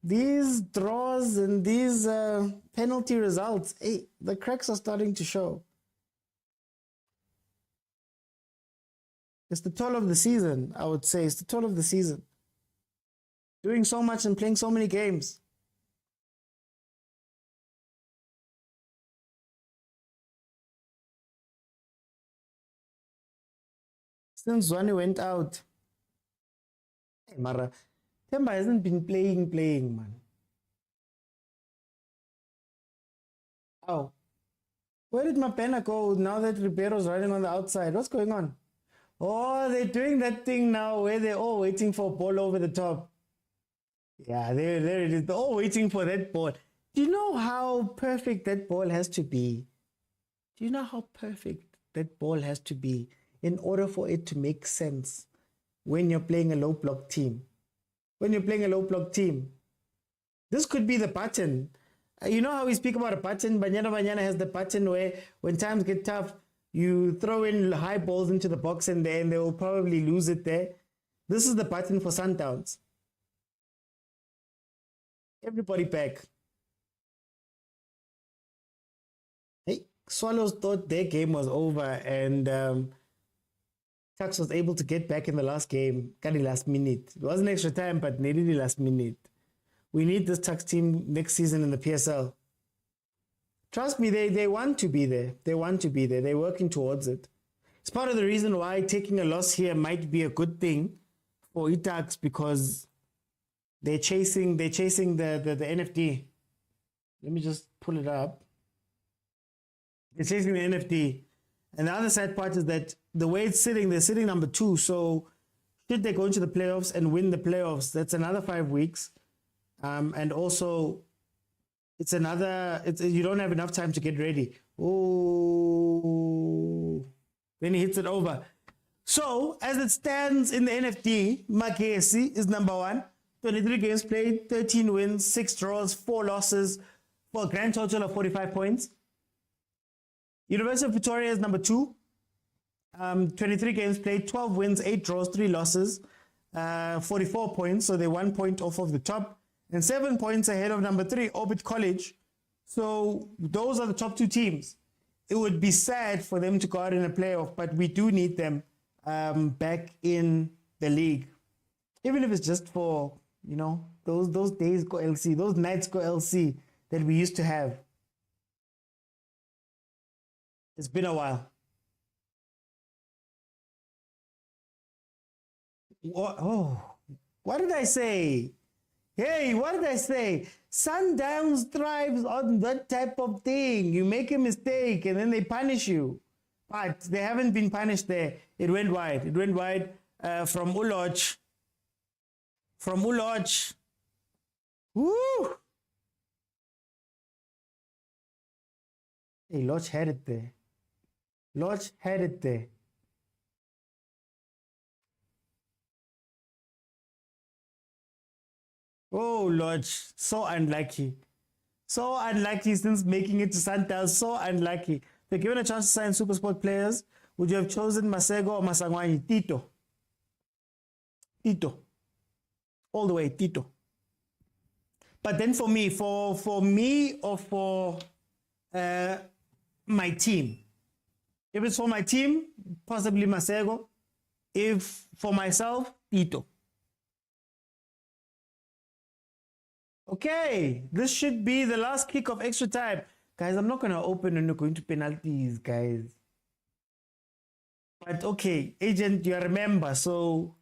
These draws and these penalty results, hey, the cracks are starting to show. It's the toll of the season, I would say. It's the toll of the season. Doing so much and playing so many games. Since Zwane went out, hey, Mara, Themba hasn't been playing, man. Oh, where did Mapena go now that Ribeiro's running on the outside? What's going on? Oh, they're doing that thing now where they're all waiting for a ball over the top. Yeah, there it is. They're all waiting for that ball. Do you know how perfect that ball has to be? Do you know how perfect that ball has to be in order for it to make sense when you're playing a low block team? When you're playing a low block team, this could be the pattern. You know how we speak about a pattern? Banyana has the pattern where when times get tough, you throw in high balls into the box and then they will probably lose it there. This is the pattern for Sundowns. Everybody back. Swallows thought their game was over, and Tucks was able to get back in the last game, kind of last minute. It wasn't extra time, but nearly last minute. We need this Tucks team next season in the PSL. Trust me, they want to be there. They want to be there. They're working towards it. It's part of the reason why taking a loss here might be a good thing for Itax, because they're chasing the NFD. Let me just pull it up. They're chasing the NFD. And the other sad part is that the way it's sitting, they're sitting number 2. So should they go into the playoffs and win the playoffs, that's another 5 weeks. And also, you don't have enough time to get ready. Oh, then he hits it over. So, as it stands in the NFD, Makesi is number 1. 23 games played, 13 wins, 6 draws, 4 losses, for a grand total of 45 points. University of Pretoria is number 2. 23 games played, 12 wins, 8 draws, 3 losses, 44 points. So they're 1 point off of the top, and 7 points ahead of number 3, Orbit College. So those are the top 2 teams. It would be sad for them to go out in a playoff, but we do need them back in the league. Even if it's just for, those days go LC, those nights go LC that we used to have. It's been a while. What did I say? Hey, what did I say? Sundowns thrives on that type of thing. You make a mistake and then they punish you. But they haven't been punished there. It went wide. It went wide from Uloch. From Uloch. Woo! Hey, Loch had it there. Loch had it there. Oh, Lodge, so unlucky. So unlucky since making it to Sundowns. So unlucky. They're given a chance to sign Supersport players. Would you have chosen Masego or Masangwani? Tito. Tito. All the way, Tito. But then for me, for me or for my team. If it's for my team, possibly Masego. If for myself, Tito. Okay, this should be the last kick of extra time. Guys, I'm not going to open and go into penalties, guys. But okay, agent, you remember. So,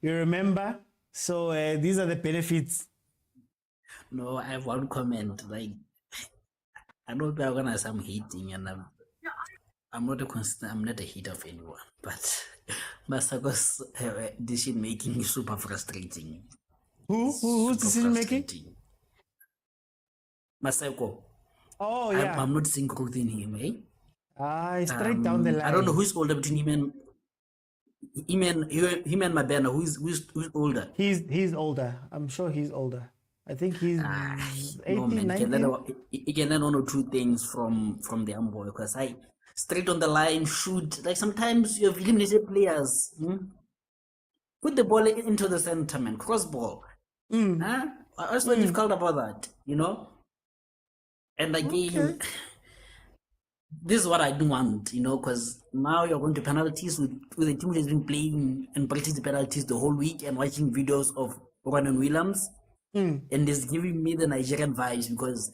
these are the benefits. No, I have one comment. Like, I know we're going to have some hating, and I'm not a hater of anyone. But Masako's decision making is super frustrating. Who's decision making? Maseko. Oh, yeah. I'm not seeing growth in him, eh? Straight down the line. I don't know who's older between him and Mabena. Who's older? He's older. I'm sure he's older. I think he's 18, 19. He can learn 1 or 2 things from the young boy, because straight on the line, shoot. Like sometimes you have eliminated players. Put the ball into the center, man. Cross ball. What's so difficult about that, And again, this is what I do want, because now you're going to penalties with a team that has been playing and practicing penalties the whole week and watching videos of Ronan Williams. And it's giving me the Nigerian vibes, because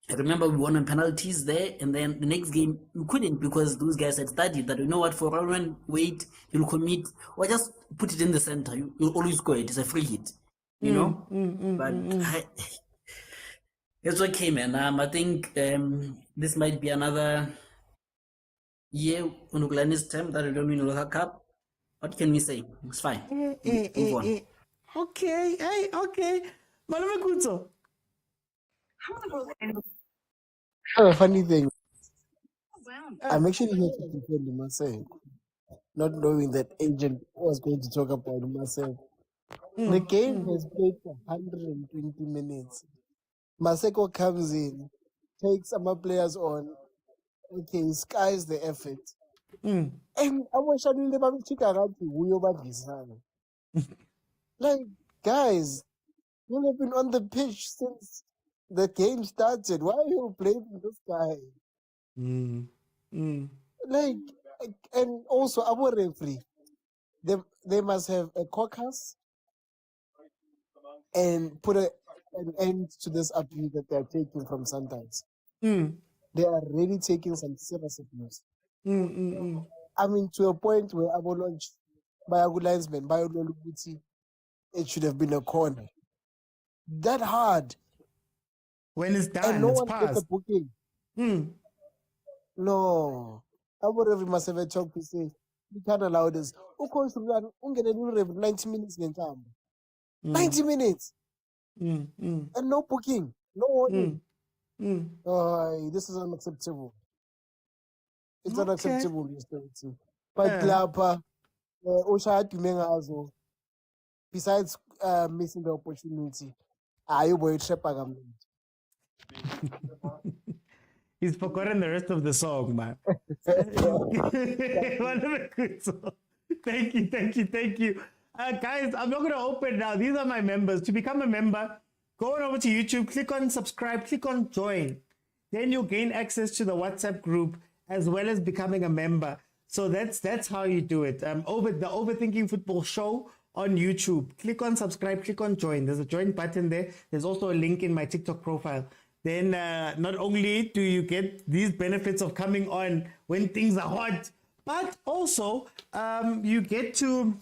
I remember we won on penalties there, and then the next game we couldn't, because those guys had studied that, for Ronan, wait, you'll commit, or just put it in the center. You'll always score it. It's a free hit, But it's okay, man. I think this might be another year on Uglani's term that we don't win the World Cup. What can we say? It's fine. Move on. Okay, okay. Malume Kutso. Funny thing, I'm actually here to defend myself, not knowing that agent was going to talk about myself. The game has played for 120 minutes. Maseko comes in, takes some players on, okay, skies the effort. And I was shouting about like, guys, you have been on the pitch since The game started. Why are you blaming this guy? Like, and also our referee, they must have a caucus and put an end to this abuse that they're taking from Sundowns. They are really taking some serious abuse. I mean, to a point where our launch by our linesman, by it should have been a corner. That hard. When it's done, and no it's one gets a passed. booking. No. Our referee must have a talk to say, you can't allow this. Of course, we are 90 minutes in time. 90 minutes. And no booking. No warning. This is unacceptable. It's unacceptable, Mr. Utsi. But Glapa, Osha Tumengazo, besides missing the opportunity, you boy Trepagam. He's forgotten the rest of the song, man. One of a good song. Thank you. Guys, I'm not going to open now. These are my members. To become a member, go on over to YouTube, click on subscribe, click on join. Then you'll gain access to the WhatsApp group as well as becoming a member. So that's how you do it. Over the Overthinking Football Show on YouTube. Click on subscribe, click on join. There's a join button there. There's also a link in my TikTok profile. Then not only do you get these benefits of coming on when things are hot, but also you get to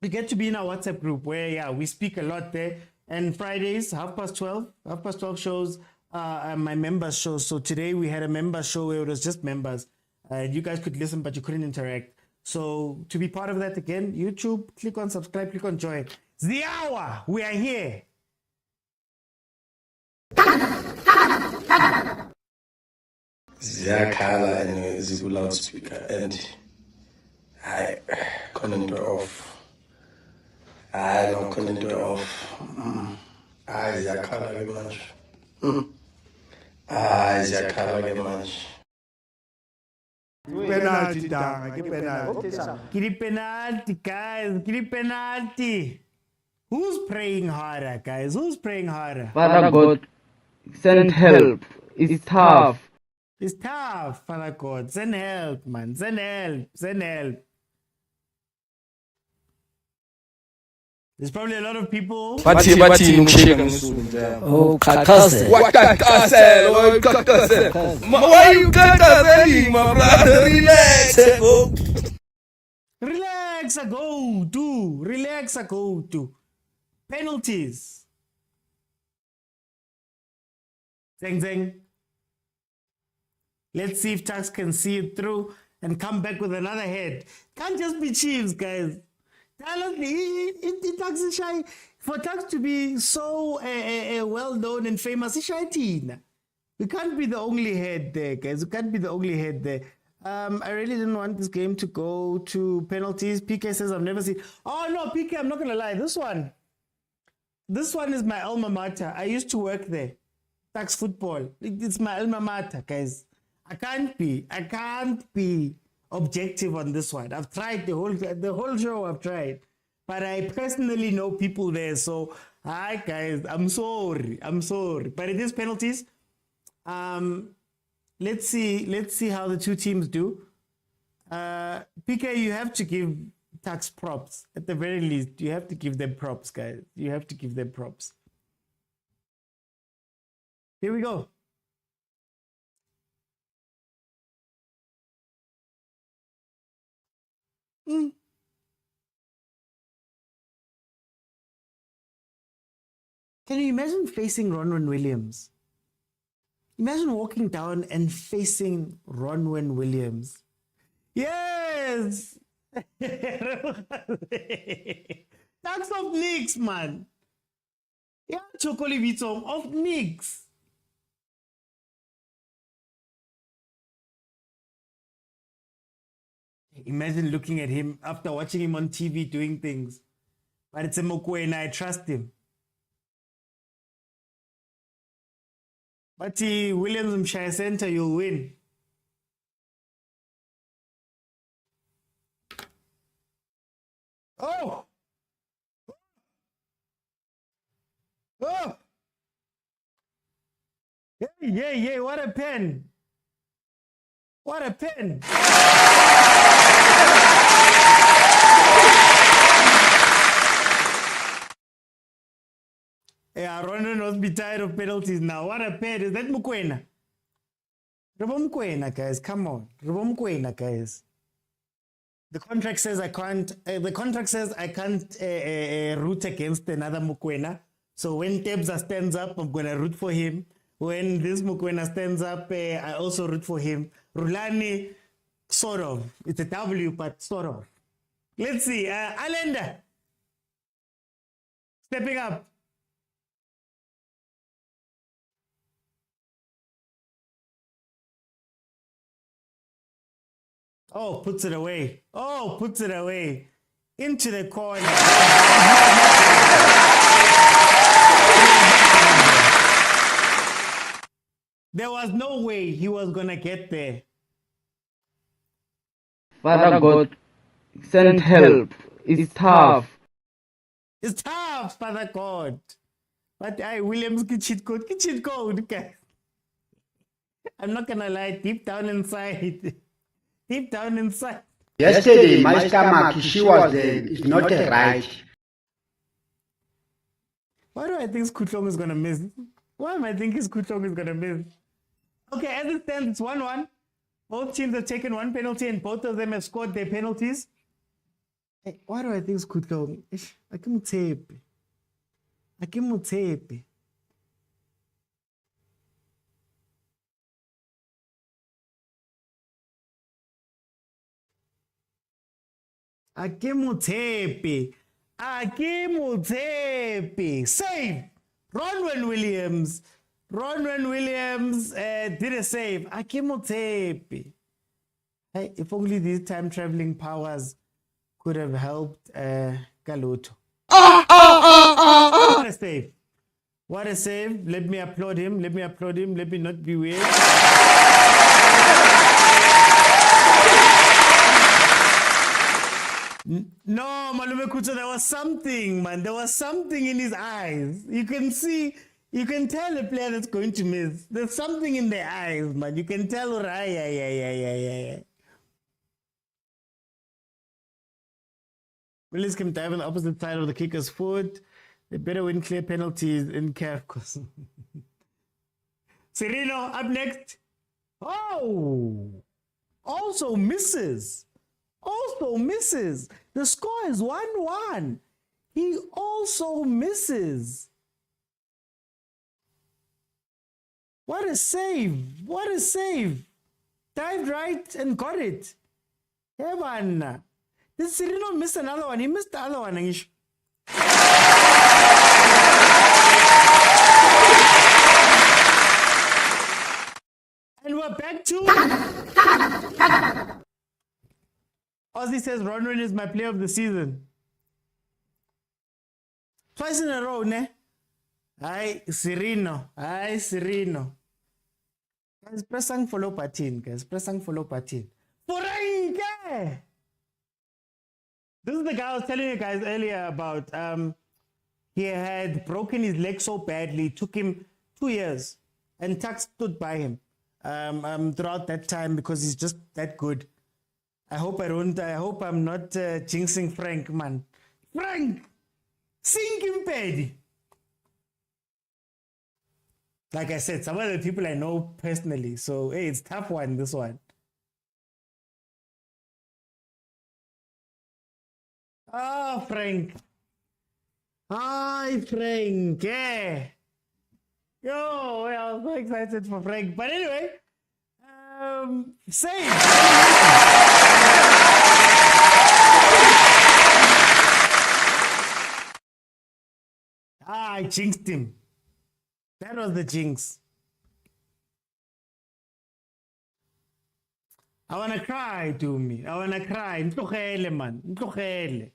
be in our WhatsApp group where we speak a lot there. And Fridays, 12:30 shows my members shows. So today we had a members show where it was just members. You guys could listen, but you couldn't interact. So to be part of that again, YouTube, click on subscribe, click on join. It's the hour. We are here. Ziyakhala and ziku loudspeaker and I couldn't do off. I don't couldn't do off. I ziyakhala ke manje. Ziyakhala ke manje. Penalty, penalty. Give the penalty, guys. Give the penalty. Who's praying harder, guys? Who's praying harder? Father God, send help. It's tough. It's tough, Father God. Send help, man. Send help. Send help. There's probably a lot of people. Bathi nukushika ngisulu. Oh, kakase. What kakase? Oh, kakase. Why you kakase, my brother? Relax, go. Relax, go to. Penalties. Zeng. Let's see if Tux can see it through and come back with another head. Can't just be Chiefs, guys. Tux is shy. For Tux to be so well-known and famous, it's shy. We can't be the only head there, guys. We can't be the only head there. I really didn't want this game to go to penalties. PK says I've never seen. Oh, no, PK, I'm not going to lie. This one is my alma mater. I used to work there. Tax football. It's my alma mater, guys. I can't be objective on this one. I've tried the whole show. I've tried, but I personally know people there. So, hi guys, I'm sorry. But it is penalties. Let's see how the two teams do. PK, you have to give Tax props at the very least. You have to give them props, guys. You have to give them props. Here we go. Can you imagine facing Ronwen Williams? Imagine walking down and facing Ronwen Williams. Yes! That's of Knicks, man. Yeah, Chokoli Vitom of Knicks. Imagine looking at him after watching him on TV doing things. But it's a mokwena, I trust him. But Williams Mshire Center, you'll win. Oh! Yeah, what a pen. What a pen. Yeah, Ronald must be tired of penalties now. What a pen. Is that Mokwena? Mokwena, guys. Come on. Mokwena, guys. The contract says I can't. Root against another Mokwena. So when Tebza stands up, I'm gonna root for him. When this Mokwena stands up, I also root for him. Rulani, sort of. It's a W, but sort of. Let's see. Alenda. Stepping up. Oh, puts it away. Oh, puts it away. Into the corner. There was no way he was going to get there. Father God, send help. It's tough. It's tough, Father God. But Williams, get cheat code, guys. I'm not going to lie, deep down inside. Yesterday, my stomach, she was it's not right. Why do I think Skutlong is going to miss? Why am I thinking Skutlong is going to miss? Okay, as it stands, it's 1-1. Both teams have taken one penalty and both of them have scored their penalties. Hey, why do I think Skutlong? Akimutsepe. Akimutsepe. Save. Ronwen Williams did a save. Akimutsepe. Hey, if only these time traveling powers could have helped Galuto. What a save. What a save. Let me applaud him. Let me not be weird. No, Malume Kuto, there was something, man. There was something in his eyes. You can tell a player that's going to miss. There's something in their eyes, man. You can tell, right? Yeah. Willis can dive on the opposite side of the kicker's foot. They better win clear penalties in CAF. Serino up next. Oh! Also misses. The score is 1-1. He also misses. What a save. Dived right and got it. Heaven. Did Serino miss another one? He missed the other one, Angish. And we're back to... Ozzy says Ronwen is my player of the season. Twice in a row, ne? Hi, Serino. Guys, press and follow patin. Forenke! This is the guy I was telling you guys earlier about. He had broken his leg so badly. It took him 2 years. And Tuck stood by him throughout that time because he's just that good. I hope I'm not jinxing Frank, man. Frank! Sink him, Paddy! Like I said, some of the people I know personally. So, hey, it's a tough one, this one. Oh, Frank. Hi, Frank. Yeah. Yo, I was so excited for Frank. But anyway, save. I jinxed him. That was the jinx. I wanna cry, to me. I wanna cry. Mtlogele, man. Mtlogele.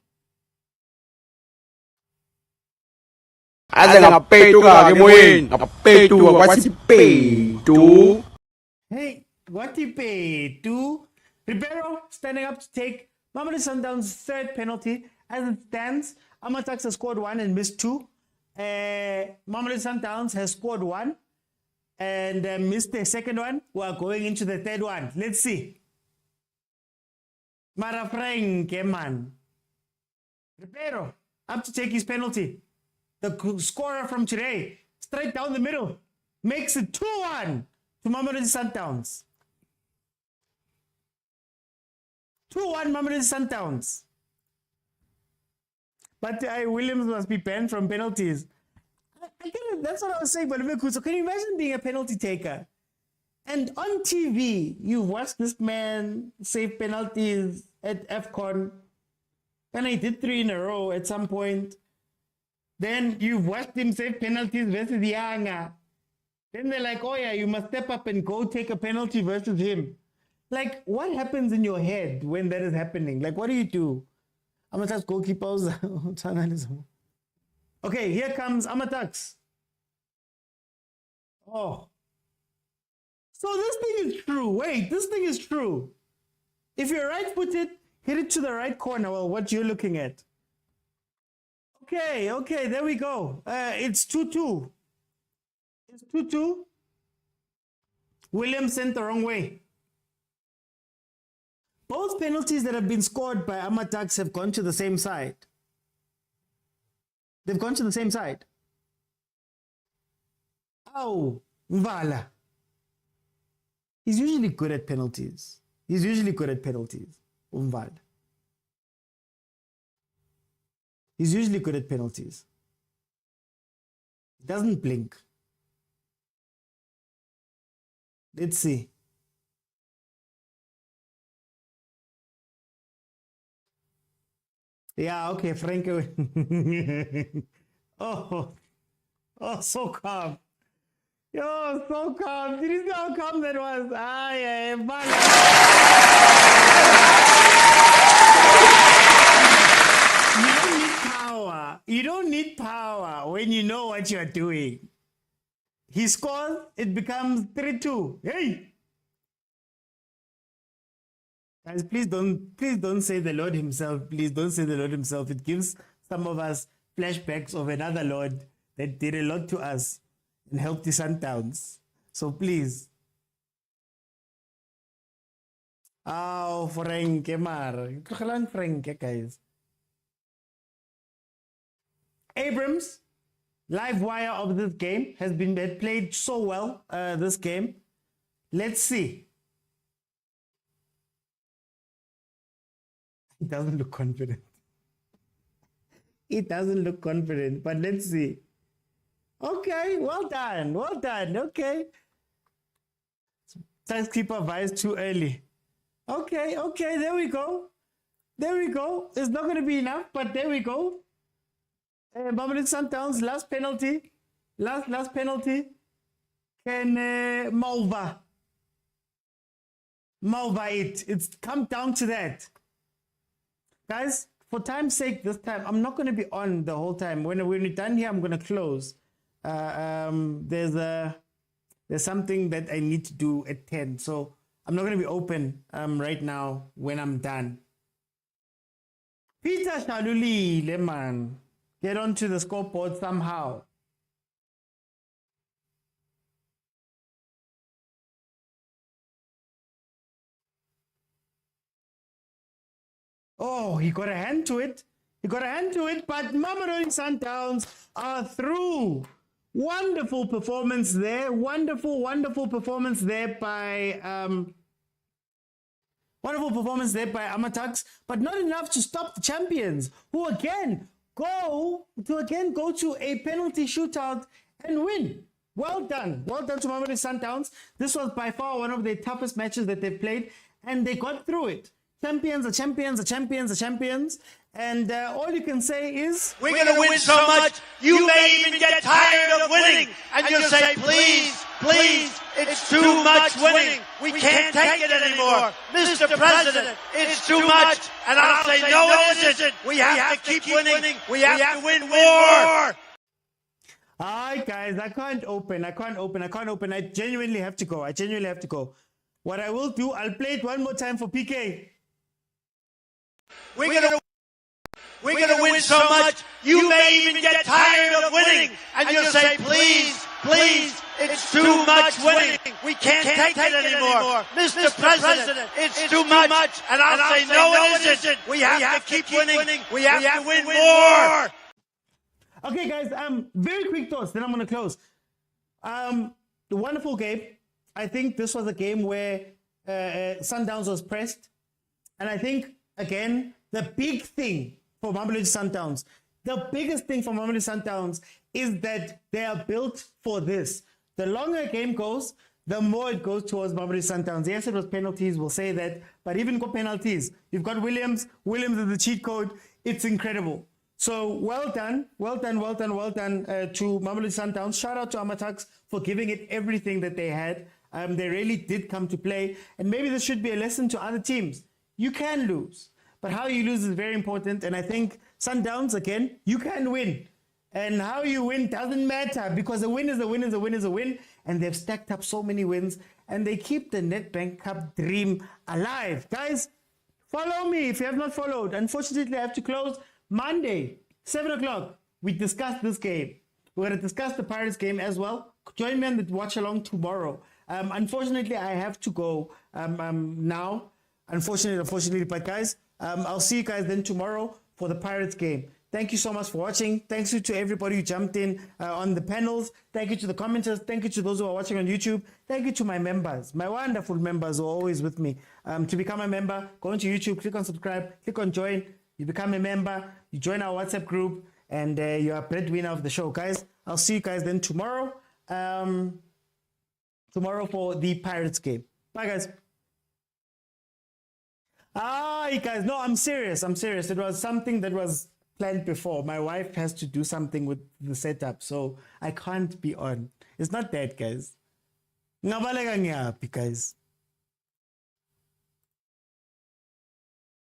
Aze ngapetuka ke moyeni. Ngapetuka kwathi petu. Hey, what he paid to Ribeiro standing up to take Mamelodi Sundowns' third penalty. As it stands, Amatax has scored 1 and missed 2. Mamelodi Sundowns has scored 1. and missed the second one. We are going into the third one. Let's see. Mara Frank, man. Ribeiro, up to take his penalty. The scorer from today, straight down the middle, makes it 2-1 to Mamelodi Sundowns. 2-1 Mamelodi Sundowns. But Williams must be banned from penalties. That's what I was saying, but so can you imagine being a penalty taker? And on TV, you watch this man save penalties at AFCON. And he did 3 in a row at some point. Then you watched him save penalties versus Yanga. Then they're like, oh yeah, you must step up and go take a penalty versus him. Like, what happens in your head when that is happening? Like, what do? Amatax goalkeepers. Okay, here comes Amatax. Oh. So this thing is true. Wait, this thing is true. If you're right-footed, hit it to the right corner. Well, what you're looking at. Okay, there we go. It's 2-2. It's 2-2. Williams sent the wrong way. Both penalties that have been scored by Amatax have gone to the same side. They've gone to the same side. Oh, Mvala. He's usually good at penalties. Umval. He's usually good at penalties. He doesn't blink. Let's see. Yeah, okay, Frank. oh, so calm. Yo, so calm. Did you see how calm that was? You don't need power. You don't need power when you know what you're doing. He scores, it becomes 3-2. Hey! Guys, please don't say the Lord himself. Please don't say the Lord himself. It gives some of us flashbacks of another Lord that did a lot to us and helped the Sundowns. So please. Oh, Frank, Frank, guys. Abrams, live wire of this game, has played so well this game. Let's see. He doesn't look confident. But let's see. Okay, well done. Okay. Keeper Vice too early. Okay, there we go. It's not going to be enough, but there we go. Mamelodi Sundowns, last penalty. Last penalty. Can Malva it. It's come down to that. Guys, for time's sake, this time, I'm not going to be on the whole time. When we're done here, I'm going to close. There's something that I need to do at 10. So I'm not going to be open right now when I'm done. Peter Shaluli, Leman. Get onto the scoreboard somehow. Oh, he got a hand to it. But Mamelodi Sundowns are through. Wonderful performance there. Wonderful performance there by Amatax, but not enough to stop the champions, who again go to a penalty shootout and win. Well done to Mamelodi Sundowns. This was by far one of the toughest matches that they've played, and they got through it. Champions are champions. And all you can say is, we're going to win so much, you may even get tired of winning. And you'll say, please, it's too much winning. We can't take it anymore. Mr. President, it's too much. And I'll say, no, it isn't. We have to keep winning. We have to win more. Alright, guys, I can't open. I genuinely have to go. What I will do, I'll play it one more time for PK. We're going to win so much, you may even get tired of winning. And you'll say, please, it's too much winning. We can't take it anymore. Mr. President, it's too much. And I'll say, no, it isn't. We have to keep winning. We have to win more. Okay, guys, very quick thoughts, then I'm going to close. The wonderful game. I think this was a game where Sundowns was pressed. And I think, again, the big thing for Mamelodi Sundowns, the biggest thing for Mamelodi Sundowns is that they are built for this. The longer a game goes, the more it goes towards Mamelodi Sundowns. Yes, it was penalties, we'll say that. But even got penalties. You've got Williams. Williams is the cheat code. It's incredible. So well done to Mamelodi Sundowns. Shout out to Amatax for giving it everything that they had. They really did come to play. And maybe this should be a lesson to other teams. You can lose, but how you lose is very important. And I think Sundowns, again, you can win. And how you win doesn't matter because a win is a win is a win is a win. And they've stacked up so many wins. And they keep the Nedbank Cup dream alive. Guys, follow me if you have not followed. Unfortunately, I have to close. Monday, 7 o'clock, we discussed this game. We're going to discuss the Pirates game as well. Join me on the watch along tomorrow. Unfortunately, I have to go now. Unfortunately, but guys, I'll see you guys then tomorrow for the Pirates game. Thank you so much for watching. Thanks to everybody who jumped in on the panels. Thank you to the commenters. Thank you to those who are watching on YouTube. Thank you to my members, my wonderful members who are always with me. To become a member, go into YouTube, click on subscribe, click on join. You become a member, you join our WhatsApp group, and you're a breadwinner of the show. Guys, I'll see you guys then tomorrow. Tomorrow for the Pirates game. Bye, guys. You guys, no, I'm serious. It was something that was planned before. My wife has to do something with the setup, so I can't be on. It's not that, guys. Ngabaleka ngiyapi, guys.